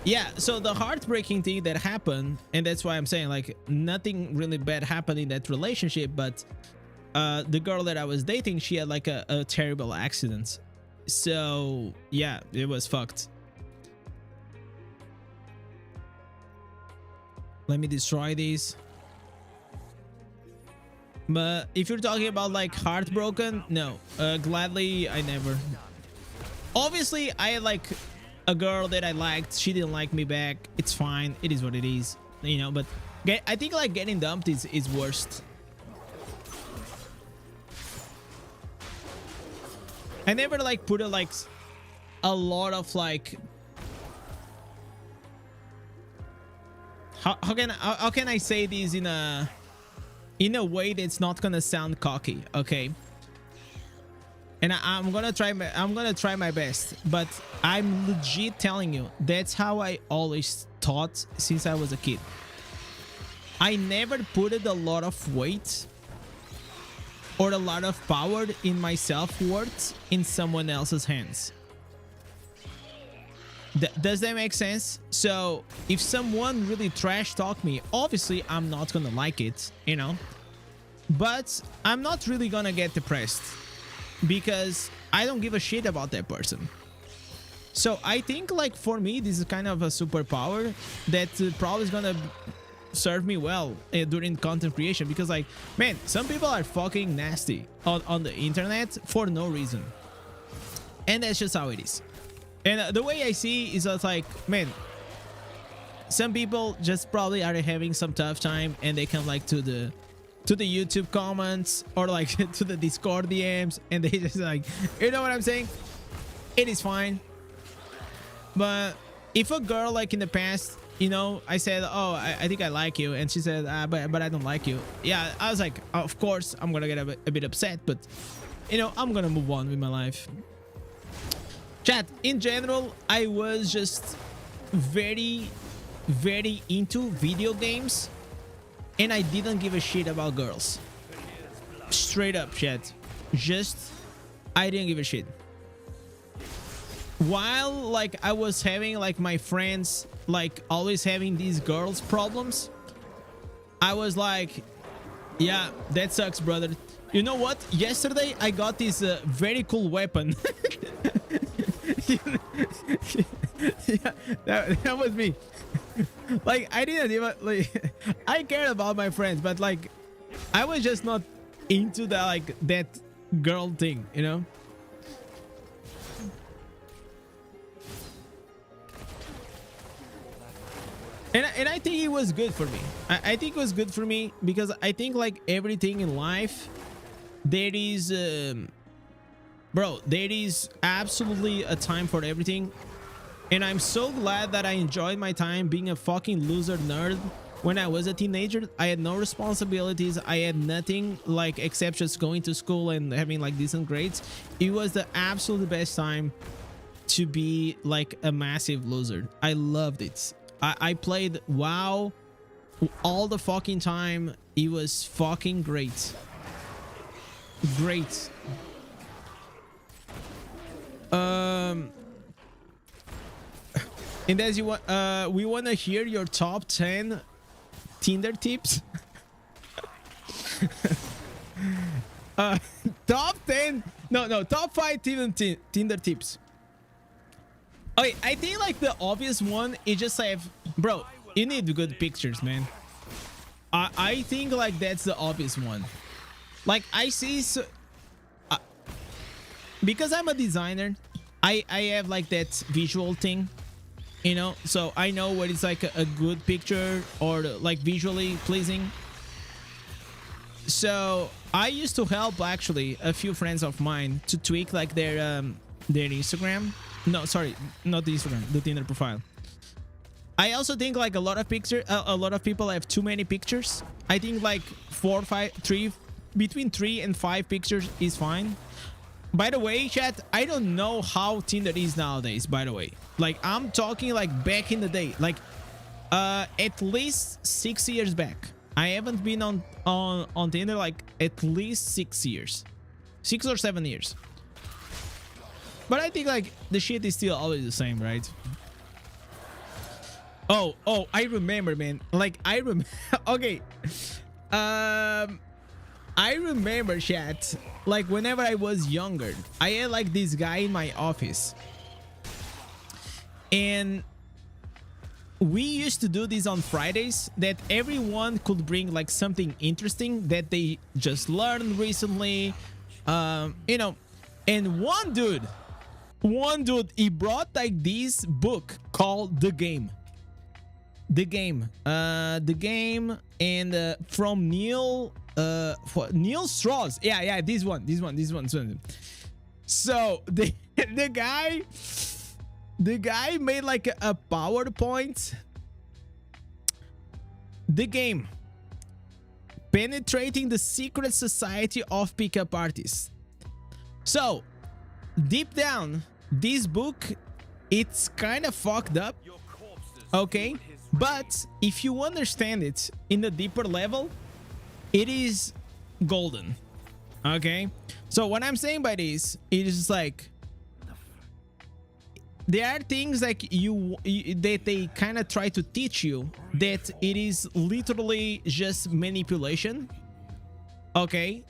Yeah, so the heartbreaking thing that happened, and that's why I'm saying like nothing really bad happened in that relationship, but the girl that I was dating, she had like a terrible accident. So yeah, it was fucked. Let me destroy these. But if you're talking about like heartbroken, no, gladly I never. Obviously I had like a girl that I liked, she didn't like me back. It's fine, it is what it is, you know. But I think like getting dumped is worst. I never like put a lot of like, how can I say this in a way that's not gonna sound cocky, okay? And I'm gonna try my best, but I'm legit telling you, that's how I always thought since I was a kid. I never put a lot of weight or a lot of power in my self-worth in someone else's hands. Does that make sense? So if someone really trash talk me, obviously I'm not gonna like it, you know, but I'm not really gonna get depressed because I don't give a shit about that person. So I think, like, for me, this is kind of a superpower that probably is gonna serve me well during content creation, because, like, man, some people are fucking nasty on the internet for no reason, and that's just how it is. And the way I see is that, like, man, some people just probably are having some tough time and they come like to the YouTube comments or like to the Discord DMs and they just like, you know what I'm saying? It is fine. But if a girl, like, in the past, you know, I said, oh, I think I like you, and she said, but I don't like you. Yeah, I was like, of course I'm gonna get a bit upset, but, you know, I'm gonna move on with my life. Chat, in general, I was just very, very into video games, and I didn't give a shit about girls. Straight up, chat. Just, I didn't give a shit. While, like, I was having, like, my friends, like, always having these girls problems, I was like, yeah, that sucks, brother. You know what? Yesterday, I got this very cool weapon. Yeah, that was me. Like, I didn't even, like, I cared about my friends, but, like, I was just not into that, like, that girl thing, you know? And I think it was good for me. I think it was good for me because I think, like, everything in life, there is bro, there is absolutely a time for everything. And I'm so glad that I enjoyed my time being a fucking loser nerd when I was a teenager. I had no responsibilities. I had nothing, like, except just going to school and having, like, decent grades. It was the absolute best time to be, like, a massive loser. I loved it. I played WoW all the fucking time. It was fucking great. Great. Indez, you want we want to hear your top 10 Tinder tips. Top 10, no, top 5 Tinder tips. Okay, I think, like, the obvious one is just have, bro, you need good pictures, man. I think, like, that's the obvious one. Like, I see, so, because I'm a designer, I have, like, that visual thing, you know, so I know what is, like, a good picture or, like, visually pleasing. So I used to help, actually, a few friends of mine to tweak, like, their Instagram. No, sorry, not the Instagram, the Tinder profile. I also think, like, a lot of people have too many pictures. I think, like, between 3 and 5 pictures is fine. By the way, chat, I don't know how Tinder is nowadays, by the way. Like, I'm talking, like, back in the day, like, at least 6 years back. I haven't been on Tinder, like, at least 6 years, 6 or 7 years. But I think, like, the shit is still always the same, right? Oh, I remember, man. Like, I remember. Okay. I remember, chat. Like, whenever I was younger, I had, like, this guy in my office. And we used to do this on Fridays, that everyone could bring, like, something interesting that they just learned recently. You know, and one dude, he brought, like, this book called The Game. The Game, and from Neil Strauss. Yeah, this one. So the guy made, like, a PowerPoint the game. Penetrating the secret society of pickup artists. So, deep down, this book, it's kind of fucked up, okay? But if you understand it in a deeper level, it is golden, okay? So what I'm saying by this, it is like, there are things like that they kind of try to teach you that it is literally just manipulation, okay?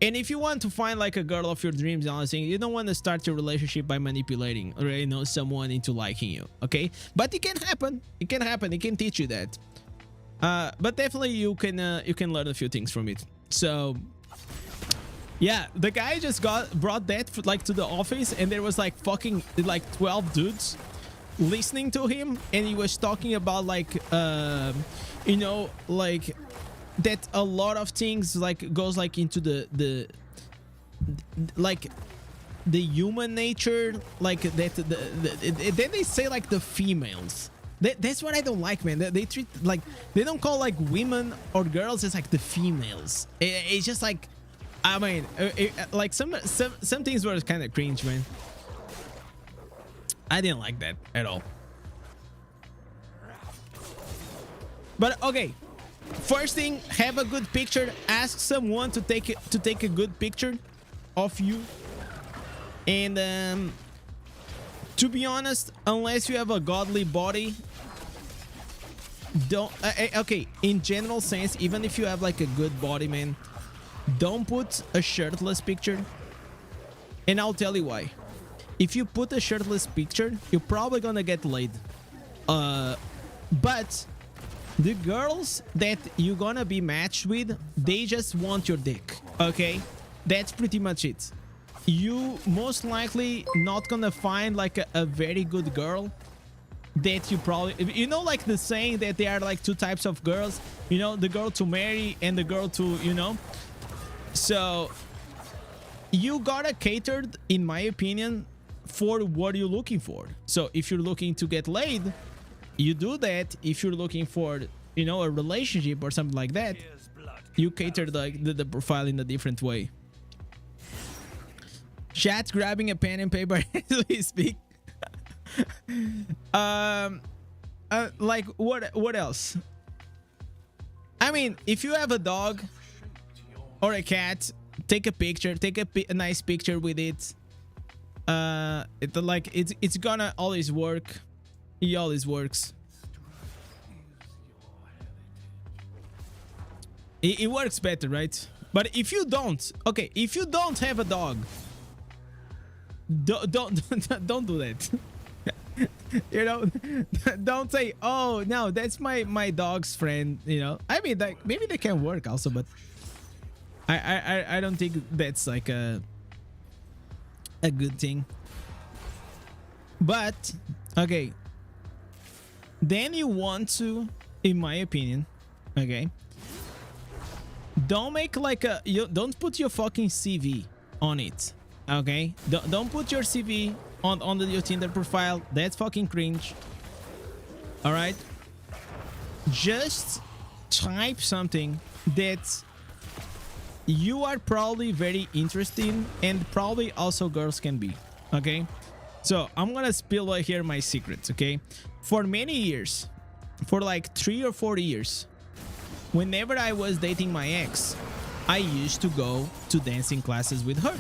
And if you want to find like a girl of your dreams and all that thing, you don't want to start your relationship by manipulating or, you know, someone into liking you, okay? But it can happen. It can happen. It can teach you that. But definitely you can learn a few things from it. So yeah, the guy just brought that like to the office, and there was like fucking like 12 dudes listening to him, and he was talking about like you know, like that a lot of things like goes like into the like the human nature, like that then they say like the females. That's what I don't like, man. They treat like, they don't call like women or girls, it's like the females. It's just like, I mean, like some things were kind of cringe, man. I didn't like that at all. But okay, first thing, have a good picture. Ask someone to take a good picture of you. And to be honest, unless you have a godly body, don't okay, in general sense, even if you have like a good body, man, don't put a shirtless picture. And I'll tell you why. If you put a shirtless picture, you're probably gonna get laid. But the girls that you're gonna be matched with, they just want your dick, okay? That's pretty much it. You most likely not gonna find like a very good girl that you probably, you know, like the saying that there are like two types of girls, you know, the girl to marry and the girl to, you know. So you gotta cater, in my opinion, for what you're looking for. So if you're looking to get laid, you do that. If you're looking for, you know, a relationship or something like that, you cater like the profile in a different way. Chat grabbing a pen and paper as we speak. Like what else? I mean, if you have a dog or a cat, take a picture, take a nice picture with it. It's gonna always work. It always works. It works better, right? But if you don't, okay, if you don't have a dog, don't do that. You know, don't say, oh no, that's my dog's friend, you know. I mean, like, maybe they can work also, but I don't think that's like a good thing. But okay, then you want to, in my opinion, okay, don't make like don't put your fucking CV on it, okay? Don't put your CV on your Tinder profile. That's fucking cringe. All right, just type something that you are probably very interested in, and probably also girls can be, okay? So I'm gonna spill here my secrets, okay? For many years, for like 3 or 4 years, whenever I was dating my ex, I used to go to dancing classes with her.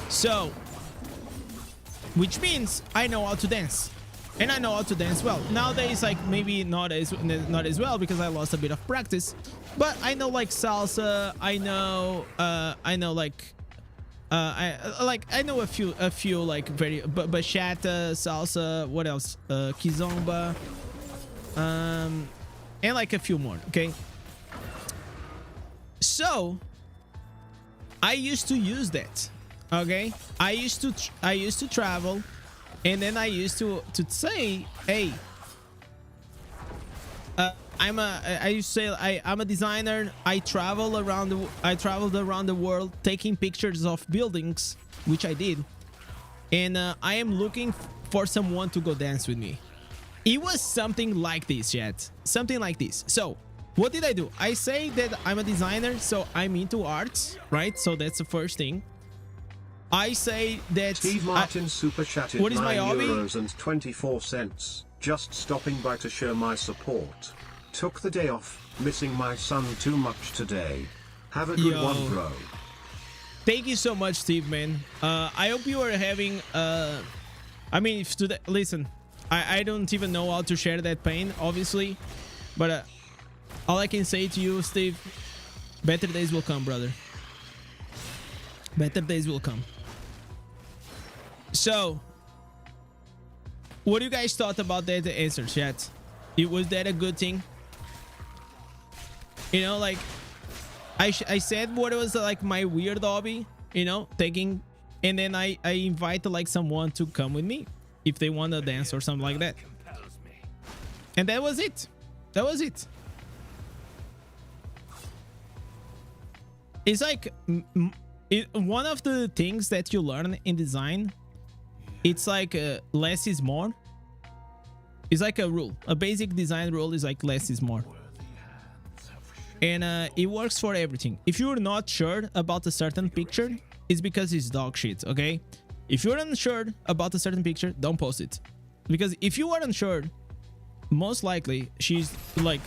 So, which means I know how to dance, and I know how to dance well. Nowadays, like, maybe not as well because I lost a bit of practice, but I know like salsa. I know like I know a few like very bachata, salsa. What else? Kizomba, and like a few more. Okay. So I used to use that. Okay, I used to travel, and then I used to say, hey, I'm a designer. I traveled around the world taking pictures of buildings, which I did, and I am looking for someone to go dance with me. it was something like this, chat. Something like this. So what did I do? I say that I'm a designer, so I'm into arts, right? So that's the first thing. I say that Steve Martin super chatted what is my hobby? €9.24. Just stopping by to show my support. Took the day off, missing my son too much today. Have a good one, bro. Thank you so much, Steve, man. I hope you are having I mean, if today, listen, I don't even know how to share that pain, obviously, but all I can say to you, Steve, better days will come, brother. Better days will come. So, what do you guys thought about that answer, chat? Was that a good thing? You know, like, I said what was like my weird hobby, you know, taking, and then I invite like someone to come with me if they want to dance or something like that. And that was it. That was it. It's like one of the things that you learn in design, it's like less is more. It's like a rule. A basic design rule is like less is more. And it works for everything. If you're not sure about a certain picture, it's because it's dog shit, okay? If you're unsure about a certain picture, don't post it. Because if you are unsure, most likely she's like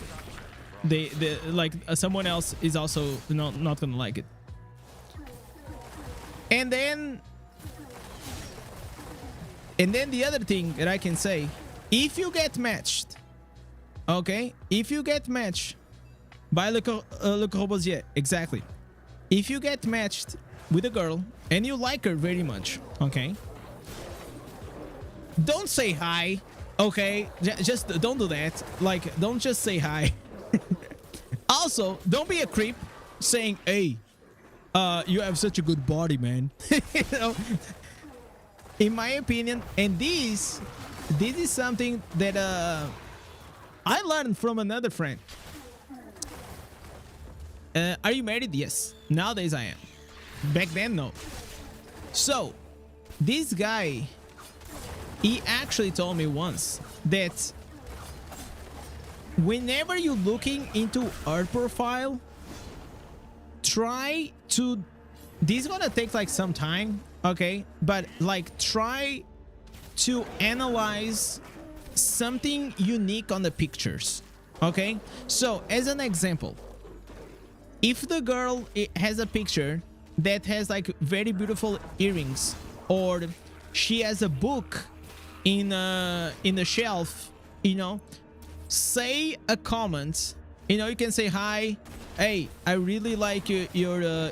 someone else is also not gonna like it. And then the other thing that I can say, if you get matched, okay, if you get matched by Le Corbusier, exactly, if you get matched with a girl and you like her very much, okay, don't say hi, okay? Just don't do that. Like, don't just say hi. Also, don't be a creep saying, hey, you have such a good body, man. You know, in my opinion, and this is something that I learned from another friend. Are you married? Yes. Nowadays I am. Back then, no. So, this guy, he actually told me once that whenever you're looking into her profile, try to, this is gonna take like some time, okay, but like try to analyze something unique on the pictures, okay? So as an example, if the girl has a picture that has like very beautiful earrings, or she has a book in the shelf, you know, say a comment, you know, you can say, hi, hey, I really like your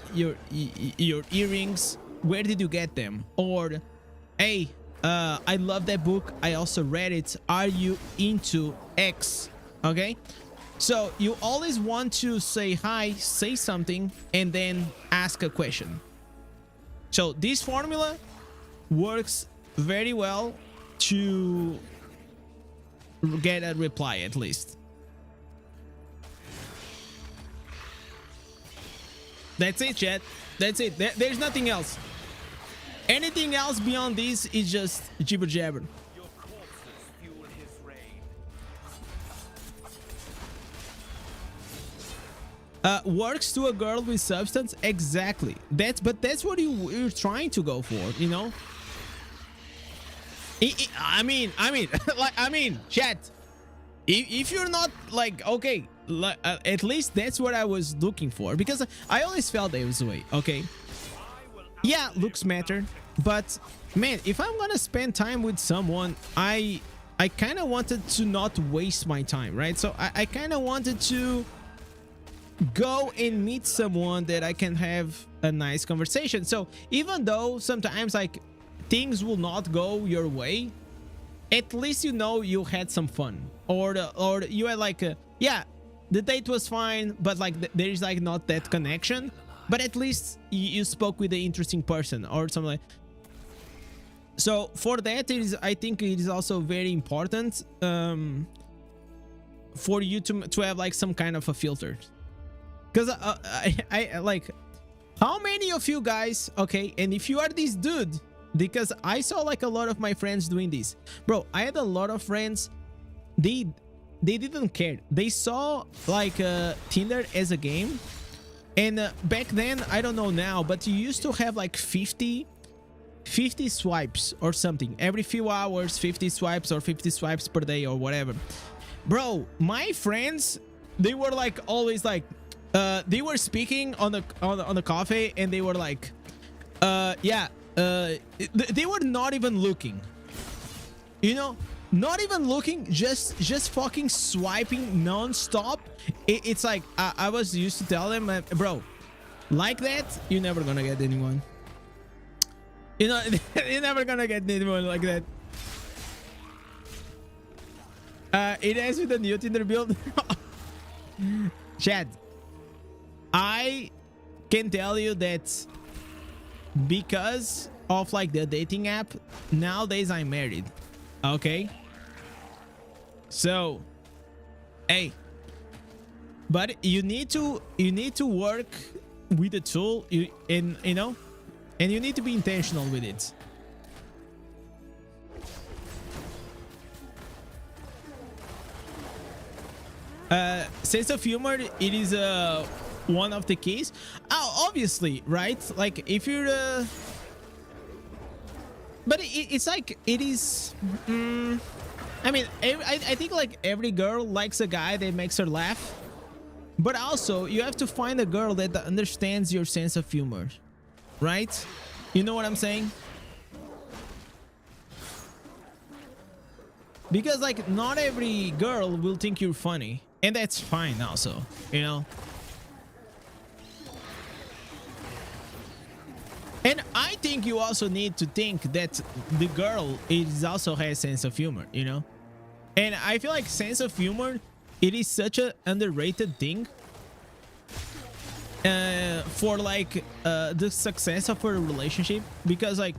earrings, where did you get them? Or, hey, I love that book, I also read it, are you into X? Okay, so you always want to say hi, say something, and then ask a question. So this formula works very well to get a reply, at least. That's it, chat. That's it. There's nothing else. Anything else beyond this is just jibber jabber. Your corpses fuel his reign. Works to a girl with substance, exactly. That's what you're trying to go for, you know. I mean, chat. If you're not like, okay, at least that's what I was looking for, because I always felt that was the way. Okay, yeah, looks matter, but man, if I'm gonna spend time with someone, I kind of wanted to not waste my time, right? So I kind of wanted to go and meet someone that I can have a nice conversation. So even though sometimes like things will not go your way, at least you know you had some fun, or you had like yeah, the date was fine, but like there is like not that connection, but at least you spoke with an interesting person or something like. So for that, I think it is also very important for you to have like some kind of a filter, because I like, how many of you guys, okay, and if you are this dude, because I saw like a lot of my friends doing this, bro, I had a lot of friends they didn't care. They saw like Tinder as a game, and back then, I don't know now, but you used to have like 50 swipes or something every few hours, 50 swipes or 50 swipes per day or whatever. Bro, my friends, they were like always like they were speaking on the coffee, and they were like they were not even looking, you know, not even looking, just fucking swiping non-stop. It's like I was used to tell them, bro, like that you're never gonna get anyone, you know. You're never gonna get anyone like that. It ends with a new Tinder build. Chad, I can tell you that because of like the dating app, nowadays I'm married. Okay, so hey, but you need to work with the tool, and you know, and you need to be intentional with it. Sense of humor, it is one of the keys. Obviously, right? Like if you're but it's like it is I mean, I think like every girl likes a guy that makes her laugh, but also you have to find a girl that understands your sense of humor, right? You know what I'm saying? Because like not every girl will think you're funny, and that's fine also, you know. And I think you also need to think that the girl is also has sense of humor, you know. And I feel like sense of humor, it is such an underrated thing for like the success of a relationship, because like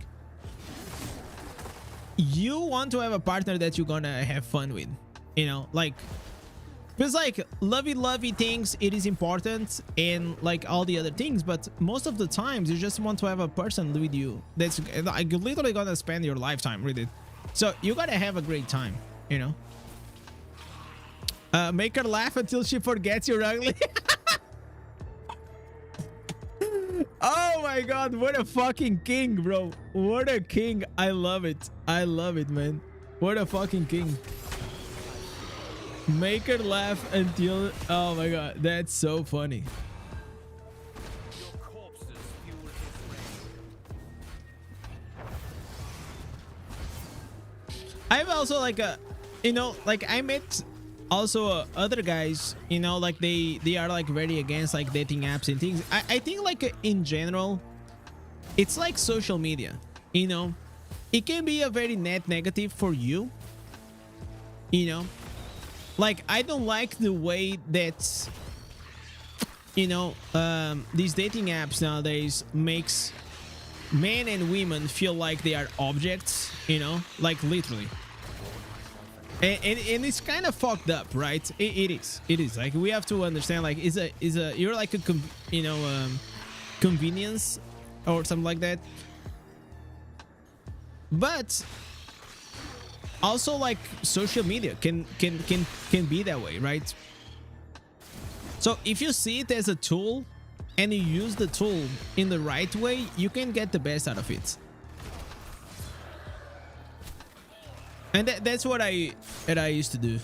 you want to have a partner that you're gonna have fun with, you know, like, because like lovey things, it is important, and like all the other things, but most of the times you just want to have a person with you that's like literally gonna spend your lifetime with it. So you gotta have a great time, you know. Make her laugh until she forgets you're ugly. Oh my god, what a fucking king, bro. What a king. I love it. I love it, man. What a fucking king. Make her laugh until... Oh my god, that's so funny. Your corpses fuel his rage. I've also like a, you know, like I met also other guys, you know, like they are like very against like dating apps and things. I think like in general, it's like social media, you know. It can be a very net negative for you, you know. Like I don't like the way that, you know, these dating apps nowadays makes men and women feel like they are objects, you know, like literally. And it's kind of fucked up, right? It is like we have to understand, like is a you're like a convenience or something like that. But also like social media can be that way, right? So if you see it as a tool and you use the tool in the right way, you can get the best out of it. And that's what I used to do.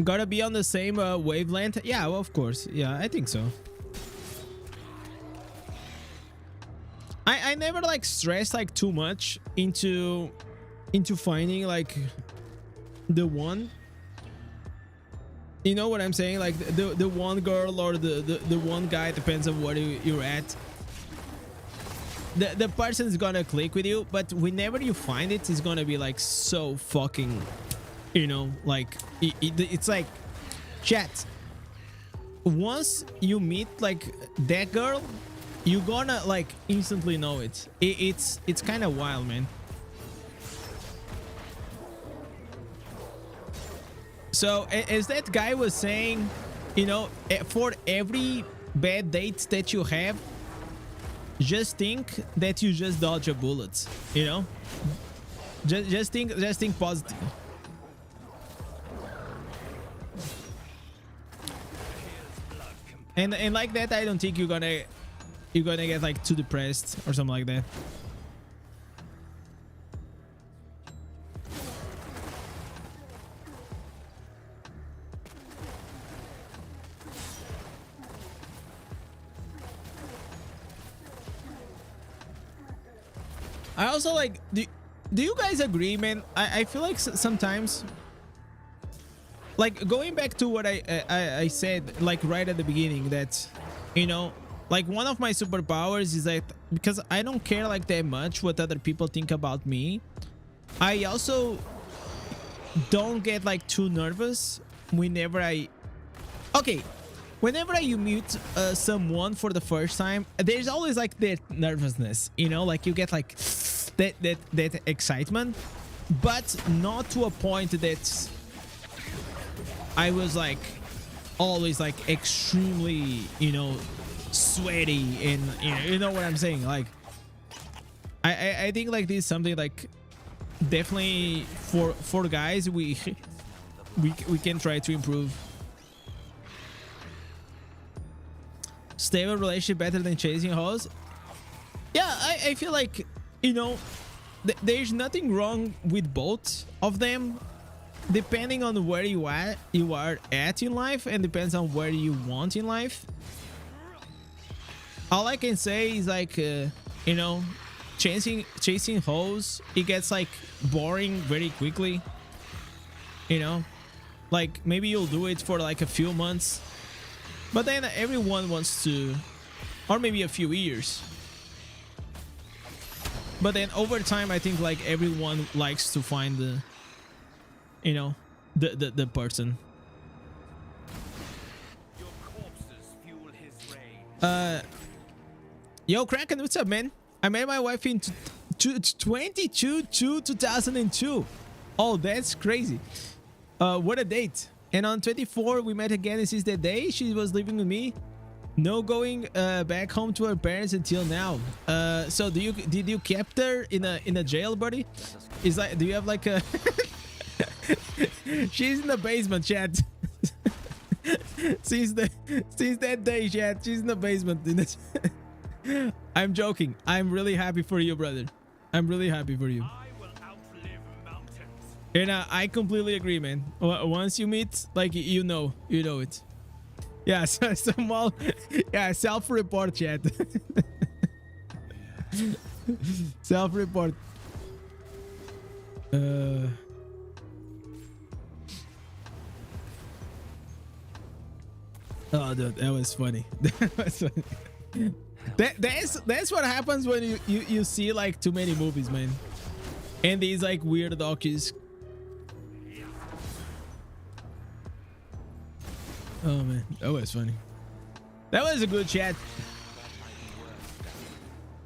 Gotta be on the same wavelength. Yeah, well, of course. Yeah, I think so. I never like stress like too much into finding like the one. You know what I'm saying? Like the one girl or the one guy, depends on what you're at. The person's gonna click with you, but whenever you find it, it's gonna be like so fucking, you know, like it's like, chat. Once you meet like that girl, you're gonna like instantly know it. It's kind of wild, man. So as that guy was saying, you know, for every bad dates that you have, just think that you just dodge a bullet, you know? Just think positive. And like that, I don't think you're gonna get like too depressed or something like that. I also like, do you guys agree, man? I feel like sometimes, like going back to what I said like right at the beginning, that, you know, like one of my superpowers is that because I don't care like that much what other people think about me, I also don't get like too nervous whenever whenever you meet someone for the first time. There's always like that nervousness, you know, like you get like that excitement, but not to a point that I was like always like extremely, you know, sweaty, and you know what I'm saying. Like I think like this is something like definitely for guys we can try to improve. Stable relationship better than chasing hoes? Yeah, I feel like, you know, there's nothing wrong with both of them, depending on where you are at in life, and depends on where you want in life. All I can say is like, you know, chasing hoes, it gets like boring very quickly, you know. Like maybe you'll do it for like a few months, but then everyone wants to, or maybe a few years. But then over time, I think like everyone likes to find the, you know, the person. Your corpses fuel his rage. Yo, Kraken, what's up, man? I met my wife in 2002. Oh, that's crazy. What a date. And on 24, we met again, and since that day, she was living with me. No going back home to her parents until now. So did you kept her in a jail, buddy? Is like, do you have like a she's in the basement, chat. since that day, chat, she's in the basement. I'm joking. I'm really happy for you, brother. I'm really happy for you. I will outlive mountains. And I completely agree, man. Once you meet, like, you know it. Yeah, so small. Yeah, self-report, chat. Self-report. Oh, dude, that was funny. That was funny. That's what happens when you see like too many movies, man. And these like weird docus. Oh man, that was funny. That was a good chat.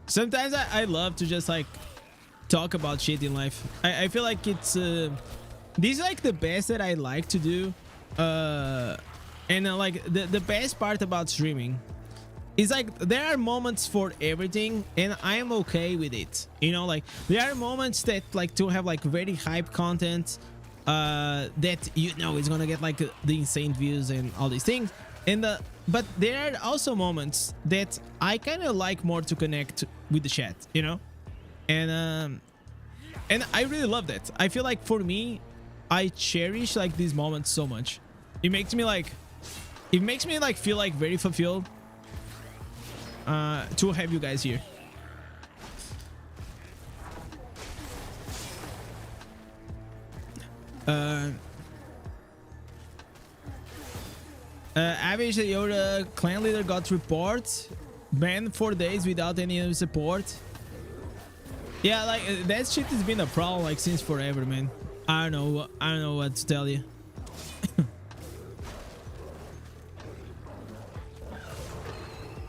Sometimes I love to just like talk about shit in life. I feel like it's this is like the best that I like to do. And like the best part about streaming is like there are moments for everything, and I am okay with it. You know, like there are moments that like to have like very hype content that you know is gonna get like the insane views and all these things, and but there are also moments that I kind of like more to connect with the chat, you know, and I really love that. I feel like for me, I cherish like these moments so much. It makes me like feel like very fulfilled to have you guys here. Avish, your clan leader got report banned 4 days without any support. Yeah, like that shit has been a problem like since forever, man. I don't know what to tell you.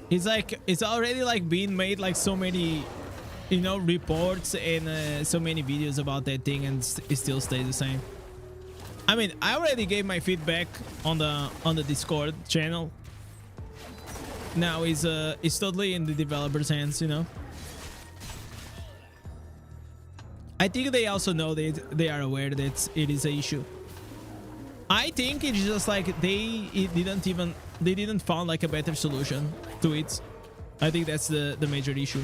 It's like it's already like being made like so many, you know, reports and so many videos about that thing, and it still stays the same. I mean, I already gave my feedback on the Discord channel. now is totally in the developers' hands, you know. I think they also know that they are aware that it is an issue. I think it's just like they didn't find like a better solution to it. I think that's the major issue.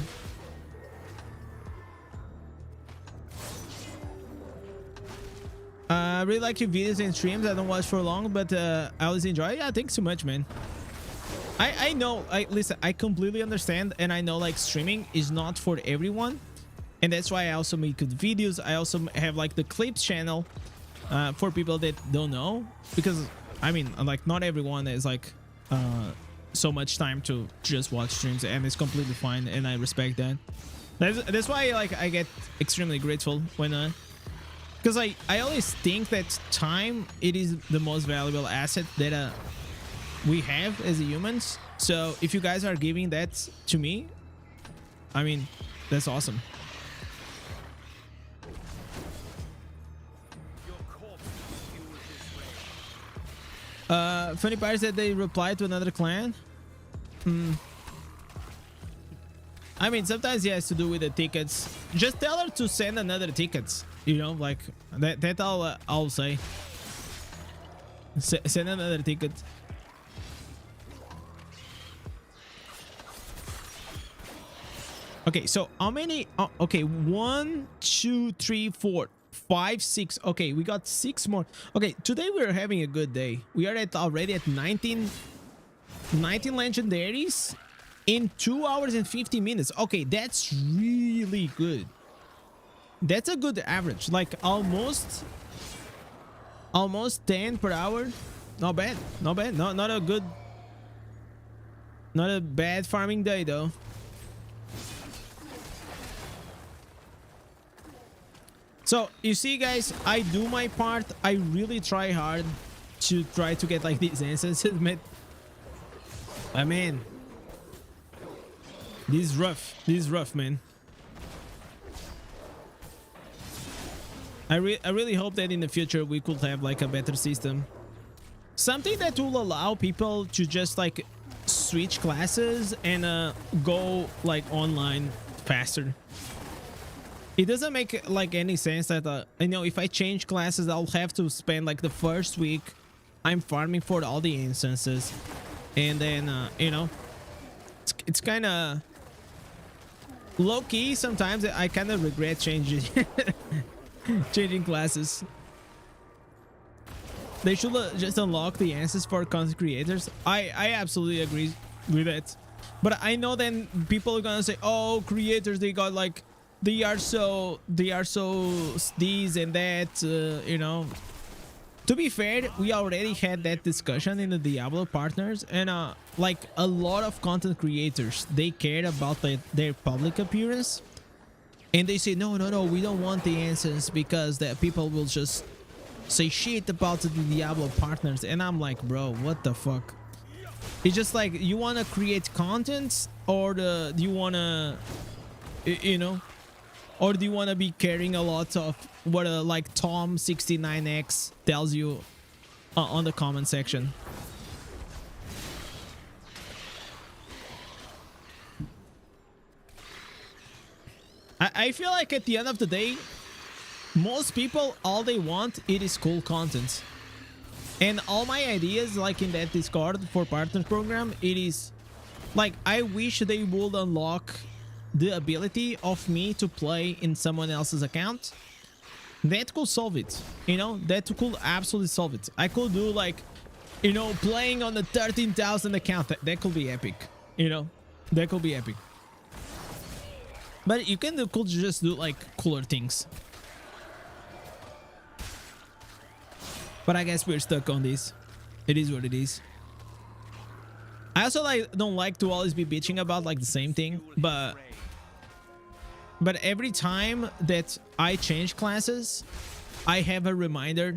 I really like your videos and streams. I don't watch for long, but I always enjoy. Yeah, thanks so much, man. I know. Listen, I completely understand, and I know like streaming is not for everyone, and that's why I also make good videos. I also have like the clips channel for people that don't know, because I mean, like not everyone has like so much time to just watch streams, and it's completely fine, and I respect that. That's why like I get extremely grateful when because I always think that time, it is the most valuable asset that we have as humans. So if you guys are giving that to me, I mean, that's awesome. Funny part is that they replied to another clan. I mean, sometimes he has to do with the tickets. Just tell her to send another tickets. You know, like that I'll say. Send another ticket. Okay, so how many? Okay, 1, 2, 3, 4, 5, 6. Okay, we got 6 more. Okay, today we're having a good day. We are already at 19 legendaries in 2 hours and 50 minutes. Okay, that's really good. That's a good average, like almost 10 per hour. Not bad, not bad. Not a bad farming day though. So you see, guys, I do my part. I really try hard to try to get like these instances, man. I mean, this is rough. This is rough, man. I really hope that in the future we could have like a better system, something that will allow people to just like switch classes and go like online faster. It doesn't make like any sense that you know, if I change classes, I'll have to spend like the first week I'm farming for all the instances, and then you know, it's kind of low-key. Sometimes I kind of regret changing changing classes. They should just unlock the answers for content creators. I absolutely agree with that, but I know then people are gonna say, oh, creators, they got like, they are so this and that, you know. To be fair, we already had that discussion in the Diablo partners, and like a lot of content creators, they care about their public appearance, and they say no, we don't want the answers because the people will just say shit about the Diablo partners. And I'm like, bro, what the fuck? It's just like, you want to create content, or do you want to, you know, or do you want to be caring a lot of what like Tom69X tells you on the comment section? I feel like at the end of the day, most people, all they want, it is cool content. And all my ideas, like in that Discord for partner program, it is like, I wish they would unlock the ability of me to play in someone else's account. That could solve it, you know. That could absolutely solve it. I could do like, you know, playing on the 13,000 account. That could be epic, you know. That could be epic. But you could just do like cooler things. But I guess we're stuck on this. It is what it is. I also like don't like to always be bitching about like the same thing, but every time that I change classes, I have a reminder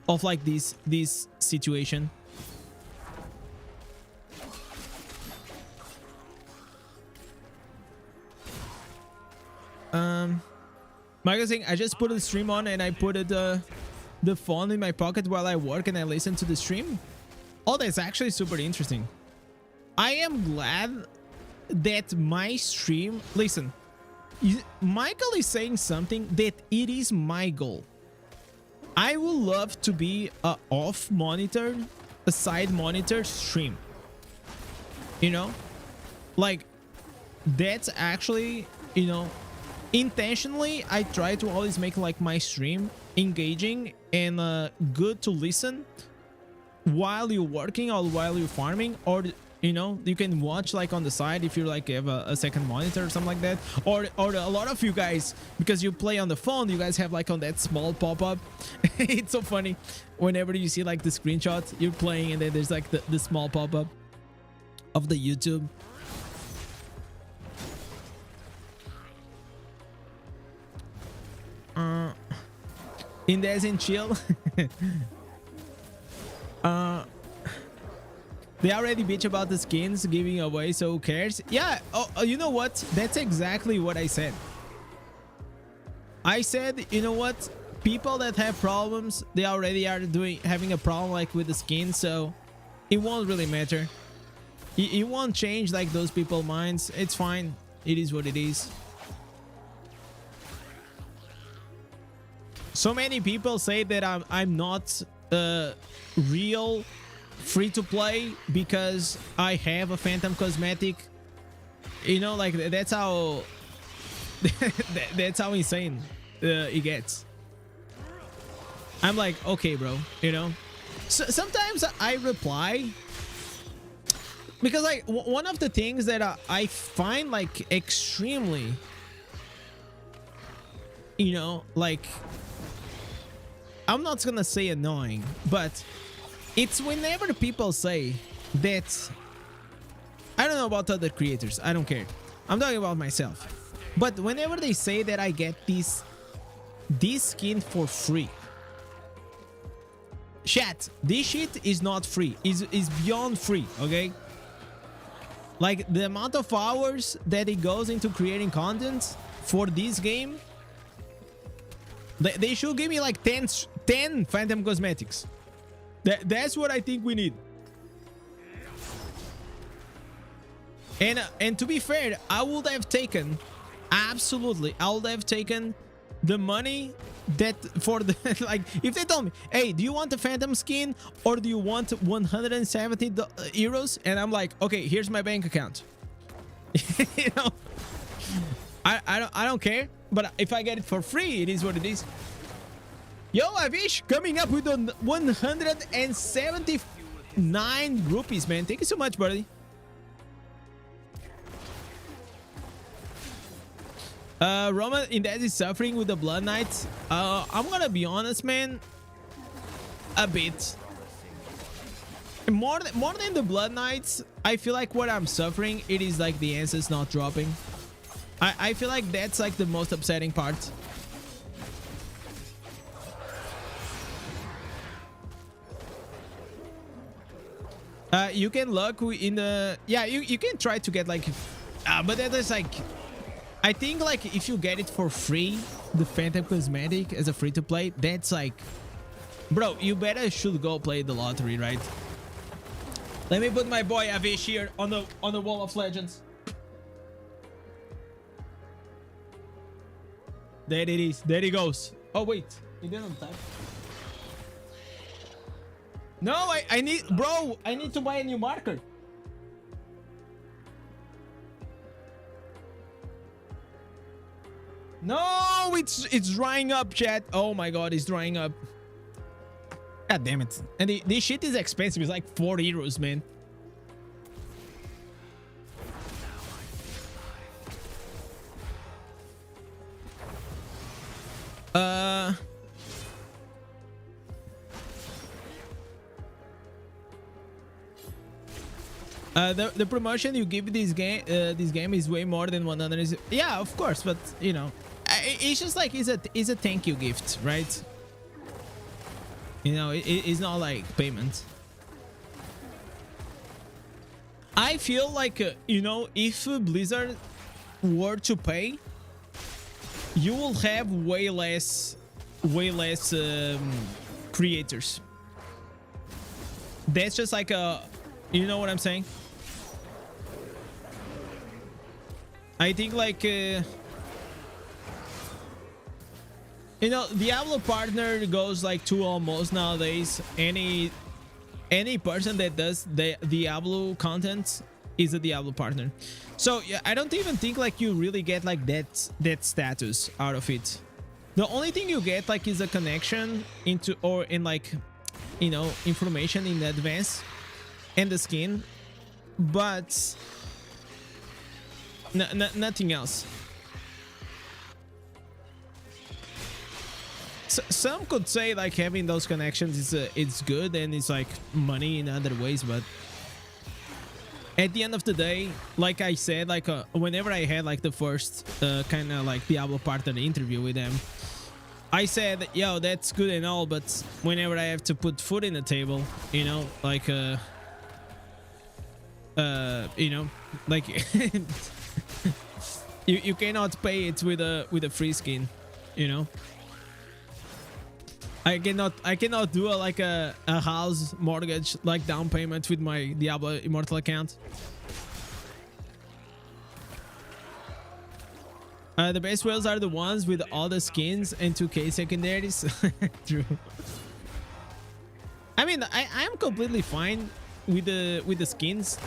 of like this situation. Michael saying, I just put the stream on and I put the phone in my pocket while I work and I listen to the stream. Oh, that's actually super interesting. I am glad that my stream, listen, Michael is saying something that it is my goal. I would love to be a off monitored, a side monitor stream. You know, like that's actually, you know, intentionally I try to always make like my stream engaging and good to listen while you're working or while you're farming, or you know, you can watch like on the side if you like have a second monitor or something like that, or a lot of you guys, because you play on the phone, you guys have like on that small pop-up. It's so funny whenever you see like the screenshot you're playing and then there's like the small pop-up of the YouTube. Indez and chill. They already bitch about the skins giving away, so who cares? Yeah, you know what? That's exactly what I said. I said, you know what? People that have problems, they already are having a problem like with the skin, so it won't really matter. It won't change like those people's minds. It's fine. It is what it is. So many people say that I'm not real free to play because I have a phantom cosmetic. You know, like that's how that's how insane it gets. I'm like, okay, bro, you know. So sometimes I reply because like one of the things that I find like extremely, you know, like, I'm not gonna say annoying, but it's whenever people say that, I don't know about other creators, I don't care, I'm talking about myself, but whenever they say that I get this skin for free, chat, this shit is not free, is beyond free, okay? Like the amount of hours that it goes into creating content for this game, they should give me like 10 phantom cosmetics. That's what I think we need. And to be fair, I would have taken, absolutely, I would have taken the money that for the like, if they told me, hey, do you want the phantom skin or do you want 170 euros? And I'm like, okay, here's my bank account. You know, I don't care, but if I get it for free, it is what it is. Yo, Avish coming up with 179 rupees, man. Thank you so much, buddy. Roman Indez is suffering with the Blood Knights. I'm gonna be honest, man. A bit. More than the Blood Knights, I feel like what I'm suffering, it is like the answers not dropping. I feel like that's like the most upsetting part. You can look in the, yeah, you can try to get like, but that is like, I think like if you get it for free, the phantom cosmetic as a free to play, that's like, bro, you better should go play the lottery, right? Let me put my boy Avish here on the wall of legends. There it is. There he goes. Oh wait, he didn't type. No, I need, bro, I need to buy a new marker. No, it's drying up, chat. Oh my god, it's drying up. God damn it. And this shit is expensive. It's like 4 euros, man. The promotion you give this game is way more than 100. Yeah, of course, but you know, it's just like it's a thank you gift, right? You know, it's not like payment. I feel like you know, if Blizzard were to pay, you will have way less creators. That's just like a, you know what I'm saying? I think like you know, Diablo partner goes like to almost nowadays. Any person that does the Diablo content is a Diablo partner. So yeah, I don't even think like you really get like that status out of it. The only thing you get like is a connection into, or in like, you know, information in advance and the skin, but nothing else. So, some could say like having those connections is it's good and it's like money in other ways, but at the end of the day, like I said, like whenever I had like the first kind of like Diablo partner interview with them, I said, yo, that's good and all, but whenever I have to put food in the table, you know, like you know, like you cannot pay it with a free skin, you know. I cannot do a house mortgage like down payment with my Diablo Immortal account. The best whales are the ones with all the skins and 2k secondaries. True. I mean, I'm completely fine with the skins.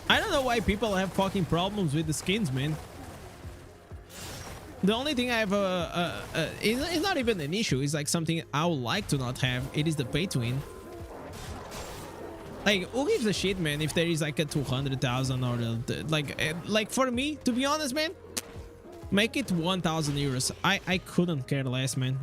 I don't know why people have fucking problems with the skins, man. The only thing I have it's not even an issue. It's like something I would like to not have. It is the pay to win. Like, who gives a shit, man, if there is like a 200,000 or like for me, to be honest, man, make it 1,000 euros. I couldn't care less, man.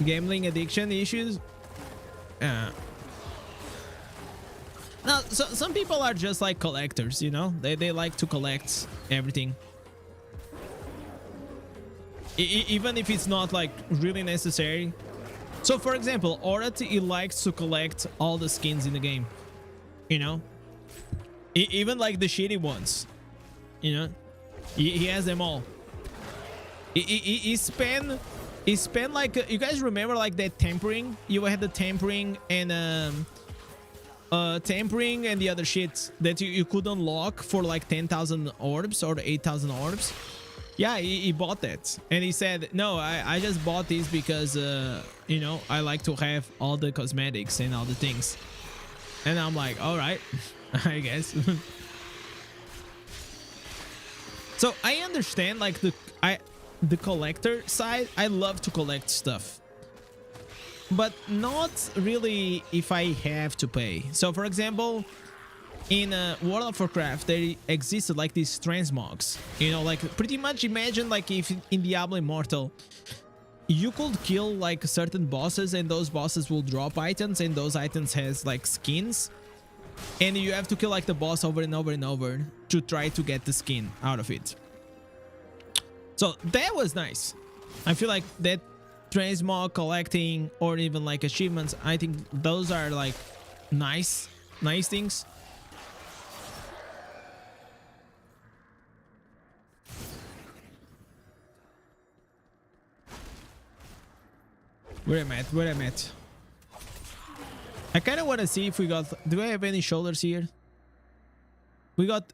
Gambling addiction issues. Now, so some people are just like collectors, you know. They like to collect everything, even if it's not like really necessary. So, for example, Orat, he likes to collect all the skins in the game, you know, even like the shitty ones, you know. He has them all. He spent like, you guys remember like that tampering? You had the tampering and the other shit that you could unlock for like 10,000 orbs or 8,000 orbs. Yeah, he bought that, and he said, no, I just bought these because you know, I like to have all the cosmetics and all the things. And I'm like, all right, I guess. So I understand like the collector side. I love to collect stuff, but not really if I have to pay. So for example, in World of Warcraft there existed like these transmogs, you know, like pretty much imagine like if in Diablo Immortal you could kill like certain bosses and those bosses will drop items, and those items has like skins, and you have to kill like the boss over and over and over to try to get the skin out of it. So that was nice. I feel like that transmog collecting or even like achievements, I think those are like nice things. Where I'm at. I kind of want to see if we got, do I have any shoulders here? We got,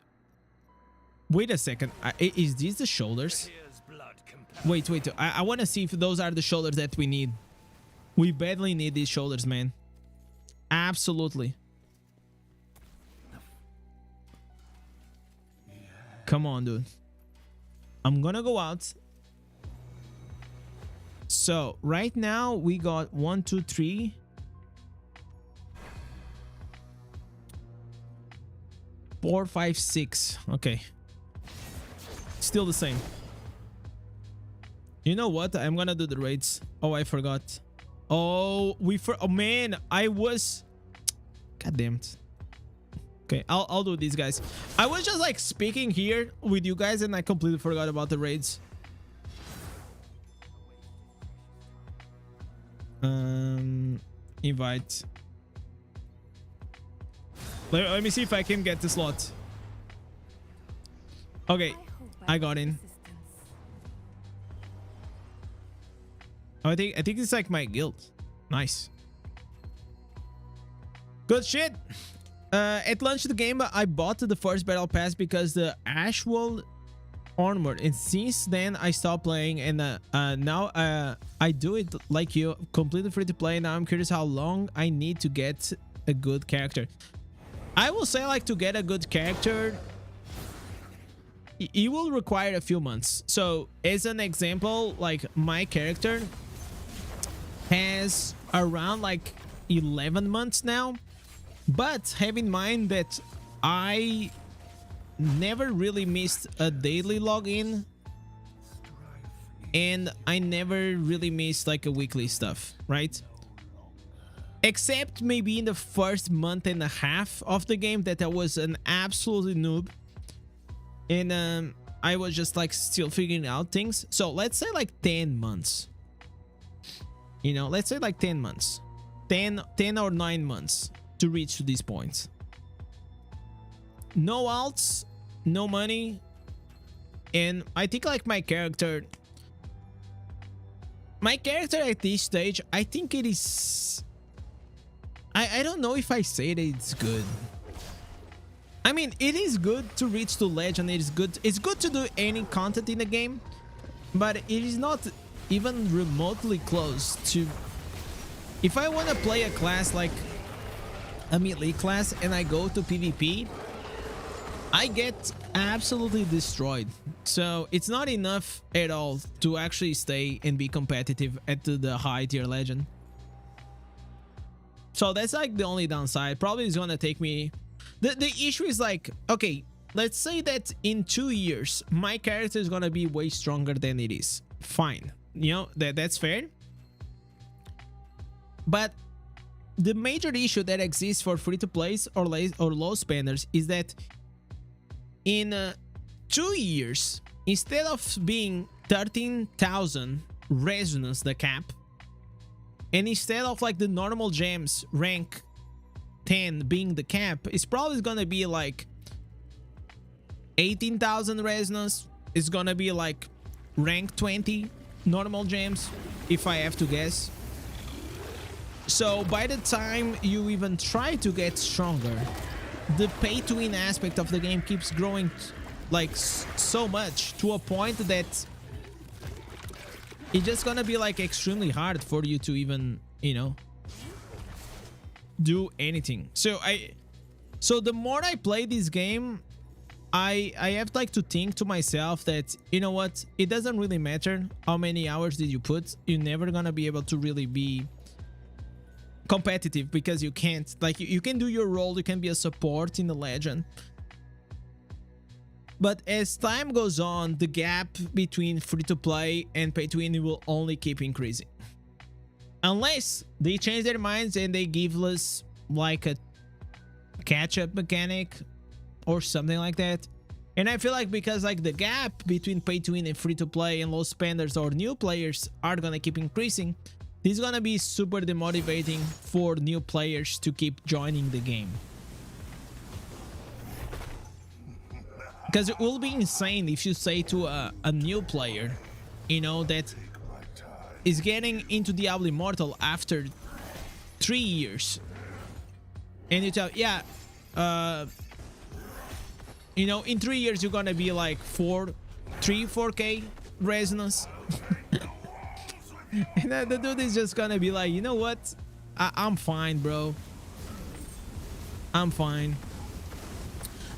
wait a second, is these the shoulders? Wait, I want to see if those are the shoulders that we need. We badly need these shoulders, man. Absolutely. Come on, dude. I'm gonna go out. So right now we got 1, 2, 3. Four, 5, 6. Okay. Still the same. You know what? I'm gonna do the raids. Oh, I forgot. Oh, oh man, I was, god damn it. Okay, I'll do these guys. I was just like speaking here with you guys and I completely forgot about the raids. Invite. Let me see if I can get the slot. Okay, I got in. Oh, I think it's like my guild. Nice. Good shit. At launch of the game, I bought the first battle pass because the Ashwell armor, and since then I stopped playing, and now I do it like you, completely free to play. Now I'm curious how long I need to get a good character. I will say, like, to get a good character, it will require a few months. So as an example, like, my character has around like 11 months now, but have in mind that I never really missed a daily login, and I never really missed like a weekly stuff, right? Except maybe in the first month and a half of the game that I was an absolute noob, and I was just like still figuring out things. So let's say like 10 months, you know, let's say like 10 months, 10 or 9 months to reach to these points. No alts, no money, and I think like my character at this stage, I think it is, I don't know if I say that it's good. I mean, it is good to reach to legend. It's good to do any content in the game, but it is not even remotely close to, if I want to play a class like a melee class and I go to PvP, I get absolutely destroyed. So it's not enough at all to actually stay and be competitive at the high tier legend. So that's like the only downside. Probably is gonna take me, the issue is like, okay, let's say that in 2 years my character is gonna be way stronger than it is. Fine, you know, that's fair. But the major issue that exists for free-to-plays or low spenders is that in 2 years, instead of being 13,000 resonance the cap, and instead of like the normal gems rank 10 being the cap, it's probably gonna be like 18,000 resonance. It's gonna be like rank 20 normal gems, if I have to guess. So by the time you even try to get stronger, the pay to win aspect of the game keeps growing like so much, to a point that it's just gonna be like extremely hard for you to even, you know, do anything. So the more I play this game, I have like to think to myself that, you know what, it doesn't really matter how many hours did you put, you're never gonna be able to really be competitive, because you can't, like, you can do your role, you can be a support in the legend, but as time goes on, the gap between free to play and pay to win will only keep increasing, unless they change their minds and they give us like a catch-up mechanic or something like that. And I feel like, because like the gap between pay to win and free to play and low spenders or new players are gonna keep increasing, this is gonna be super demotivating for new players to keep joining the game. Because it will be insane if you say to a new player, you know, that is getting into Diablo Immortal after 3 years, and you tell, yeah, you know, in 3 years you're gonna be like 4K resonance. And the dude is just gonna be like, you know what, I'm fine, bro, I'm fine.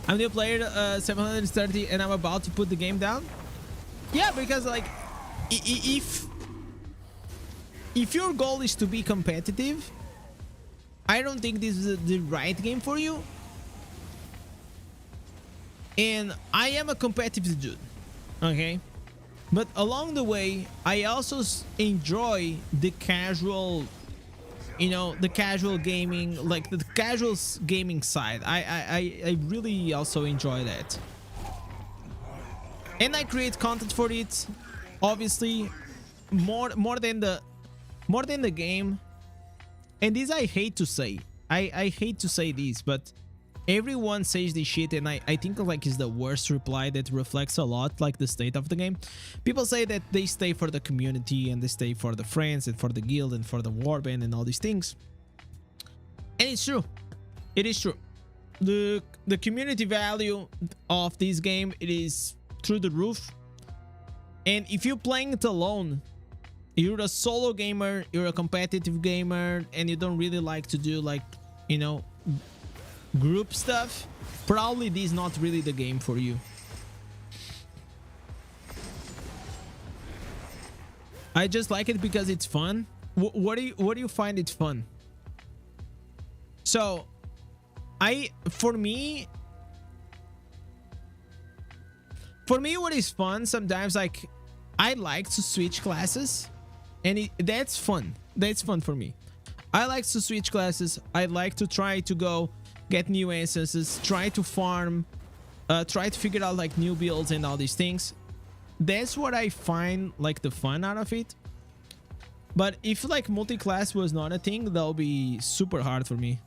I'm new player 730 and I'm about to put the game down. Yeah, because like, if your goal is to be competitive, I don't think this is the right game for you. And I am a competitive dude, okay? But along the way, I also enjoy the casual, you know, the casual gaming, like the casual gaming side. I really also enjoy that. And I create content for it, obviously, more than the game. And this I hate to say. I hate to say this, but everyone says this shit, and I think like is the worst reply that reflects a lot like the state of the game. People say that they stay for the community and they stay for the friends and for the guild and for the warband and all these things. And it's true. It is true. The community value of this game, it is through the roof. And if you're playing it alone, you're a solo gamer, you're a competitive gamer, and you don't really like to do like, you know, group stuff, probably this is not really the game for you. I just like it because it's fun. What do you find it fun? So for me what is fun sometimes, like I like to switch classes, and that's fun. That's fun for me. I like to switch classes. I like to try to go get new instances, try to farm, try to figure out like new builds and all these things. That's what I find like the fun out of it. But if like multi-class was not a thing, that would be super hard for me.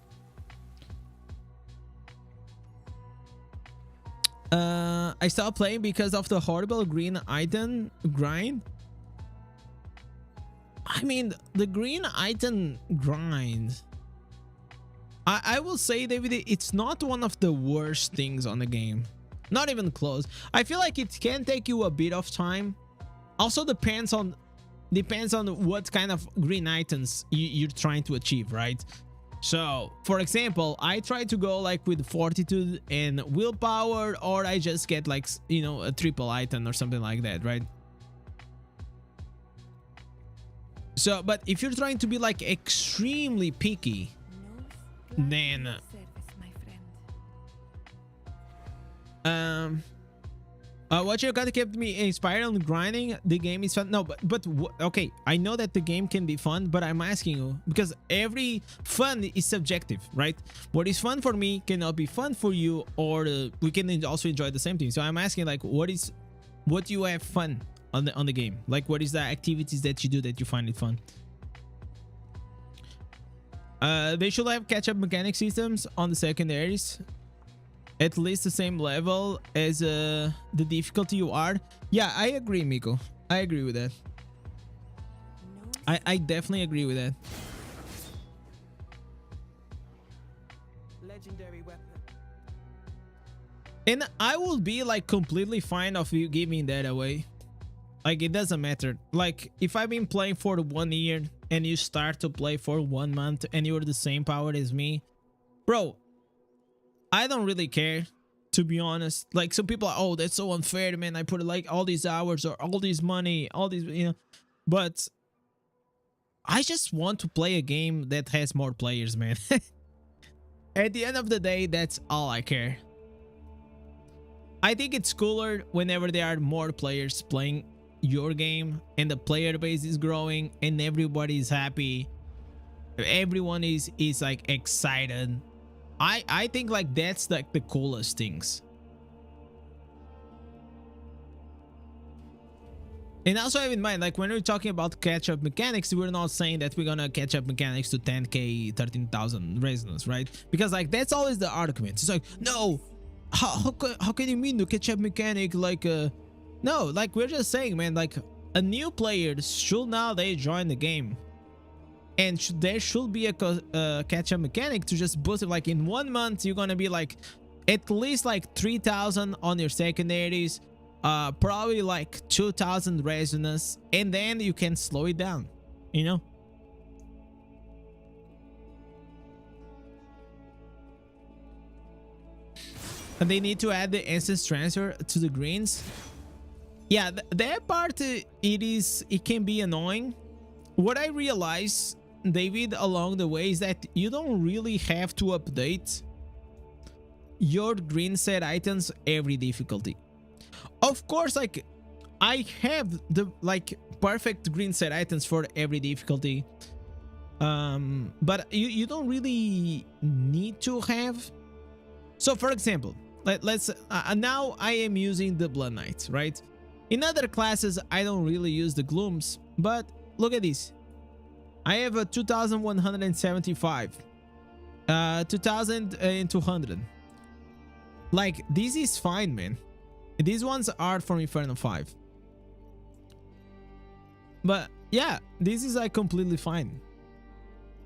I stopped playing because of the horrible green item grind. I mean, the green item grind, I will say, David, it's not one of the worst things on the game. Not even close. I feel like it can take you a bit of time. Also depends on what kind of green items you're trying to achieve, right? So, for example, I try to go like with fortitude and willpower, or I just get like, you know, a triple item or something like that, right? So, but if you're trying to be like extremely picky, then what you got kept me inspired on grinding. The game is fun. No, but okay, I know that the game can be fun, but I'm asking you because every fun is subjective, right? What is fun for me cannot be fun for you, or we can also enjoy the same thing. So I'm asking, like, what do you have fun on the game? Like, what is the activities that you do that you find it fun? They should have catch-up mechanic systems on the secondaries, at least the same level as the difficulty you are. Yeah, I agree, Miko. I agree with that. I definitely agree with that. Legendary weapon. And I will be like completely fine of you giving that away. Like, it doesn't matter. Like, if I've been playing for 1 year and you start to play for 1 month and you're the same power as me, bro, I don't really care, to be honest. Like, some people are, oh, that's so unfair, man. I put like all these hours or all this money, all these, you know. But I just want to play a game that has more players, man. At the end of the day, that's all I care. I think it's cooler whenever there are more players playing your game and the player base is growing and everybody is happy. Everyone is like excited. I think like that's like the coolest things. And also have in mind, like when we're talking about catch-up mechanics, we're not saying that we're gonna catch up mechanics to 10k 13,000 resonance, right? Because like that's always the argument. It's like, no, how can you mean the catch-up mechanic? Like no, like we're just saying, man, like a new player should nowadays join the game, and there should be a catch-up mechanic to just boost it. Like in 1 month you're gonna be like at least like 3,000 on your secondaries, probably like 2,000 resonance, and then you can slow it down, you know. And they need to add the instance transfer to the greens. Yeah, that part, it can be annoying. What I realized, David, along the way is that you don't really have to update your green set items every difficulty. Of course, like I have the like perfect green set items for every difficulty, but you don't really need to have. So for example, let's now I am using the Blood Knight, right? In other classes I don't really use the glooms, but look at this. I have a 2175, 2200, Like, this is fine, man. These ones are from Inferno 5. But yeah, this is like completely fine.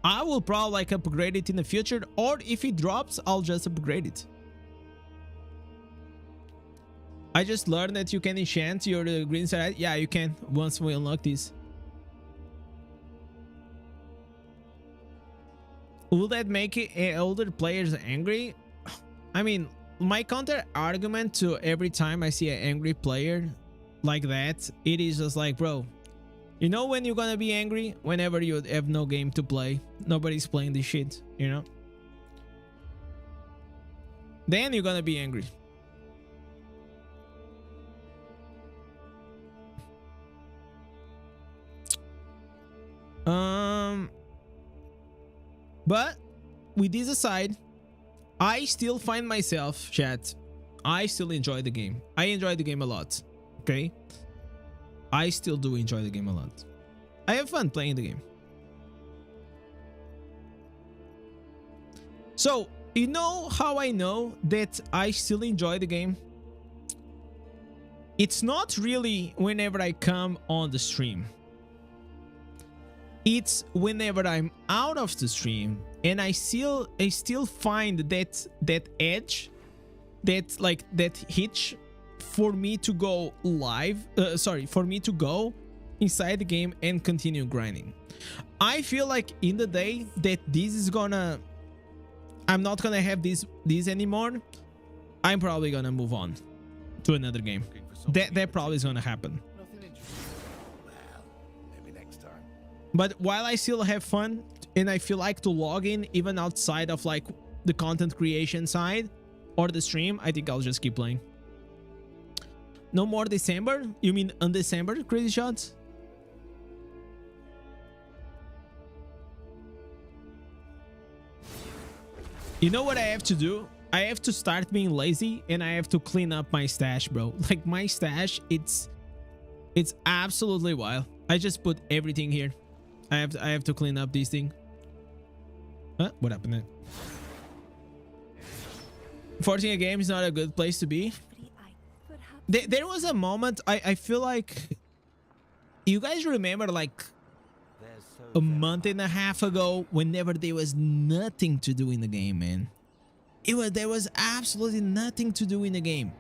I will probably like upgrade it in the future, or if it drops, I'll just upgrade it. I just learned that you can enchant your green side. Yeah, you can once we unlock this. Will that make older players angry? I mean, my counter argument to every time I see an angry player like that, it is just like, bro, you know when you're gonna be angry? Whenever you have no game to play, nobody's playing this shit, you know? Then you're gonna be angry. But with this aside, I still find myself, chat, I still enjoy the game. I enjoy the game a lot, okay? I still do enjoy the game a lot. I have fun playing the game. So, you know how I know that I still enjoy the game? It's not really whenever I come on the stream. It's whenever I'm out of the stream and I still find that edge, that hitch for me to go live, for me to go inside the game and continue grinding. I feel like in the day that this is gonna, I'm not gonna have this anymore, I'm probably gonna move on to another game. That probably is gonna happen. But while I still have fun and I feel like to log in even outside of like the content creation side or the stream, I think I'll just keep playing. No more December? You mean on December, Crazy Shots? You know what I have to do? I have to start being lazy and I have to clean up my stash, bro. Like my stash, it's absolutely wild. I just put everything here. I have to clean up this thing. Huh? What happened there? Forcing a game is not a good place to be. There was a moment, I feel like you guys remember like a month and a half ago, whenever there was nothing to do in the game, man. There was absolutely nothing to do in the game.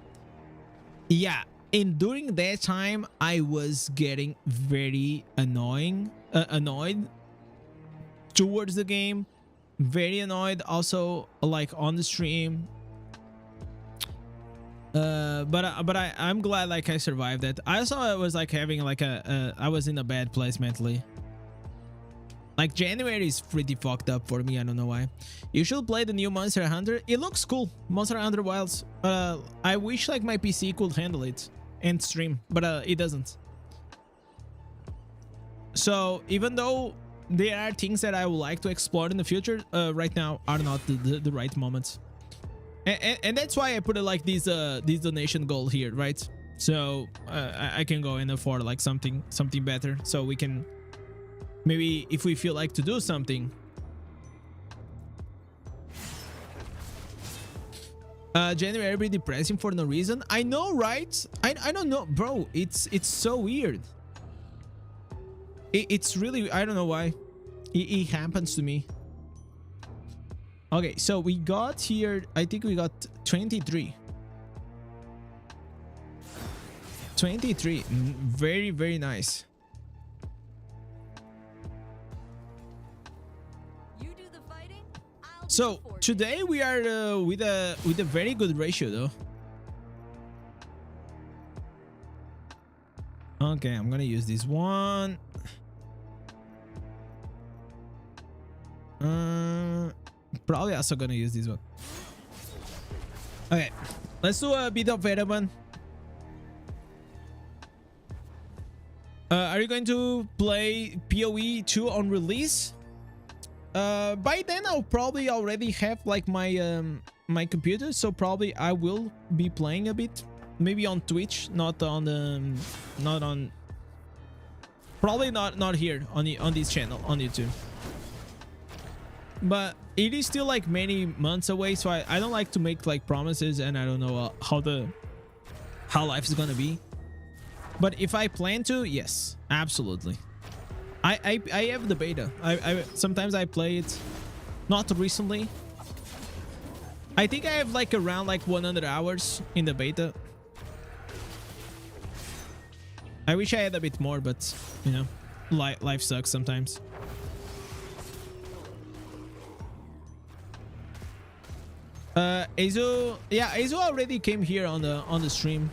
Yeah, and during that time I was getting very annoyed towards the game, very annoyed also like on the stream. But I'm glad like I survived that. I also was like having like I was in a bad place mentally. Like January is pretty fucked up for me. I don't know why. You should play the new Monster Hunter. It looks cool. Monster Hunter Wilds. I wish like my PC could handle it and stream, but it doesn't. So even though there are things that I would like to explore in the future, right now are not the right moments. And that's why I put it like this donation goal here, right? So I can go and afford like something better, so we can maybe, if we feel like to do something. January be depressing for no reason. I know, right? I don't know, bro. It's so weird. It's really, I don't know why it happens to me. Okay, so we got here, I think we got 23. 23, very, very nice. You do the fighting, I'll do So the forging. today we are with a very good ratio though. Okay, I'm gonna use this one. Probably also gonna use this one. Okay, let's do a bit of veteran. Are you going to play PoE 2 on release? By then I'll probably already have like my my computer, so probably I will be playing a bit, maybe on Twitch, not on probably not here on this channel on YouTube. but it is still like many months away, so I don't like to make like promises, and I don't know how life is gonna be. But if I plan to, yes, absolutely. I have the beta. I sometimes I play it. Not recently. I think I have like around like 100 hours in the beta. I wish I had a bit more, but you know, life sucks sometimes. Azu, yeah, Azu already came here on the stream.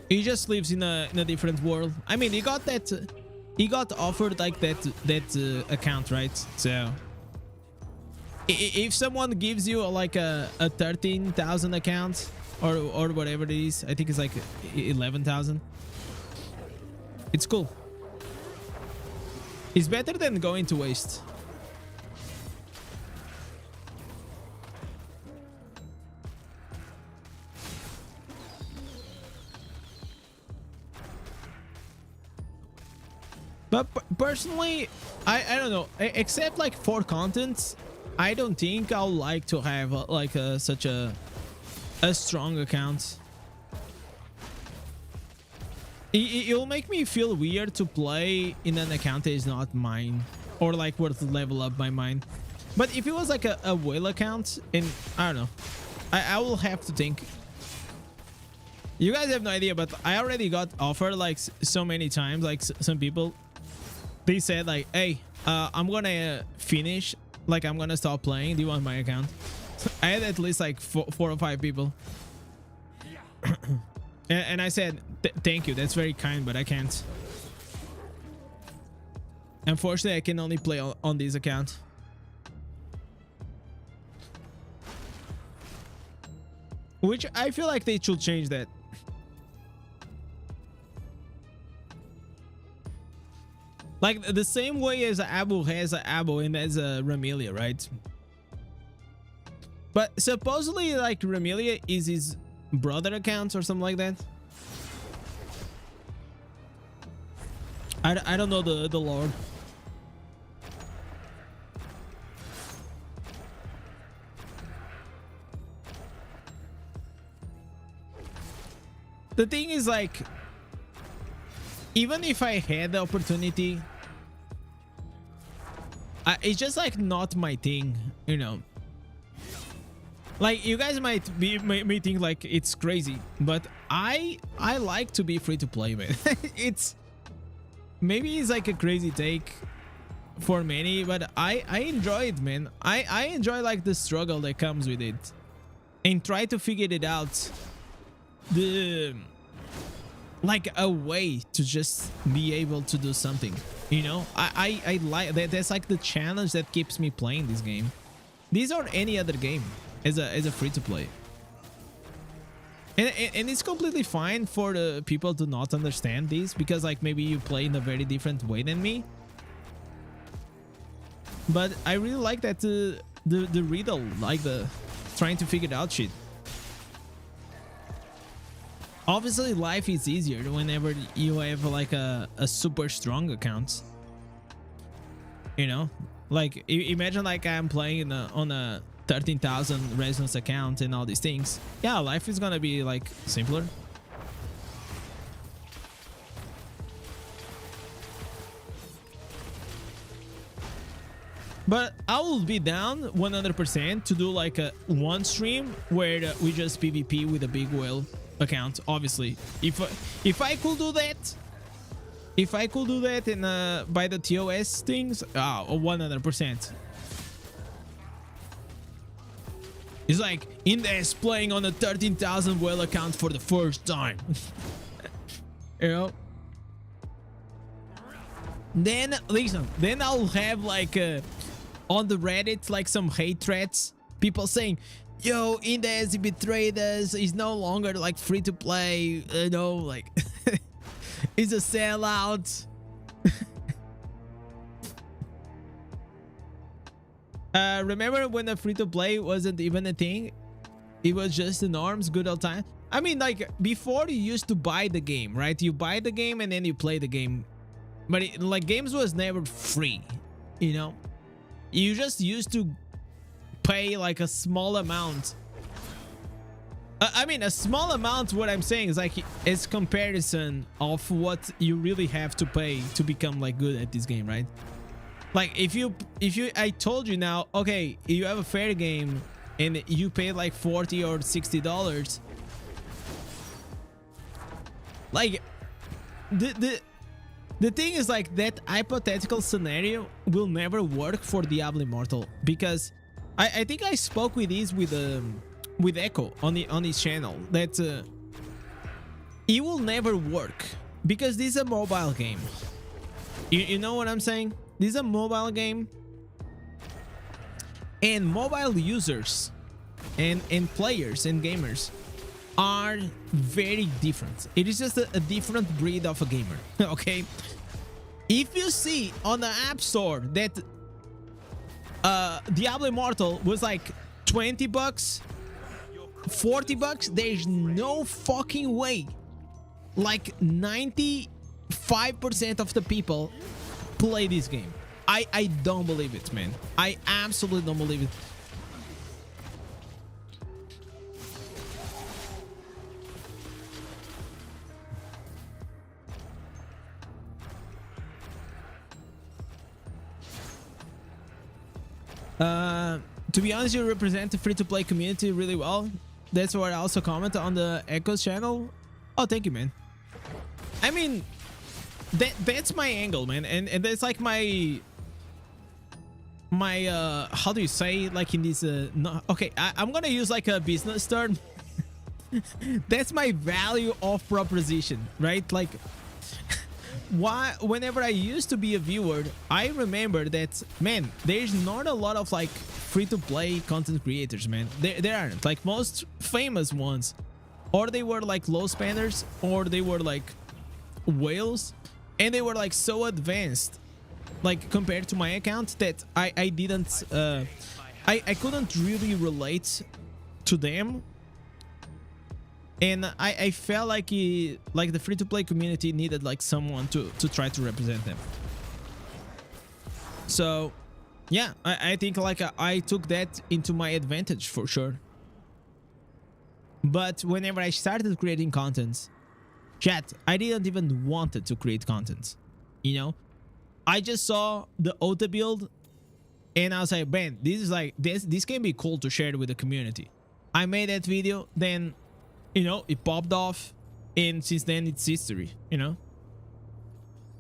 He just lives in a different world. I mean, he got offered like that account, right? So if someone gives you like a 13,000 account or whatever it is, I think it's like 11,000. It's cool. It's better than going to waste. But personally, I don't know. Except like for content, I don't think I'll like to have like such a strong account. It'll make me feel weird to play in an account that is not mine, or like worth level up by mine. But if it was like a whale account, and I don't know, I will have to think. You guys have no idea, but I already got offered like so many times. Like some people, they said like, hey, I'm gonna finish, like I'm gonna stop playing, do you want my account? I had at least like four or five people. And I said, thank you, that's very kind, but I can't. Unfortunately, I can only play on this account. Which I feel like they should change that. Like the same way as Abu has Abu and as Ramelia, right? But supposedly like Ramelia is his brother account or something like that. I don't know the lore. The thing is like, even if I had the opportunity, it's just like not my thing, you know. Like you guys may think like it's crazy, but I like to be free to play, man. Maybe it's like a crazy take for many, but I enjoy it, man. I enjoy like the struggle that comes with it, and try to figure it out. Like a way to just be able to do something, you know. I like that. That's like the challenge that keeps me playing this game. These or any other game as a free to play, and it's completely fine for the people to not understand this, because like maybe you play in a very different way than me. But I really like that the riddle, like the trying to figure out shit. Obviously, life is easier whenever you have like a super strong account. You know, like imagine like I'm playing on a 13,000 resonance account and all these things. Yeah, life is gonna be like simpler. But I will be down 100% to do like a one stream where we just PvP with a big whale account. Obviously, if I could do that, and by the TOS things, 100%. It's like Indez playing on a 13,000 whale account for the first time. You know. Then listen, then I'll have like on the Reddit like some hate threats, people saying, yo, Indez, he betrayed us, he's no longer like free to play, you know, like he's a sellout. Remember when the free to play wasn't even a thing? It was just the norms, good old time. I mean, like before you used to buy the game, right? You buy the game and then you play the game, but like games was never free. you know. You just used to pay like a small amount. I mean, a small amount, what I'm saying is like it's comparison of what you really have to pay to become like good at this game, right? Like if you I told you now, okay, you have a fair game and you pay like $40 or $60, like the thing is like that hypothetical scenario will never work for Diablo Immortal, because I think I spoke with this with Echo on his channel that it will never work because this is a mobile game. You know what I'm saying? This is a mobile game, and mobile users and players and gamers are very different. It is just a different breed of a gamer. Okay, if you see on the App Store that Diablo Immortal was like $20, $40, there's no fucking way like 95% of the people play this game. I don't believe it, man. I absolutely don't believe it. To be honest, you represent the free-to-play community really well. That's what I also comment on the Echo's channel. Oh, thank you, man. I mean, that's my angle, man, and that's like my how do you say, like in this no, okay, I'm gonna use like a business term. That's my value of proposition, right? Like why, whenever I used to be a viewer, I remember that, man, there's not a lot of like free-to-play content creators, man. There aren't. Like most famous ones, or they were like low spenders, or they were like whales, and they were like so advanced like compared to my account that I didn't I couldn't really relate to them, and I felt like the free-to-play community needed like someone to try to represent them. So yeah, I think like I took that into my advantage for sure. But whenever I started creating content, chat, I didn't even wanted to create content, you know. I just saw the auto build and I was like, man, this is like this can be cool to share with the community. I made that video, then, you know, it popped off, and since then it's history, you know.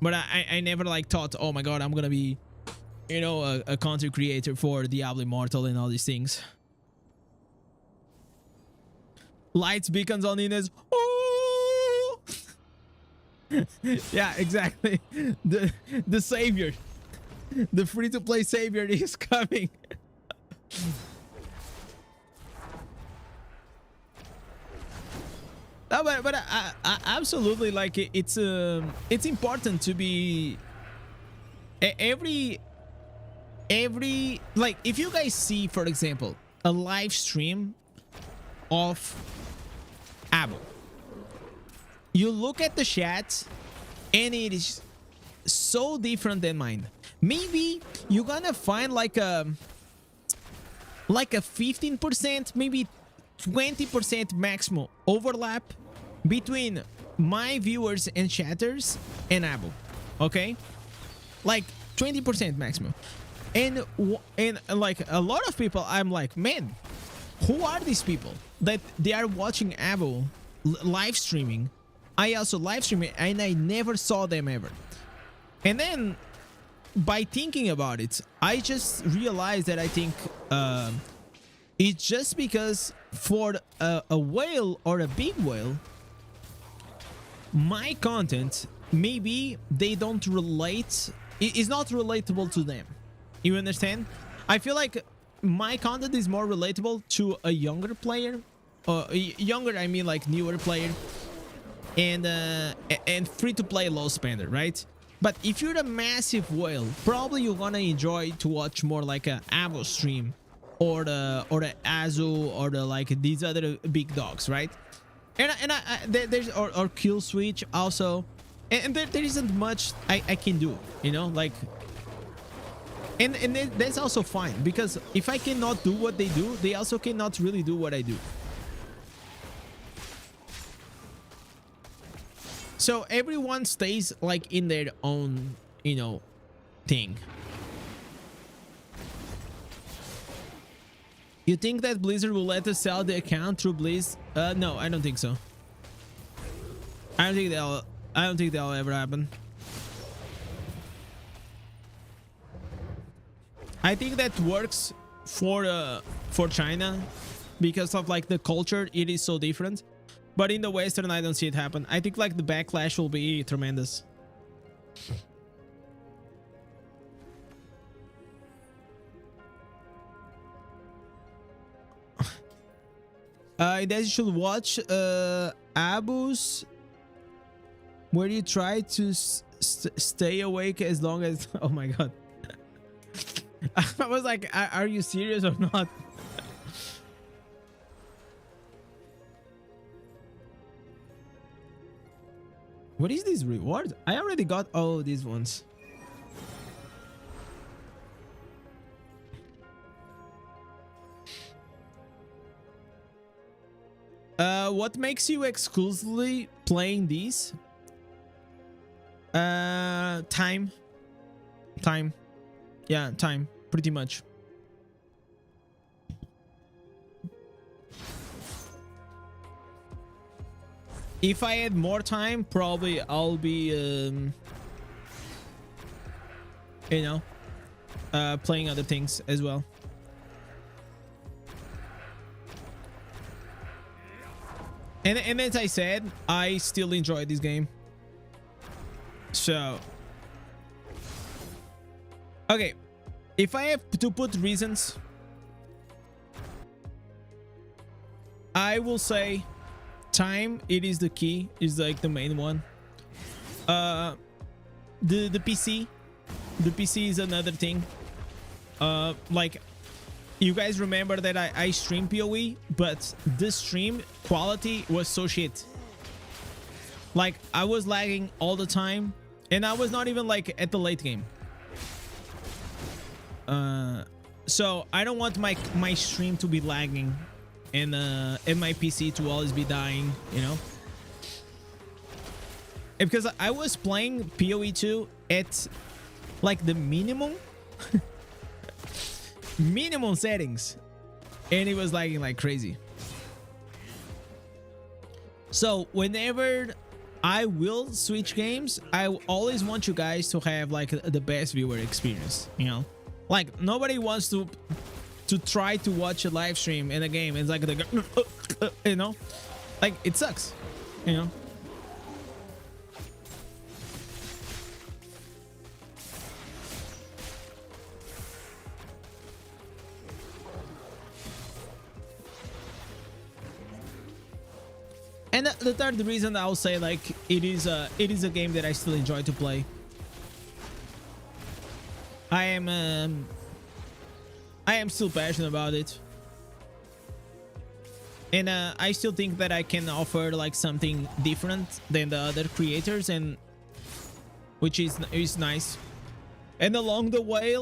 But I never like thought, oh my god, I'm gonna be, you know, a content creator for Diablo Immortal and all these things. Lights, beacons on Indez. Oh! Yeah, exactly. The savior, the free-to-play savior is coming. No, but I absolutely, like, it's important to be every like, if you guys see, for example, a live stream of Abo, you look at the chat and it is so different than mine. Maybe you're gonna find like a 15%, maybe 20% maximum overlap between my viewers and chatters and Abo, okay? Like 20% maximum. And like a lot of people, I'm like, man, who are these people that they are watching Abo live streaming? I also live stream it, and I never saw them ever. And then by thinking about it, I just realized that I think it's just because for a whale or a big whale, my content, maybe they don't relate, it's not relatable to them. You understand? I feel like my content is more relatable to a younger player, younger, I mean like newer player, and free-to-play low spender, right? But if you're a massive whale, probably you're gonna enjoy to watch more like a Avo stream, or the Azu, or the like these other big dogs, right? And there's or Kill Switch also, and there isn't much I can do, you know, like. And that's also fine, because if I cannot do what they do, they also cannot really do what I do. So everyone stays like in their own, you know, thing. You think that Blizzard will let us sell the account through Blizz? No, I don't think so. I don't think that'll ever happen. I think that works for China because of like the culture. It is so different, but in the Western, I don't see it happen. I think like the backlash will be tremendous. Indez, you should watch Abus, where you try to stay awake as long as. Oh my god. I was like, are you serious or not? What is this reward? I already got all these ones. What makes you exclusively playing these? Time. Yeah, time, pretty much. If I had more time, probably I'll be, you know, playing other things as well. And as I said, I still enjoy this game. So, okay, if I have to put reasons, I will say time. It is the key, is like the main one. The PC is another thing. Like, you guys remember that I stream PoE, but this stream quality was so shit. Like, I was lagging all the time, and I was not even like at the late game. So I don't want my stream to be lagging and my PC to always be dying, you know. And because I was playing PoE 2 at like the minimum minimum settings, and it was lagging like crazy. So whenever I will switch games, I always want you guys to have like the best viewer experience, you know. Like, nobody wants to try to watch a live stream in a game. It's like you know, like, it sucks, you know. And the third reason I'll say, like, it is a game that I still enjoy to play. I am still passionate about it, and I still think that I can offer like something different than the other creators, and which is nice. And along the way,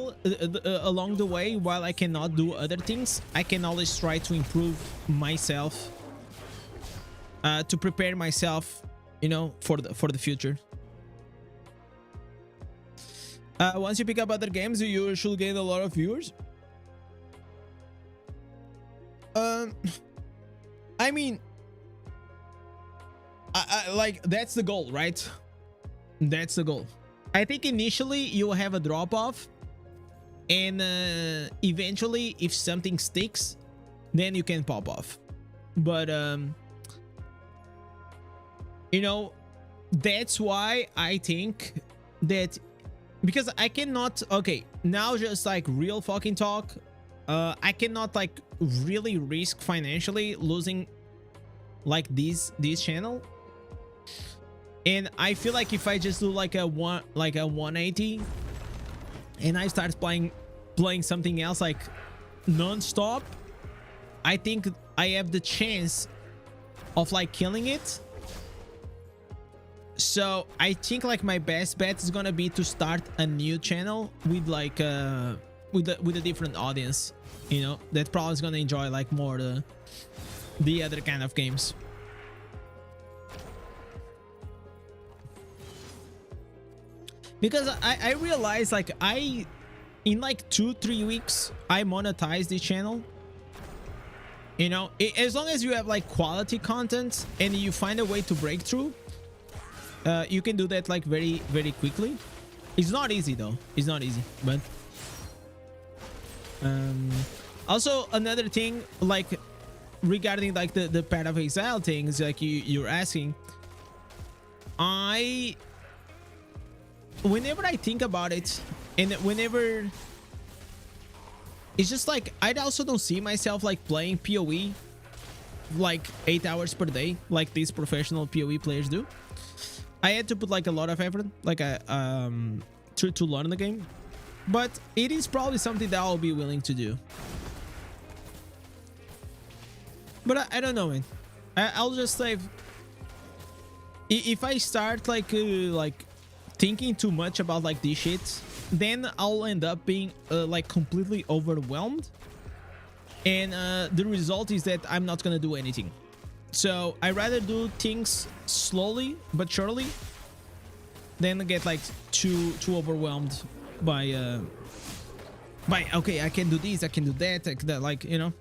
while I cannot do other things, I can always try to improve myself, to prepare myself, you know, for the future. Once you pick up other games, you should gain a lot of viewers. I mean, I like, that's the goal, right? That's the goal. I think initially you'll have a drop off, and eventually, if something sticks, then you can pop off. But you know, that's why I think that, because I cannot, okay, now just like real fucking talk, I cannot like really risk financially losing like this channel. And I feel like if I just do like a 180 and I start playing something else like non-stop, I think I have the chance of like killing it. So I think like my best bet is gonna be to start a new channel with like with a different audience, you know, that probably is gonna enjoy like more the other kind of games. Because I realized like in like 2-3 weeks I monetized this channel. You know, as long as you have like quality content and you find a way to break through, you can do that like very, very quickly. It's not easy though. It's not easy, but also another thing, like regarding like the Path of Exile things, like you're asking, whenever I think about it, and whenever it's just like I also don't see myself like playing PoE like 8 hours per day like these professional PoE players do. I had to put like a lot of effort like to learn the game, but it is probably something that I'll be willing to do. But I don't know, man. I'll just say if I start like thinking too much about like this shit, then I'll end up being like completely overwhelmed, and the result is that I'm not gonna do anything. So I rather do things slowly but surely than get like too overwhelmed by okay, I can do this, I can do that, like, you know.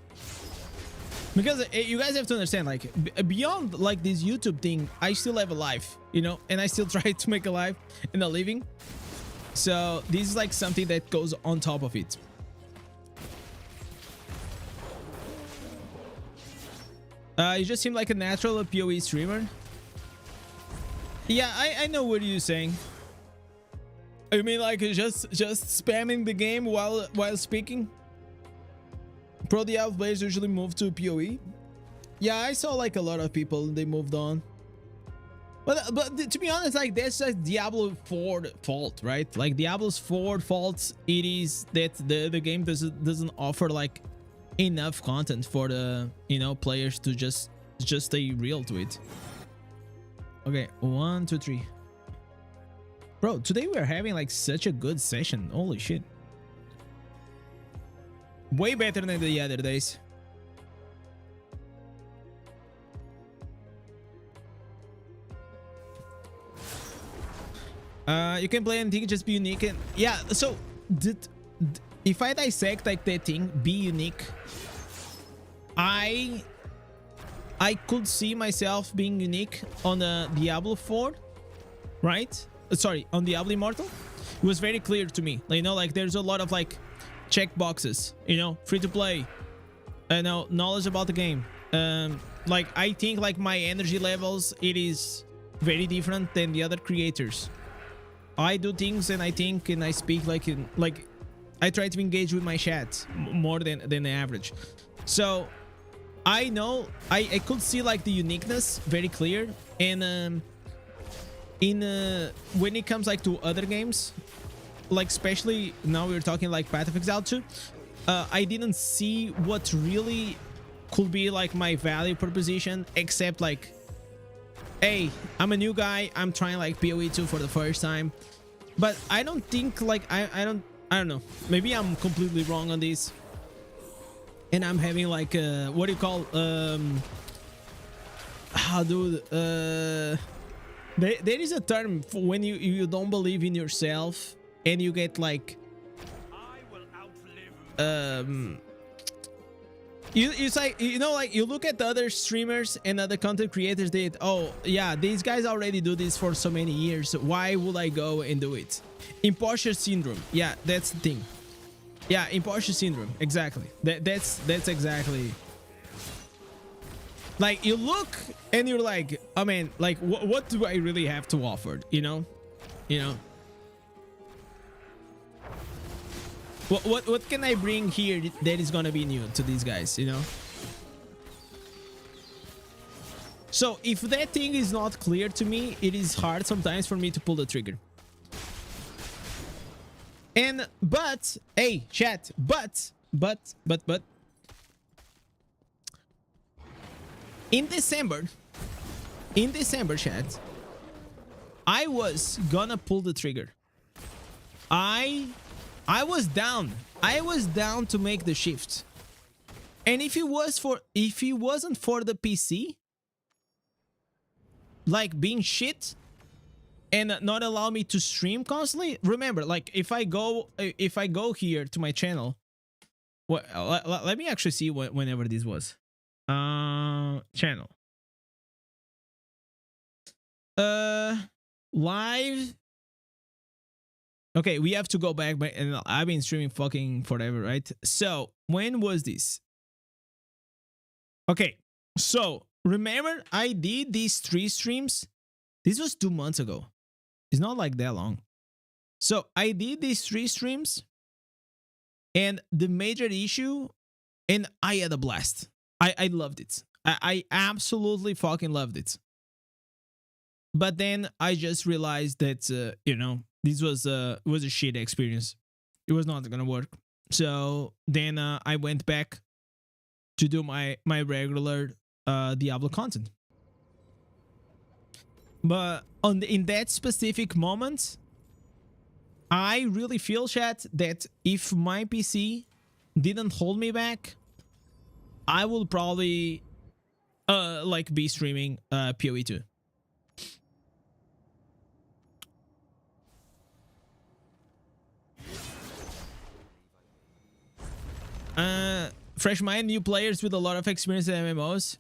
Because you guys have to understand, like, beyond like this YouTube thing, I still have a life, you know, and I still try to make a life and a living. So this is like something that goes on top of it. You just seem like a natural PoE streamer. Yeah, I know what you're saying. I mean, like just spamming the game while speaking. Pro Diablo players usually move to PoE. Yeah, I saw like a lot of people, they moved on. But to be honest, like that's just Diablo 4 fault, right? Like Diablo's 4 fault, it is that the game doesn't offer like enough content for the, you know, players to just stay real to it. Okay, 1, 2, 3. Bro, today we're having like such a good session. Holy shit. Way better than the other days. You can play anything, just be unique. And yeah, so if I dissect like that thing, be unique, I could see myself being unique on the Diablo 4, right? Sorry, on Diablo Immortal. It was very clear to me, you know, like there's a lot of like check boxes, you know, free to play, you know, knowledge about the game. Like I think like my energy levels, it is very different than the other creators. I do things and I think and I speak like I try to engage with my chat more than the average. So I know I could see like the uniqueness very clear. And when it comes like to other games, like especially now we're talking like Path of Exile 2, I didn't see what really could be like my value proposition, except like, hey, I'm a new guy, I'm trying like PoE 2 for the first time. But I don't think like I don't know, maybe I'm completely wrong on this, and I'm having like what do you call how do there is a term for when you don't believe in yourself and you get like it's like, you know, like you look at the other streamers and other content creators, they, oh yeah, these guys already do this for so many years, why would I go and do it? Imposter syndrome. Yeah, that's the thing. Yeah, imposter syndrome, exactly. That's exactly, like you look and you're like, oh man, like what do I really have to offer, you know? What can I bring here that is gonna be new to these guys, you know? So if that thing is not clear to me, it is hard sometimes for me to pull the trigger. And but hey, chat, but in December, chat, I was gonna pull the trigger. I was down I was down to make the shift. And if it wasn't for the PC, like being shit and not allow me to stream constantly. Remember, like if I go here to my channel, let me actually see whenever this was. Channel. Live. Okay, we have to go back, and I've been streaming fucking forever, right? So when was this? Okay, so remember I did these 3 streams. This was 2 months ago. It's not like that long. So I did these 3 streams, and the major issue, and I had a blast. I loved it. I absolutely fucking loved it. But then I just realized that you know, this was a shit experience. It was not gonna work. So then I went back to do my regular Diablo content. But in that specific moment, I really feel, chat, that if my PC didn't hold me back, I would probably like be streaming PoE 2. Fresh mind, new players with a lot of experience in MMOs.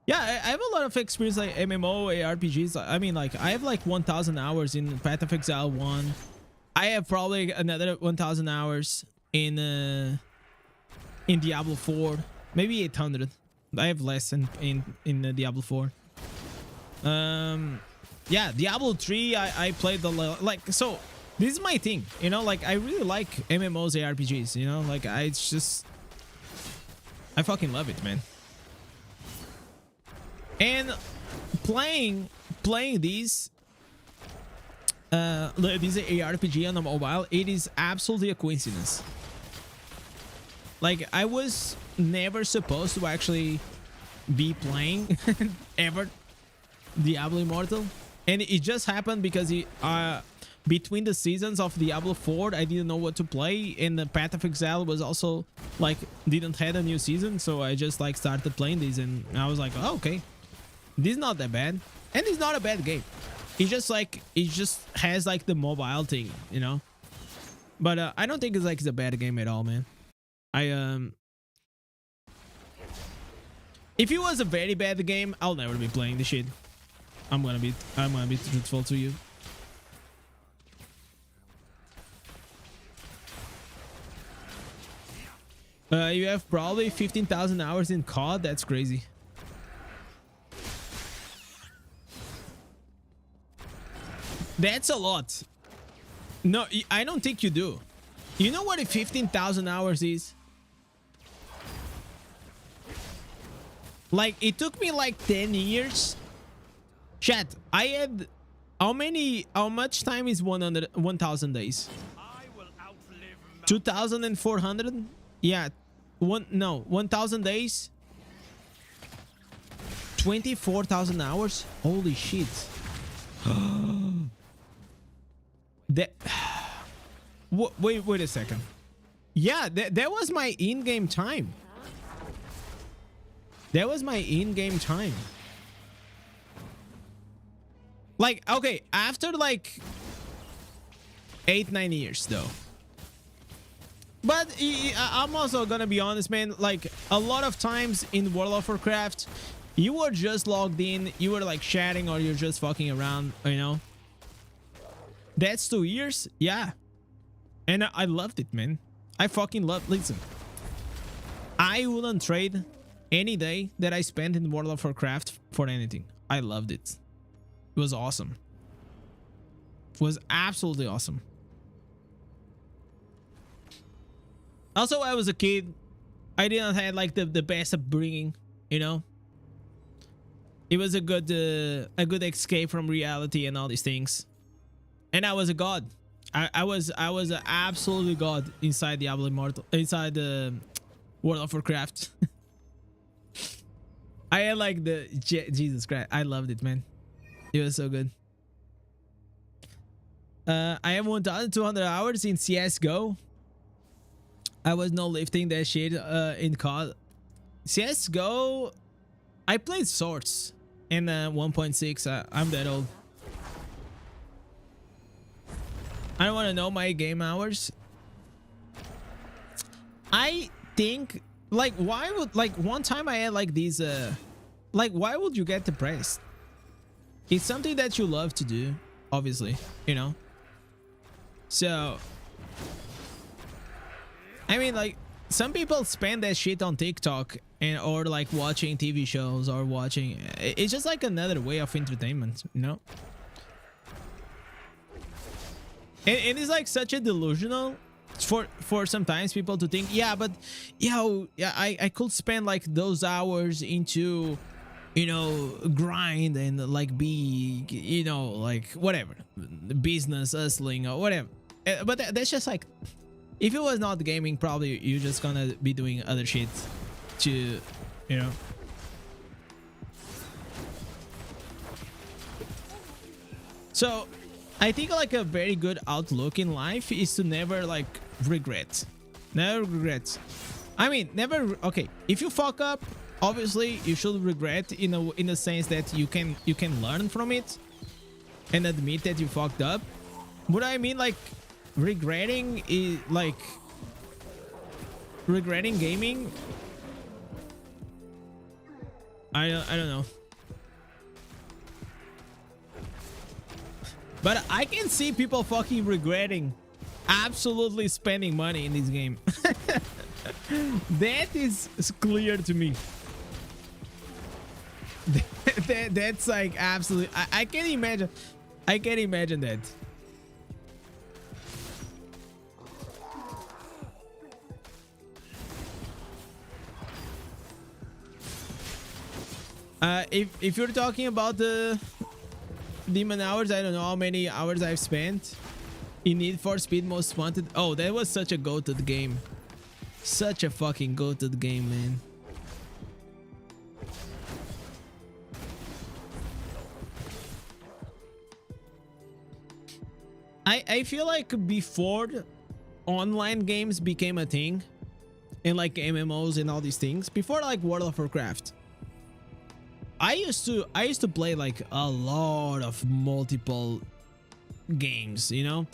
Yeah, I have a lot of experience like MMO, ARPGs. I mean, like I have like 1,000 hours in Path of Exile 1. I have probably another 1,000 hours in Diablo 4, maybe 800. I have less in Diablo 4. Yeah, Diablo 3 I played like, so this is my thing, you know, like I really like MMOs, ARPGs, you know, like I fucking love it, man. And playing these ARPG on a mobile, it is absolutely a coincidence. Like I was never supposed to actually be playing ever Diablo Immortal, and it just happened because between the seasons of Diablo 4, I didn't know what to play, and the Path of Exile was also like didn't have a new season, so I just like started playing these, and I was like, oh, okay, this is not that bad, and it's not a bad game. It's just like it just has like the mobile thing, you know. But I don't think it's a bad game at all, man. If it was a very bad game, I'll never be playing the shit. I'm gonna be truthful to you. You have probably 15,000 hours in COD. That's crazy. That's a lot. No, I don't think you do. You know what 15,000 hours is? Like, it took me like 10 years. Chat, I had... How much time is 1,000 days? 2,400? Yeah. 1,000 days. 24,000 hours? Holy shit. That... Wait a second. Yeah, that was my in-game time. That was my in-game time. Like, okay, after like 8-9 years though. But I'm also gonna be honest, man, like a lot of times in World of Warcraft, you were just logged in, you were like chatting, or you're just fucking around, you know. That's 2 years, yeah. And I loved it, man. I fucking loved. Listen, I wouldn't trade any day that I spent in World of Warcraft for anything. I loved it. It was awesome. It was absolutely awesome. Also, I was a kid. I didn't have like the best upbringing, you know. It was a good escape from reality and all these things. And I was a god. I was an absolutely god inside Diablo Immortal, inside the World of Warcraft. I had like the Jesus Christ. I loved it, man. It was so good. I have 1,200 hours in CS:GO. I was not lifting that shit in COD. CSGO, I played Swords in 1.6. I'm that old. I don't want to know my game hours. I think, like, why would, like, one time I had like these like, why would you get depressed? It's something that you love to do, obviously, you know. So I mean, like, some people spend that shit on TikTok and or like watching TV shows or watching. It's just like another way of entertainment, you know. And it's like such a delusional for sometimes people to think, yeah, but yeah, I could spend like those hours into, you know, grind and like be, you know, like whatever, business, hustling or whatever. But that's just like, if it was not gaming, probably you're just gonna be doing other shit to, you know. So I think like a very good outlook in life is to never like regret. Never regret. I mean, never. Okay, if you fuck up, obviously you should regret in a sense that you can learn from it and admit that you fucked up. But I mean, like, regretting is like regretting gaming. I don't know. But I can see people fucking regretting absolutely spending money in this game. That is clear to me. That's like absolutely. I can imagine. I can imagine that. If you're talking about the Demon hours, I don't know how many hours I've spent in Need for Speed Most Wanted. Oh, that was such a goated game. Such a fucking goated game, man. I feel like before online games became a thing, and like MMOs and all these things, before like World of Warcraft, I used to play like a lot of multiple games, you know.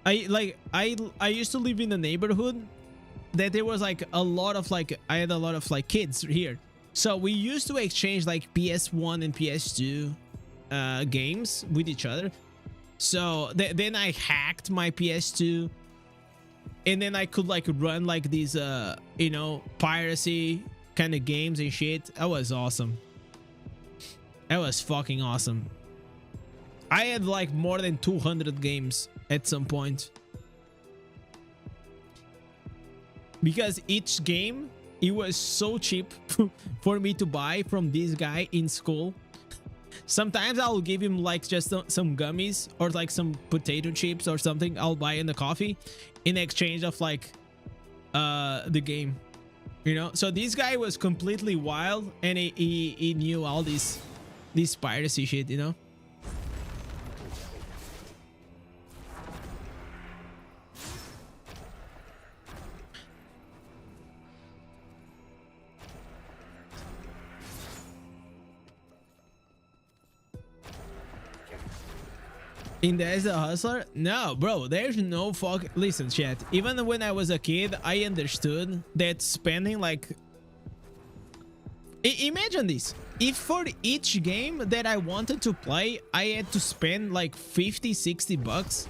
I used to live in a neighborhood that there was like a lot of like, I had a lot of like kids here, so we used to exchange like PS1 and PS2 games with each other. So then I hacked my PS2, and then I could like run like these you know, piracy kind of games and shit. That was awesome. That was fucking awesome. I had like more than 200 games at some point, because each game, it was so cheap for me to buy from this guy in school. Sometimes I'll give him like just some gummies or like some potato chips or something I'll buy in the coffee in exchange of like the game, you know. So this guy was completely wild, and he knew all this piracy shit, you know. Indez the hustler? No, bro, there's no fuck. Listen, chat, even when I was a kid, I understood that spending like, imagine this, if for each game that I wanted to play I had to spend like 50-60 bucks,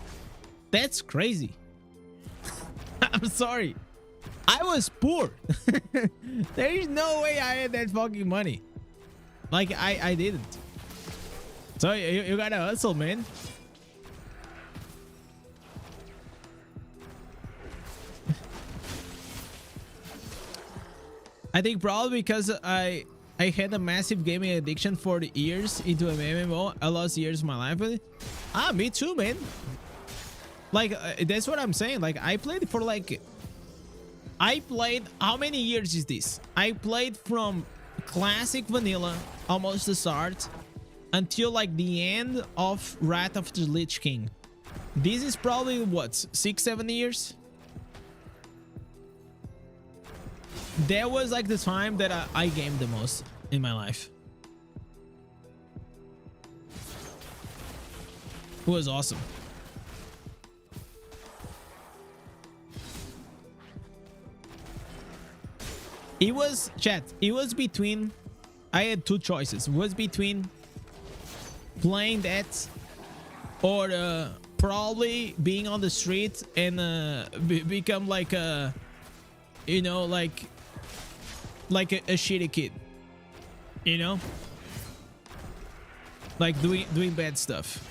that's crazy. I'm sorry, I was poor. There is no way I had that fucking money. Like, I didn't. So you gotta hustle, man. I think probably because I had a massive gaming addiction for the years into an MMO. I lost years of my life with it. Ah, me too, man. Like, that's what I'm saying. Like, I played for like, I played, how many years is this? I played from classic vanilla, almost the start, until like the end of Wrath of the Lich King. This is probably what, 6-7 years? that was like the time that I gamed the most in my life. It was awesome. It was, chat, it was between, I had two choices. It was between playing that or probably being on the street and become like a, you know, like a shitty kid, you know, like doing bad stuff.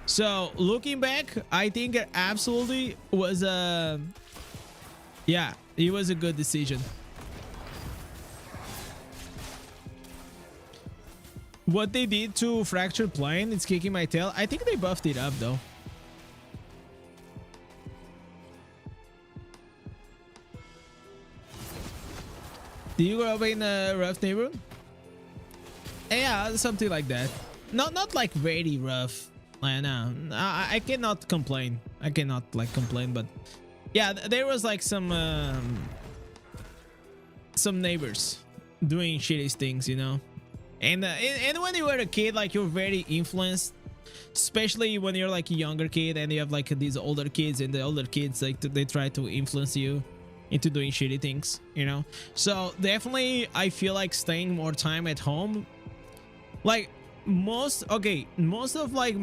So looking back, I think it absolutely was yeah, it was a good decision. What they did to Fractured Plane, it's kicking my tail. I think they buffed it up though. Did you grow up in a rough neighborhood? Yeah, something like that. Not like very rough. No, I cannot complain. I cannot like complain, but yeah, there was like some neighbors doing shitty things, you know. And when you were a kid, like you're very influenced, especially when you're like a younger kid and you have like these older kids, and the older kids like they try to influence you into doing shitty things, you know. So definitely I feel like staying more time at home, like most of like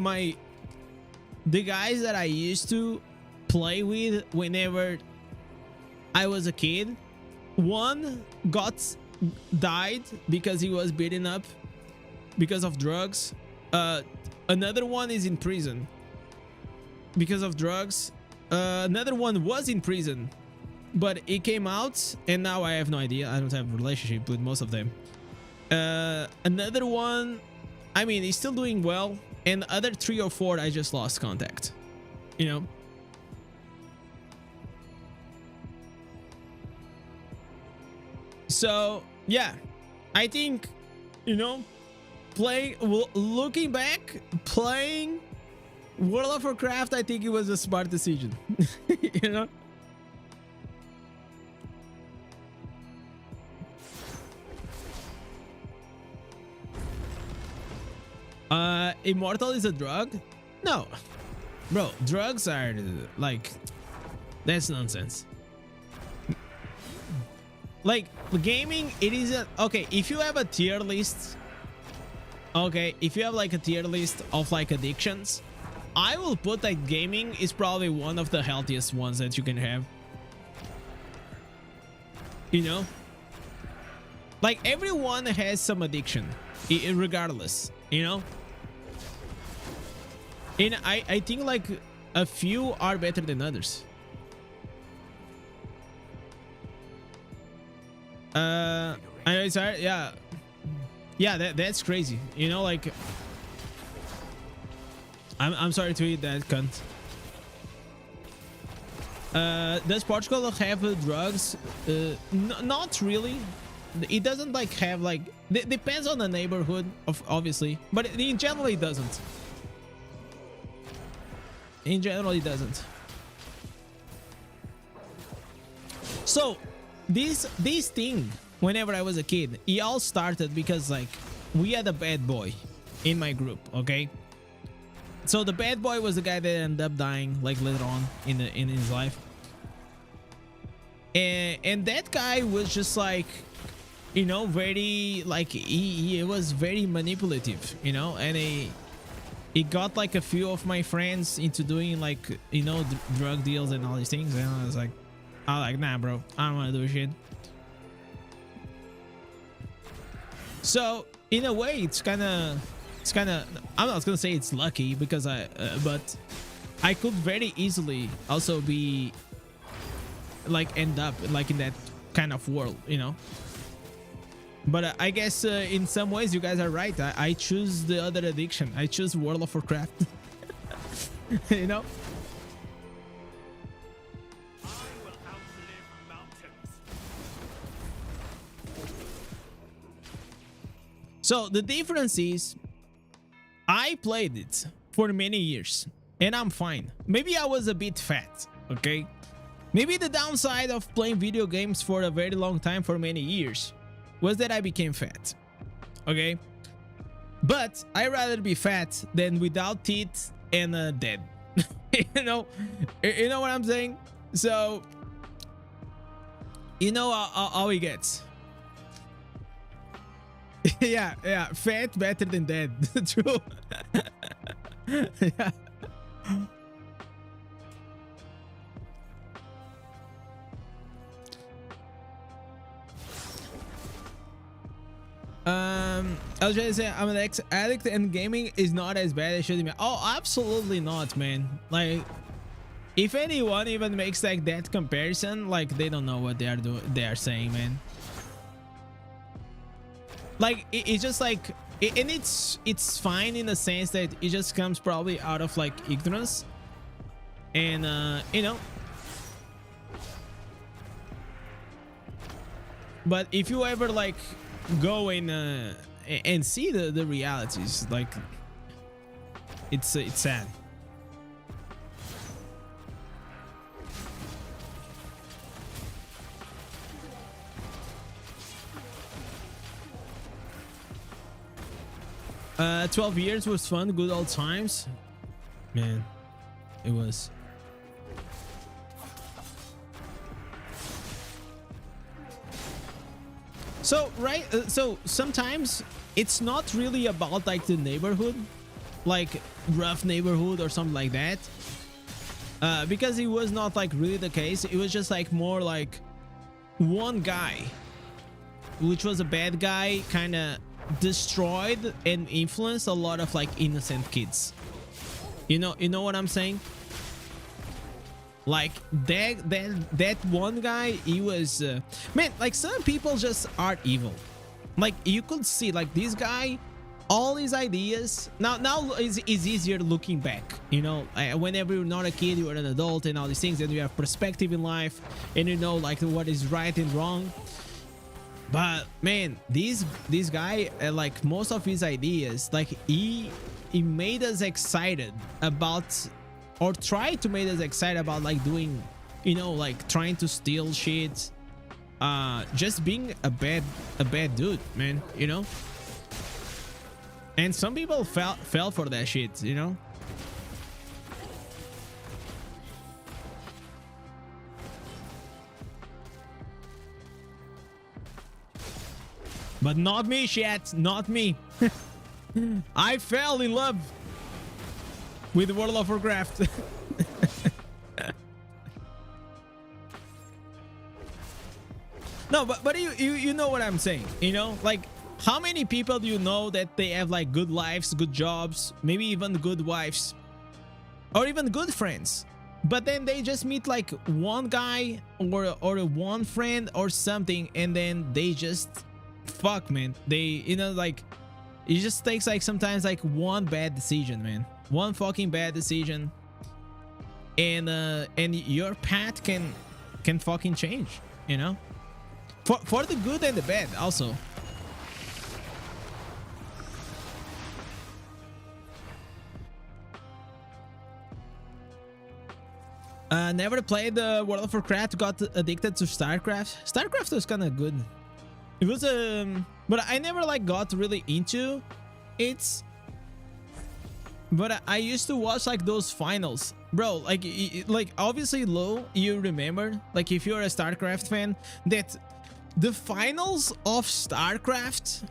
the guys that I used to play with whenever I was a kid, one died because he was beaten up because of drugs. Another one is in prison because of drugs. Another one was in prison, but he came out, and now I have no idea. I don't have a relationship with most of them. Another one, I mean, he's still doing well, and the other 3 or 4 I just lost contact, you know. So yeah, I think, you know, looking back, playing World of Warcraft, I think it was a smart decision. You know. Immortal is a drug? No, bro, drugs are like, that's nonsense. Like gaming, it is a, okay, if you have a tier list, okay, if you have like a tier list of like addictions, I will put that gaming is probably one of the healthiest ones that you can have, you know. Like everyone has some addiction regardless, you know. And I think like a few are better than others. I know it's hard. Yeah, that's crazy, you know. Like I'm sorry to eat that cunt. Does Portugal have drugs? Not really. It doesn't like have like, depends on the neighborhood obviously, but in general it doesn't. In general it doesn't. So this thing, whenever I was a kid, it all started because like we had a bad boy in my group, okay? So the bad boy was the guy that ended up dying like later on in his life, and that guy was just like, you know, very like he was very manipulative, you know, and he got like a few of my friends into doing like, you know, drug deals and all these things, and I was like, nah, bro, I don't want to do shit. So in a way, it's kind of, I'm not gonna say it's lucky because but I could very easily also be like end up like in that kind of world, you know. But I guess in some ways you guys are right. I choose the other addiction. I choose World of Warcraft. You know. So the difference is, I played it for many years and I'm fine. Maybe I was a bit fat, okay? Maybe the downside of playing video games for a very long time, for many years, was that I became fat. Okay? But I'd rather be fat than without teeth and dead. You know what I'm saying? So, you know how it gets. yeah, fat better than dead. True. Yeah. I was trying to say I'm an ex-addict and gaming is not as bad as it should be. Oh, absolutely not, man. Like, if anyone even makes like that comparison, like they don't know what they are doing. They are saying, man. Like it's just like, and it's fine in the sense that it just comes probably out of like ignorance, and you know. But if you ever like go and see the realities, like it's sad. Uh, 12 years was fun, good old times, man. It was. So right, so sometimes it's not really about like the neighborhood, like rough neighborhood or something like that, because it was not like really the case. It was just like more like one guy, which was a bad guy, kind of destroyed and influenced a lot of like innocent kids. You know what I'm saying? Like that one guy, he was man, like some people just are evil. Like you could see like this guy, all his ideas now is easier looking back, you know. Whenever you're not a kid, you're an adult and all these things, and you have perspective in life and you know like what is right and wrong. But man, this guy, like most of his ideas, like he made us excited about, or tried to make us excited about like doing, you know, like trying to steal shit, just being a bad dude, man, you know. And some people fell for that shit, you know. But not me, chat, not me. I fell in love with World of Warcraft. No, but you know what I'm saying, you know? Like, how many people do you know that they have like good lives, good jobs, maybe even good wives, or even good friends, but then they just meet like one guy or one friend or something, and then they just fuck, man. They, you know, like it just takes like sometimes like one bad decision, man. One fucking bad decision, and your path can fucking change, you know, for the good and the bad also. Never played the World of Warcraft. Got addicted to StarCraft. StarCraft was kind of good. It was but I never like got really into it. But I used to watch like those finals, bro. Like obviously, Lo, you remember, like if you're a StarCraft fan, that the finals of StarCraft,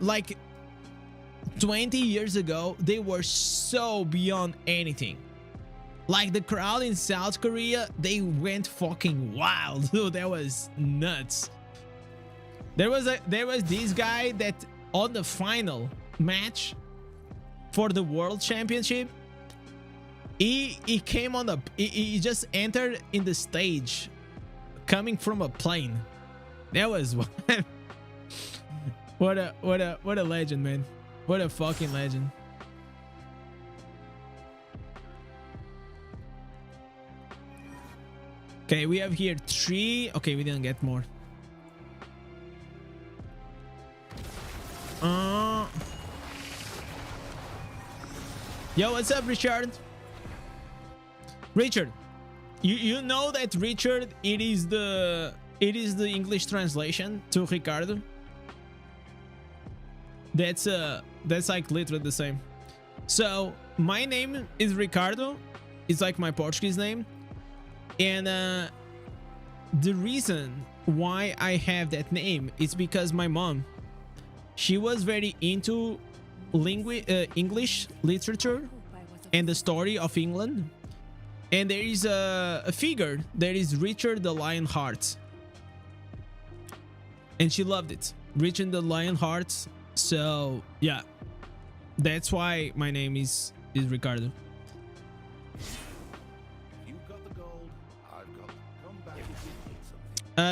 like 20 years ago, they were so beyond anything. Like the crowd in South Korea, they went fucking wild. Dude, that was nuts. There was this guy that on the final match for the World Championship, he came on the, he just entered in the stage coming from a plane. That was what a legend, man. What a fucking legend. Okay, we have here 3. Okay, we didn't get more. Yo, what's up, Richard? Richard, You know that Richard, it is the English translation to Ricardo. That's like literally the same. So my name is Ricardo. It's like my Portuguese name, and the reason why I have that name is because my mom, she was very into English literature and the story of England, and there is a figure that is Richard the Lionheart, and she loved it, Richard the Lionheart. So yeah, that's why my name is Ricardo.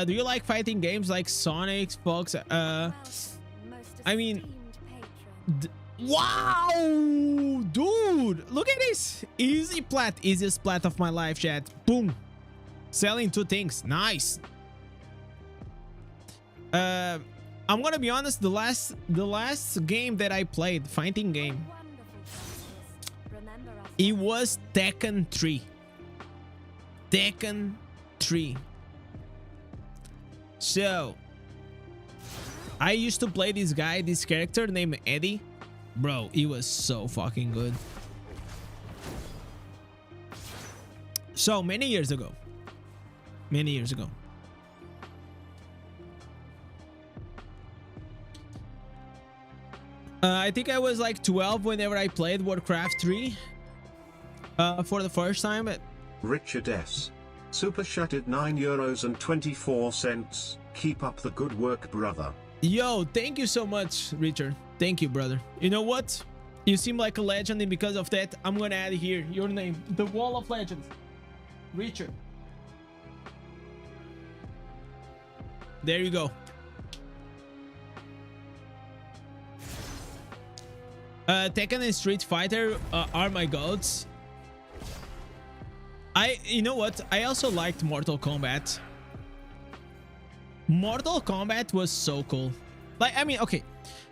Do you like fighting games like Sonic, Fox? I mean, wow, dude, look at this. Easy Plat, easiest Plat of my life, chat. Boom. Selling 2 things. Nice. I'm gonna be honest, the last game that I played, fighting game, it was Tekken 3. Tekken 3. So I used to play this character named Eddie. Bro, he was so fucking good. So many years ago. I think I was like 12 whenever I played Warcraft 3 for the first time. Richard S. Super chatted €9.24. Keep up the good work, brother. Yo, thank you so much, Richard. Thank you, brother. You know what? You seem like a legend, and because of that, I'm gonna add here your name, the Wall of Legends, Richard. There you go. Tekken and Street Fighter are my goats. You know what? I also liked Mortal Kombat. Mortal Kombat was so cool. Like, I mean, okay,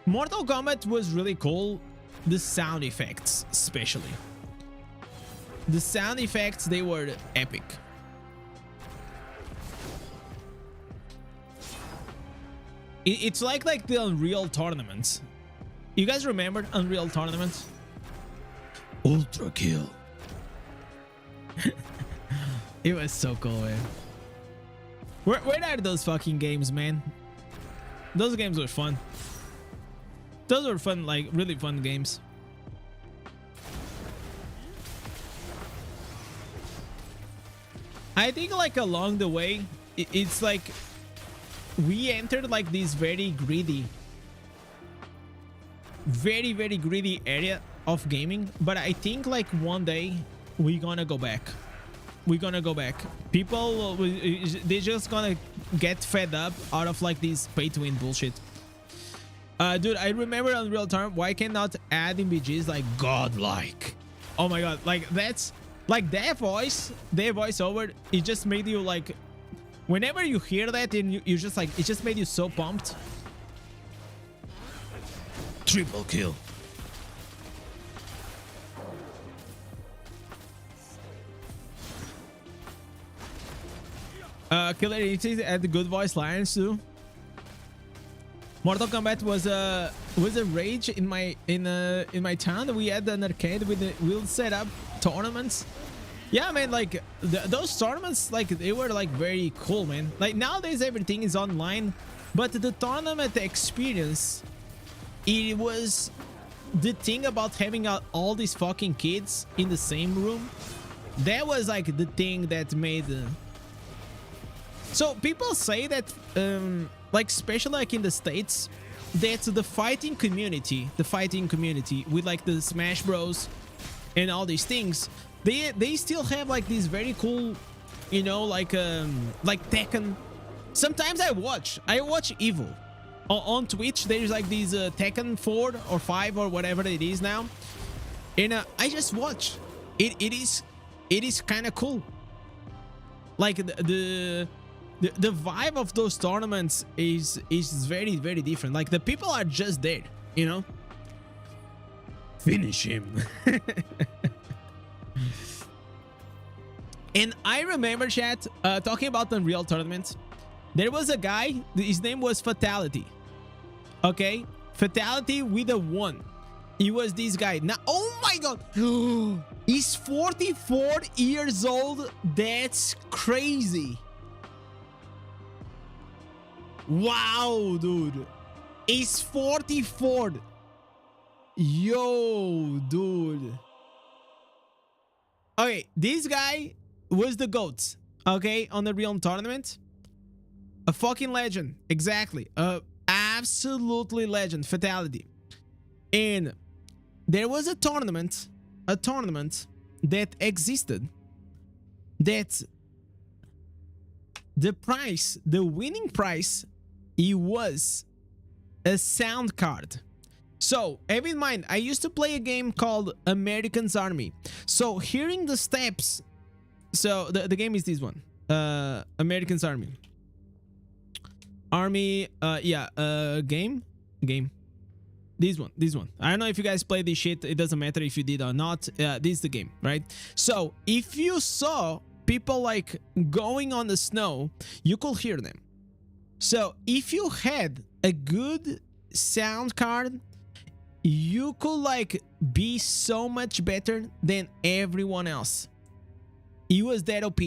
Mortal Kombat was really cool. The sound effects, especially. The sound effects, they were epic. It's like the Unreal tournaments. You guys remember Unreal tournaments? Ultra kill. It was so cool, man. Where are those fucking games, man? Those games were fun. Those were fun, like really fun games. I think like along the way, it's like we entered like this very greedy area of gaming, but I think like one day we're gonna go back. People, they're just gonna get fed up out of like this pay to win bullshit. Dude, I remember Unreal Tournament. Why cannot add in BGs like godlike? Oh my god, like that's like their voiceover, it just made you like, whenever you hear that and you just like, it just made you so pumped. Triple kill. Killer Instinct had the good voice lines too. Mortal Kombat was a rage in my town. We had an arcade with we'll set up tournaments. Yeah, man, like those tournaments, like they were like very cool, man. Like nowadays everything is online, but the tournament experience, it was the thing about having all these fucking kids in the same room. That was like the thing that made. So people say that, like especially like in the States, that the fighting community with like the Smash Bros and all these things, they still have like these very cool, you know, like Tekken. Sometimes I watch Evil on Twitch. There's like these Tekken 4 or 5 or whatever it is now, and I just watch. It is kind of cool. Like the vibe of those tournaments is very, very different. Like the people are just there, you know. Finish him. And I remember, chat, talking about the real tournament. There was a guy, his name was Fatality. Okay? Fatality with a 1. He was this guy. Now, oh my god. He's 44 years old. That's crazy. Wow, dude. He's 44. Yo, dude. Okay, this guy was the GOAT. Okay, on the Realm tournament. A fucking legend. Exactly. Absolutely legend. Fatality. And there was a tournament that existed that the price, the winning price, it was a sound card. So have in mind, I used to play a game called American's Army. So hearing the steps, so the game is this one, American's Army. Game. This one. I don't know if you guys play this shit. It doesn't matter if you did or not. This is the game, right? So if you saw people like going on the snow, you could hear them. So if you had a good sound card, you could like be so much better than everyone else. It was that OP.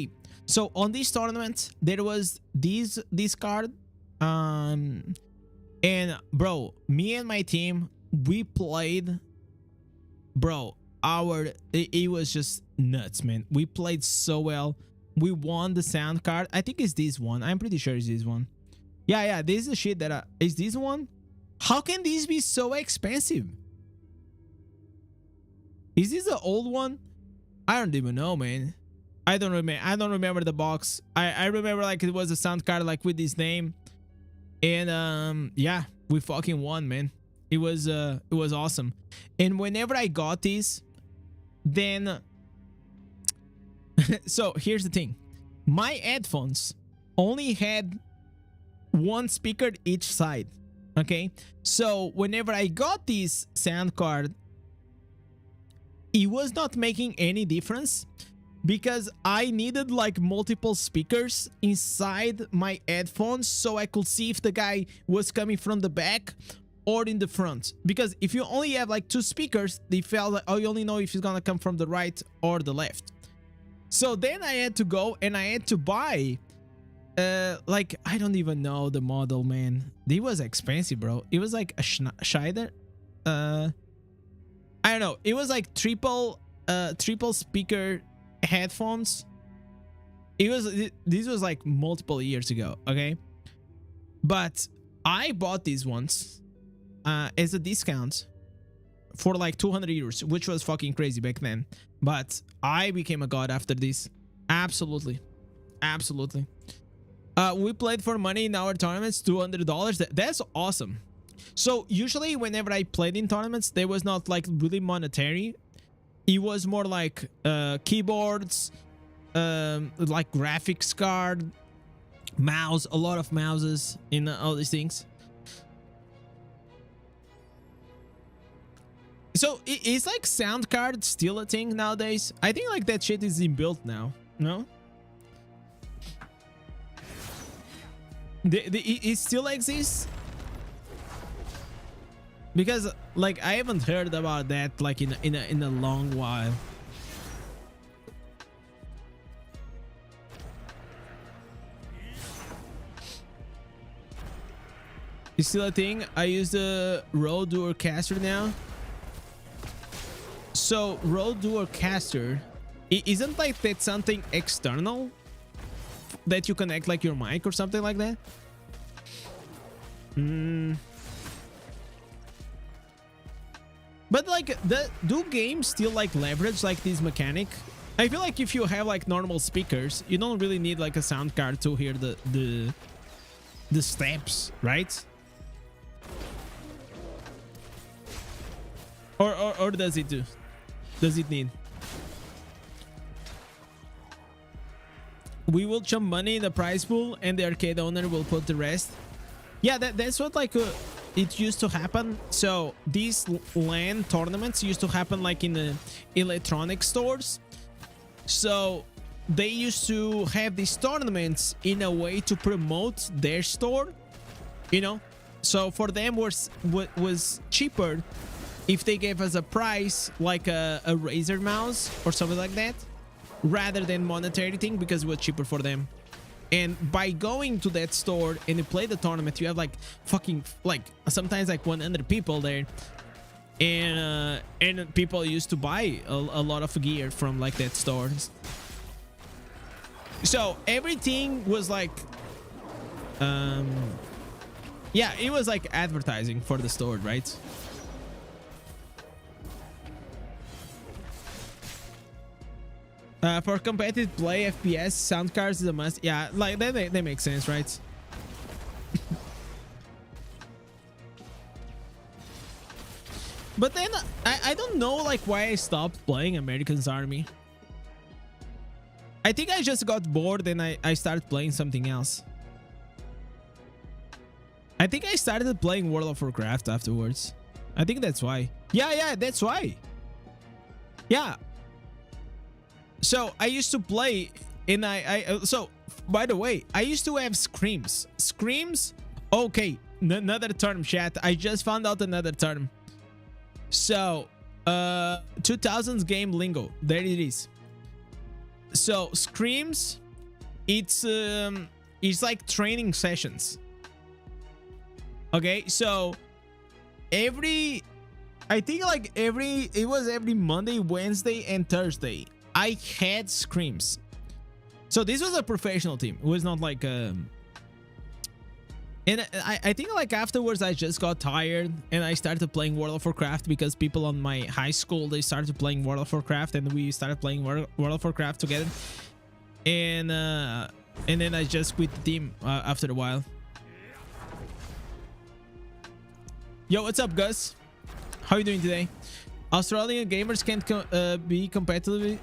So on this tournament, there was this card. And bro, me and my team, we played, bro, it was just nuts, man. We played so well. We won the sound card. I think it's this one. I'm pretty sure it's this one. Yeah, this is the shit that is this one. How can these be so expensive? Is this the old one? I don't even know, man. I don't remember the box. I remember like it was a sound card like with this name. And yeah, we fucking won, man. It was awesome. And whenever I got these, then so here's the thing. My headphones only had one speaker each side. Okay? So whenever I got this sound card, it was not making any difference, because I needed like multiple speakers inside my headphones so I could see if the guy was coming from the back or in the front. Because if you only have like 2 speakers, they felt like, oh, you only know if he's gonna come from the right or the left. So then I had to go and I had to buy like, I don't even know the model, man. It was expensive, bro. It was like a Schneider. I don't know. It was like triple speaker headphones. This was like multiple years ago, okay? But I bought these ones as a discount for like 200 euros, which was fucking crazy back then. But I became a god after this. Absolutely. We played for money in our tournaments, $200. That's awesome. So usually whenever I played in tournaments, there was not like really monetary. It was more like keyboards, like graphics card, mouse, a lot of mouses in all these things. So is like sound card still a thing nowadays? I think like that shit is inbuilt now, no? It still exists? Because like I haven't heard about that like in a long while. It's still a thing. I use the Rode Dualcaster now. So Rode Dualcaster, isn't like that something external that you connect like your mic or something like that? But like, do games still like leverage like this mechanic? I feel like if you have like normal speakers, you don't really need like a sound card to hear the steps, right? Or does it do? Does it need? We will chump money in the prize pool and the arcade owner will put the rest. Yeah, that's what like it used to happen. So these LAN tournaments used to happen like in the electronic stores. So they used to have these tournaments in a way to promote their store, you know. So for them was cheaper if they gave us a price like a Razer mouse or something like that, rather than monetary thing, because it was cheaper for them. And by going to that store and you play the tournament, you have like fucking like sometimes like 100 people there, and people used to buy a lot of gear from like that store. So everything was like yeah, it was like advertising for the store, right? For competitive play, FPS, sound cards is a must. Yeah, like they make sense, right? But then I don't know like why I stopped playing American's Army. I think I just got bored and I started playing something else. I think I started playing World of Warcraft afterwards. I think that's why. Yeah, that's why. Yeah. So I used to play and so by the way, I used to have screams. Okay, another term, chat. I just found out another term. So 2000s game lingo. There it is. So screams, it's like training sessions. Okay, so it was every Monday, Wednesday, and Thursday I had scrims. So this was a professional team. It was not like and I think like afterwards I just got tired and I started playing World of Warcraft because people on my high school, they started playing World of Warcraft and we started playing World of Warcraft together. And then I just quit the team after a while. Yo, what's up, Gus? How you doing today? Australian gamers can't be competitive,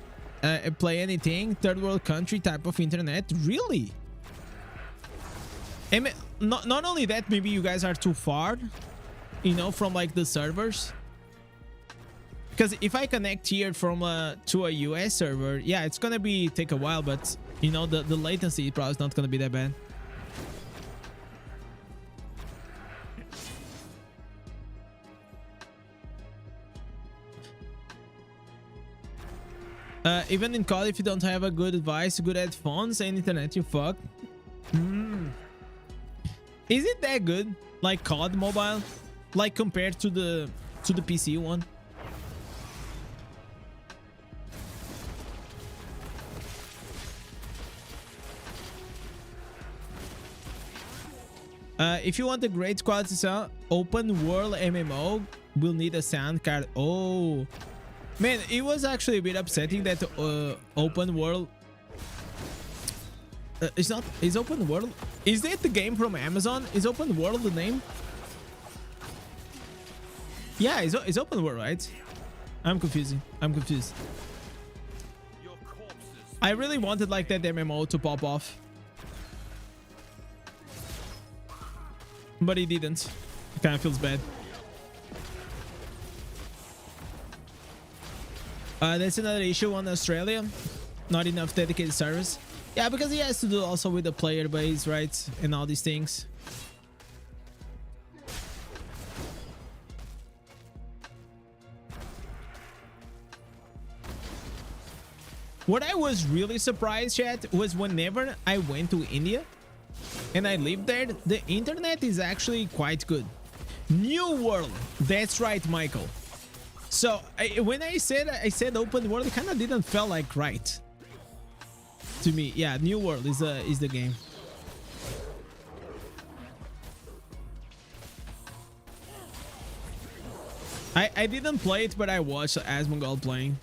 play anything. Third world country type of internet. Really? And not only that, maybe you guys are too far, you know, from like the servers. Because if I connect here from to a US server, yeah, it's gonna take a while, but you know the latency probably is not gonna be that bad. Even in COD, if you don't have a good device, good headphones and internet, you fuck. Is it that good? Like COD mobile? Like compared to the PC one? If you want a great quality sound, open world MMO will need a sound card. Oh. Man, it was actually a bit upsetting that open world. It's not. Is open world? Is that the game from Amazon? Is open world the name? Yeah, it's open world, right? I'm confused. I really wanted like that MMO to pop off, but it didn't. It kind of feels bad. That's another issue on Australia. Not enough dedicated servers. Yeah, because he has to do also with the player base, right? And all these things. What I was really surprised, chat, was whenever I went to India and I lived there, the internet is actually quite good. New World. That's right, Michael. So when I said open world, it kind of didn't feel like right to me. Yeah, New World is the game. I didn't play it, but I watched Asmongold playing.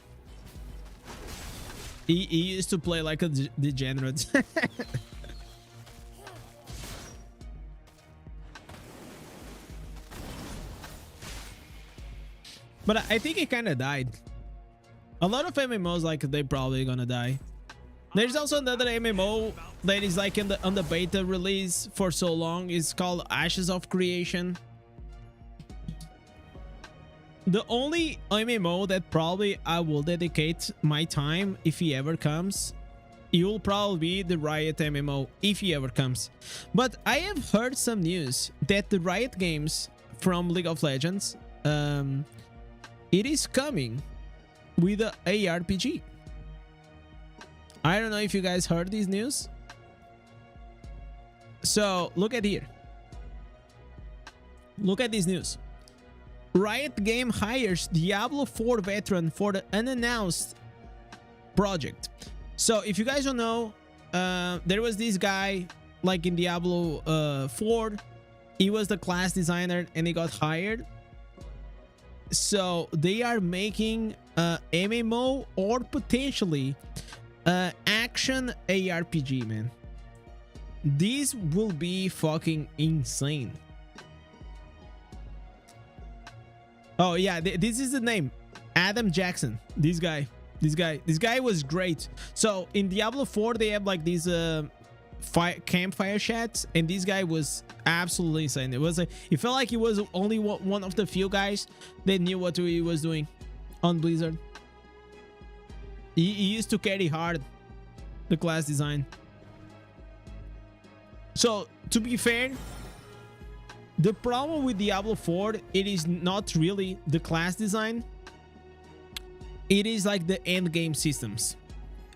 He used to play like a degenerate. But I think it kind of died. A lot of MMOs, like, they're probably gonna die. There's also another MMO that is like on the beta release for so long. It's called Ashes of Creation. The only MMO that probably I will dedicate my time if he ever comes it will probably be the Riot MMO if he ever comes. But I have heard some news that the Riot games from League of Legends, it is coming with a ARPG. I don't know if you guys heard this news. So look at here. Look at this news. Riot Game hires Diablo 4 veteran for the unannounced project. So if you guys don't know, there was this guy like in Diablo 4. He was the class designer and he got hired. So they are making MMO or potentially action ARPG, man. This will be fucking insane. Oh yeah, this is the name. Adam Jackson. This guy was great. So in Diablo 4 they have like these campfire chats, and this guy was absolutely insane. It felt like he was only one of the few guys that knew what he was doing on Blizzard. He used to carry hard the class design. So to be fair, the problem with Diablo 4, it is not really the class design. It is like the end game systems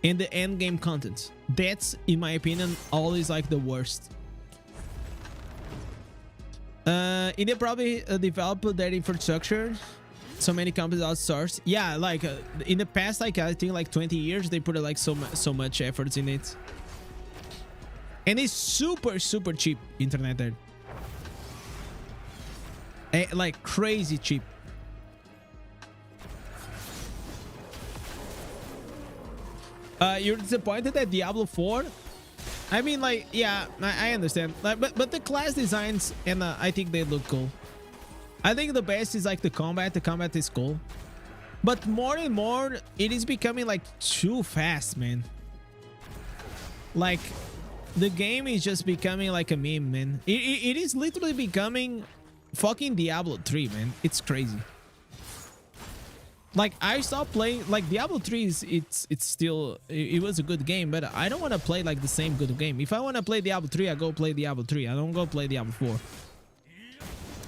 and the end game content. That's, in my opinion, always like the worst. They probably develop their infrastructure. So many companies outsource. Yeah, like in the past, like I think like 20 years, they put like so much effort in it. And it's super cheap internet there. Like crazy cheap. You're disappointed at Diablo 4? I mean, like, yeah, I understand. Like, but the class designs, and I think they look cool. I think the best is like the combat. The combat is cool. But more and more, it is becoming like too fast, man. Like, the game is just becoming like a meme, man. It is literally becoming fucking Diablo 3, man. It's crazy. Like, I stopped playing, like, Diablo 3 is, it's still, it was a good game, but I don't want to play like the same good game. If I want to play Diablo 3, I go play Diablo 3. I don't go play Diablo 4.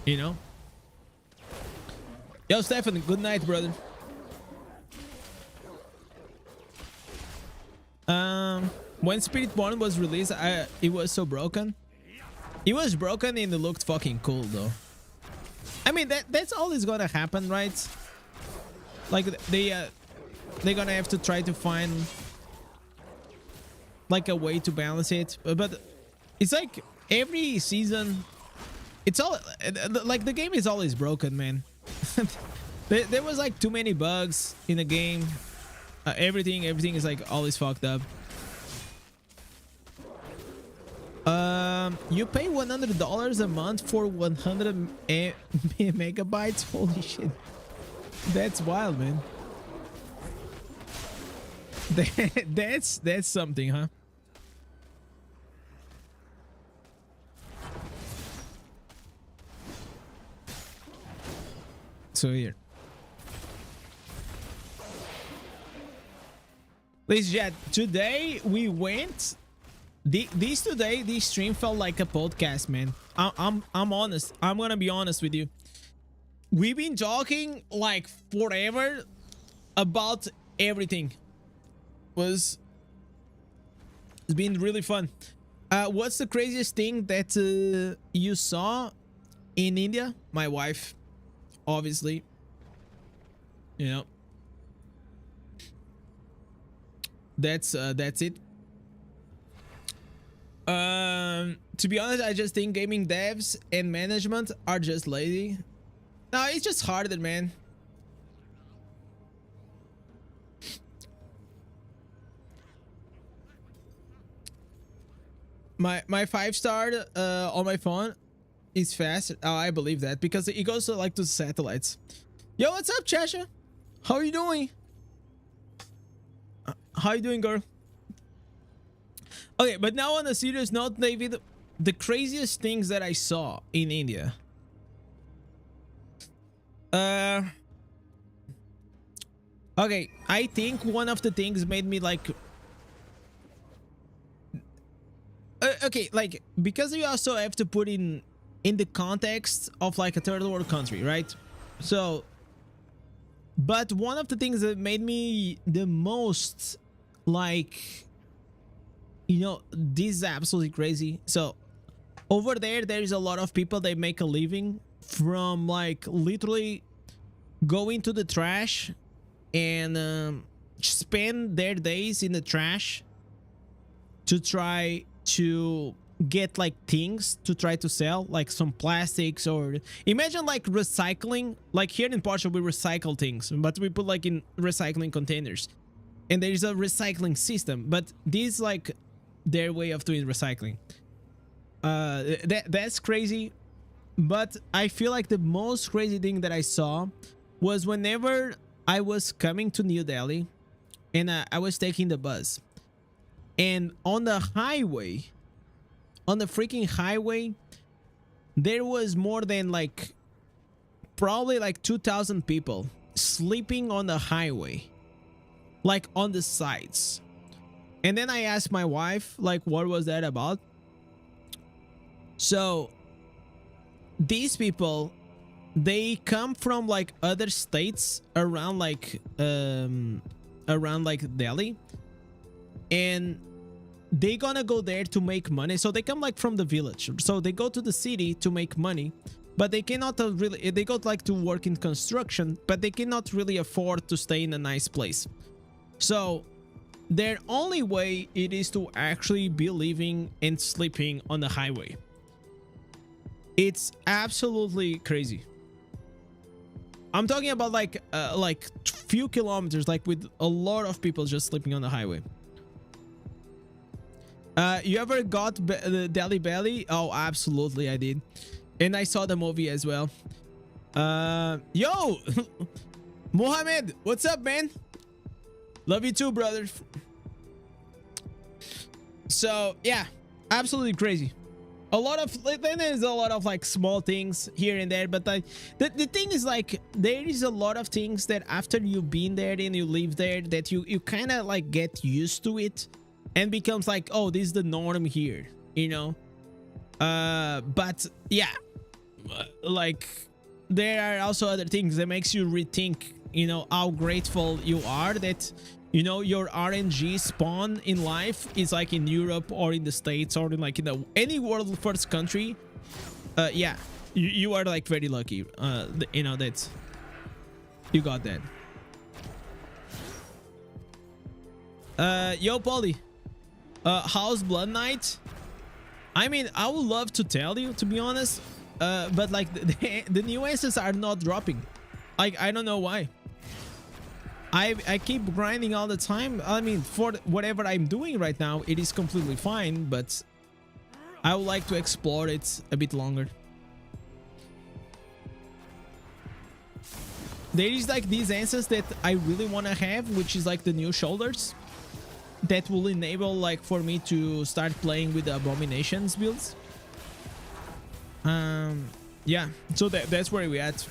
You know? Yo, Stefan, good night, brother. When Spiritborn was released, it was so broken. It was broken and it looked fucking cool, though. I mean, that's always gonna happen, right? Like, they're gonna have to try to find like a way to balance it. But it's like every season, it's all like the game is always broken, man. There was like too many bugs in the game. Everything is like always fucked up. You pay $100 a month for 100 megabytes. Holy shit, that's wild, man. That's something, huh? So here, ladies and gentlemen, today we went. This stream felt like a podcast, man. I'm honest. I'm gonna be honest with you. We've been talking like forever about everything. It's been really fun. What's the craziest thing that you saw in India? My wife, obviously. You know. That's it. To be honest, I just think gaming devs and management are just lazy. No, it's just harder, man. My 5-star on my phone is fast. Oh, I believe that because it goes to like to satellites. Yo, what's up, Chasha? How are you doing? How you doing, girl? Okay, but now on a serious note, David, the craziest things that I saw in India. Okay, I think one of the things made me like okay, like, because you also have to put in the context of like a third world country, right? So, but one of the things that made me the most like, you know, this is absolutely crazy. So over there is a lot of people that make a living from like literally going to the trash and spend their days in the trash to try to get like things to try to sell, like some plastics, or imagine like recycling. Like here in Portugal we recycle things, but we put like in recycling containers, and there is a recycling system, but this is like their way of doing recycling. That's crazy. But I feel like the most crazy thing that I saw was whenever I was coming to New Delhi and I was taking the bus, and on the highway, on the freaking highway, there was more than like probably like 2,000 people sleeping on the highway, like on the sides. And then I asked my wife, like, what was that about? So these people, they come from like other states around like Delhi, and they gonna go there to make money. So they come like from the village, so they go to the city to make money, but they cannot really, they go like to work in construction, but they cannot really afford to stay in a nice place. So their only way it is to actually be living and sleeping on the highway. It's absolutely crazy. I'm talking about like few kilometers, like with a lot of people just sleeping on the highway. You ever got the Delhi Belly? Oh, absolutely, I did, and I saw the movie as well. Yo, Mohammed, what's up, man? Love you too, brother. So yeah, absolutely crazy. A lot of, then there's a lot of like small things here and there, but the thing is, like, there is a lot of things that after you've been there and you live there, that you kind of like get used to it and becomes like, oh, this is the norm here, you know. But yeah, like there are also other things that makes you rethink, you know, how grateful you are that, you know, your RNG spawn in life is like in Europe or in the States or in like in any world first country. Yeah, you are like very lucky, you know, that you got that. Yo, Polly, how's Blood Knight? I mean, I would love to tell you, to be honest, but like the nuances are not dropping. Like, I don't know why. I keep grinding all the time. I mean, for whatever I'm doing right now, it is completely fine, but I would like to explore it a bit longer. There is like these answers that I really want to have, which is like the new shoulders that will enable like for me to start playing with the abominations builds. Yeah, so that's where we at.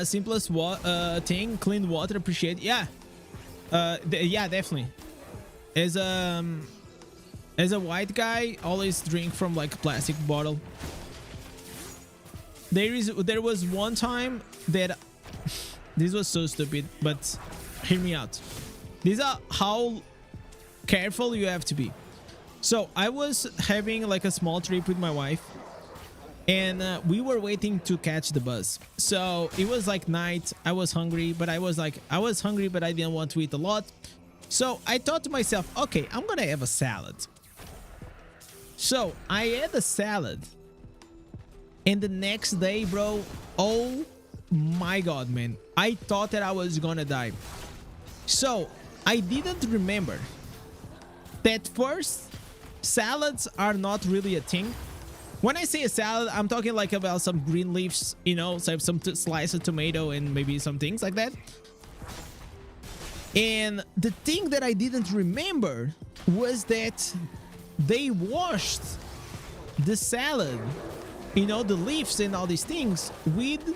Simplest thing, clean water, appreciate. Yeah, yeah, definitely. As a white guy, always drink from like a plastic bottle. There was one time that this was so stupid, but hear me out. These are how careful you have to be. So I was having like a small trip with my wife, and we were waiting to catch the bus. So it was like night. I was hungry, but I was hungry, but I didn't want to eat a lot. So I thought to myself, okay, I'm gonna have a salad. So I had a salad, and the next day, bro, oh my god, man, I thought that I was gonna die. So I didn't remember that first, salads are not really a thing. When I say a salad, I'm talking like about some green leaves, you know, some slice of tomato and maybe some things like that. And the thing that I didn't remember was that they washed the salad, you know, the leaves and all these things with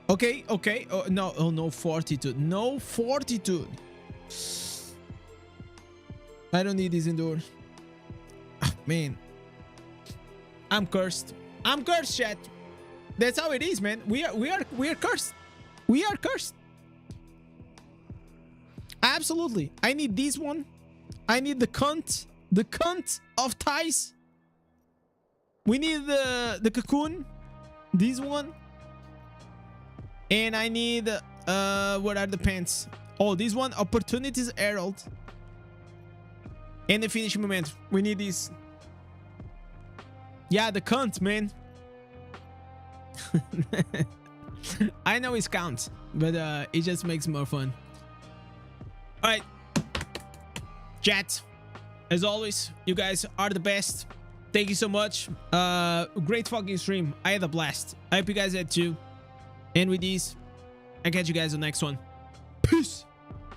Okay, okay. Oh, no, oh, no fortitude. No fortitude. I don't need this endure. Oh, man. I'm cursed. I'm cursed, chat. That's how it is, man. We are cursed. We are cursed. Absolutely. I need this one. I need the cunt. The cunt of ties. We need the cocoon. This one. And I need what are the pants? Oh, this one, Opportunities Herald. And the finishing moment. We need this. Yeah, the cunt, man. I know it's count, but it just makes more fun. All right, chat. As always, you guys are the best. Thank you so much. Great fucking stream. I had a blast. I hope you guys had too. And with these, I catch you guys on the next one. Peace.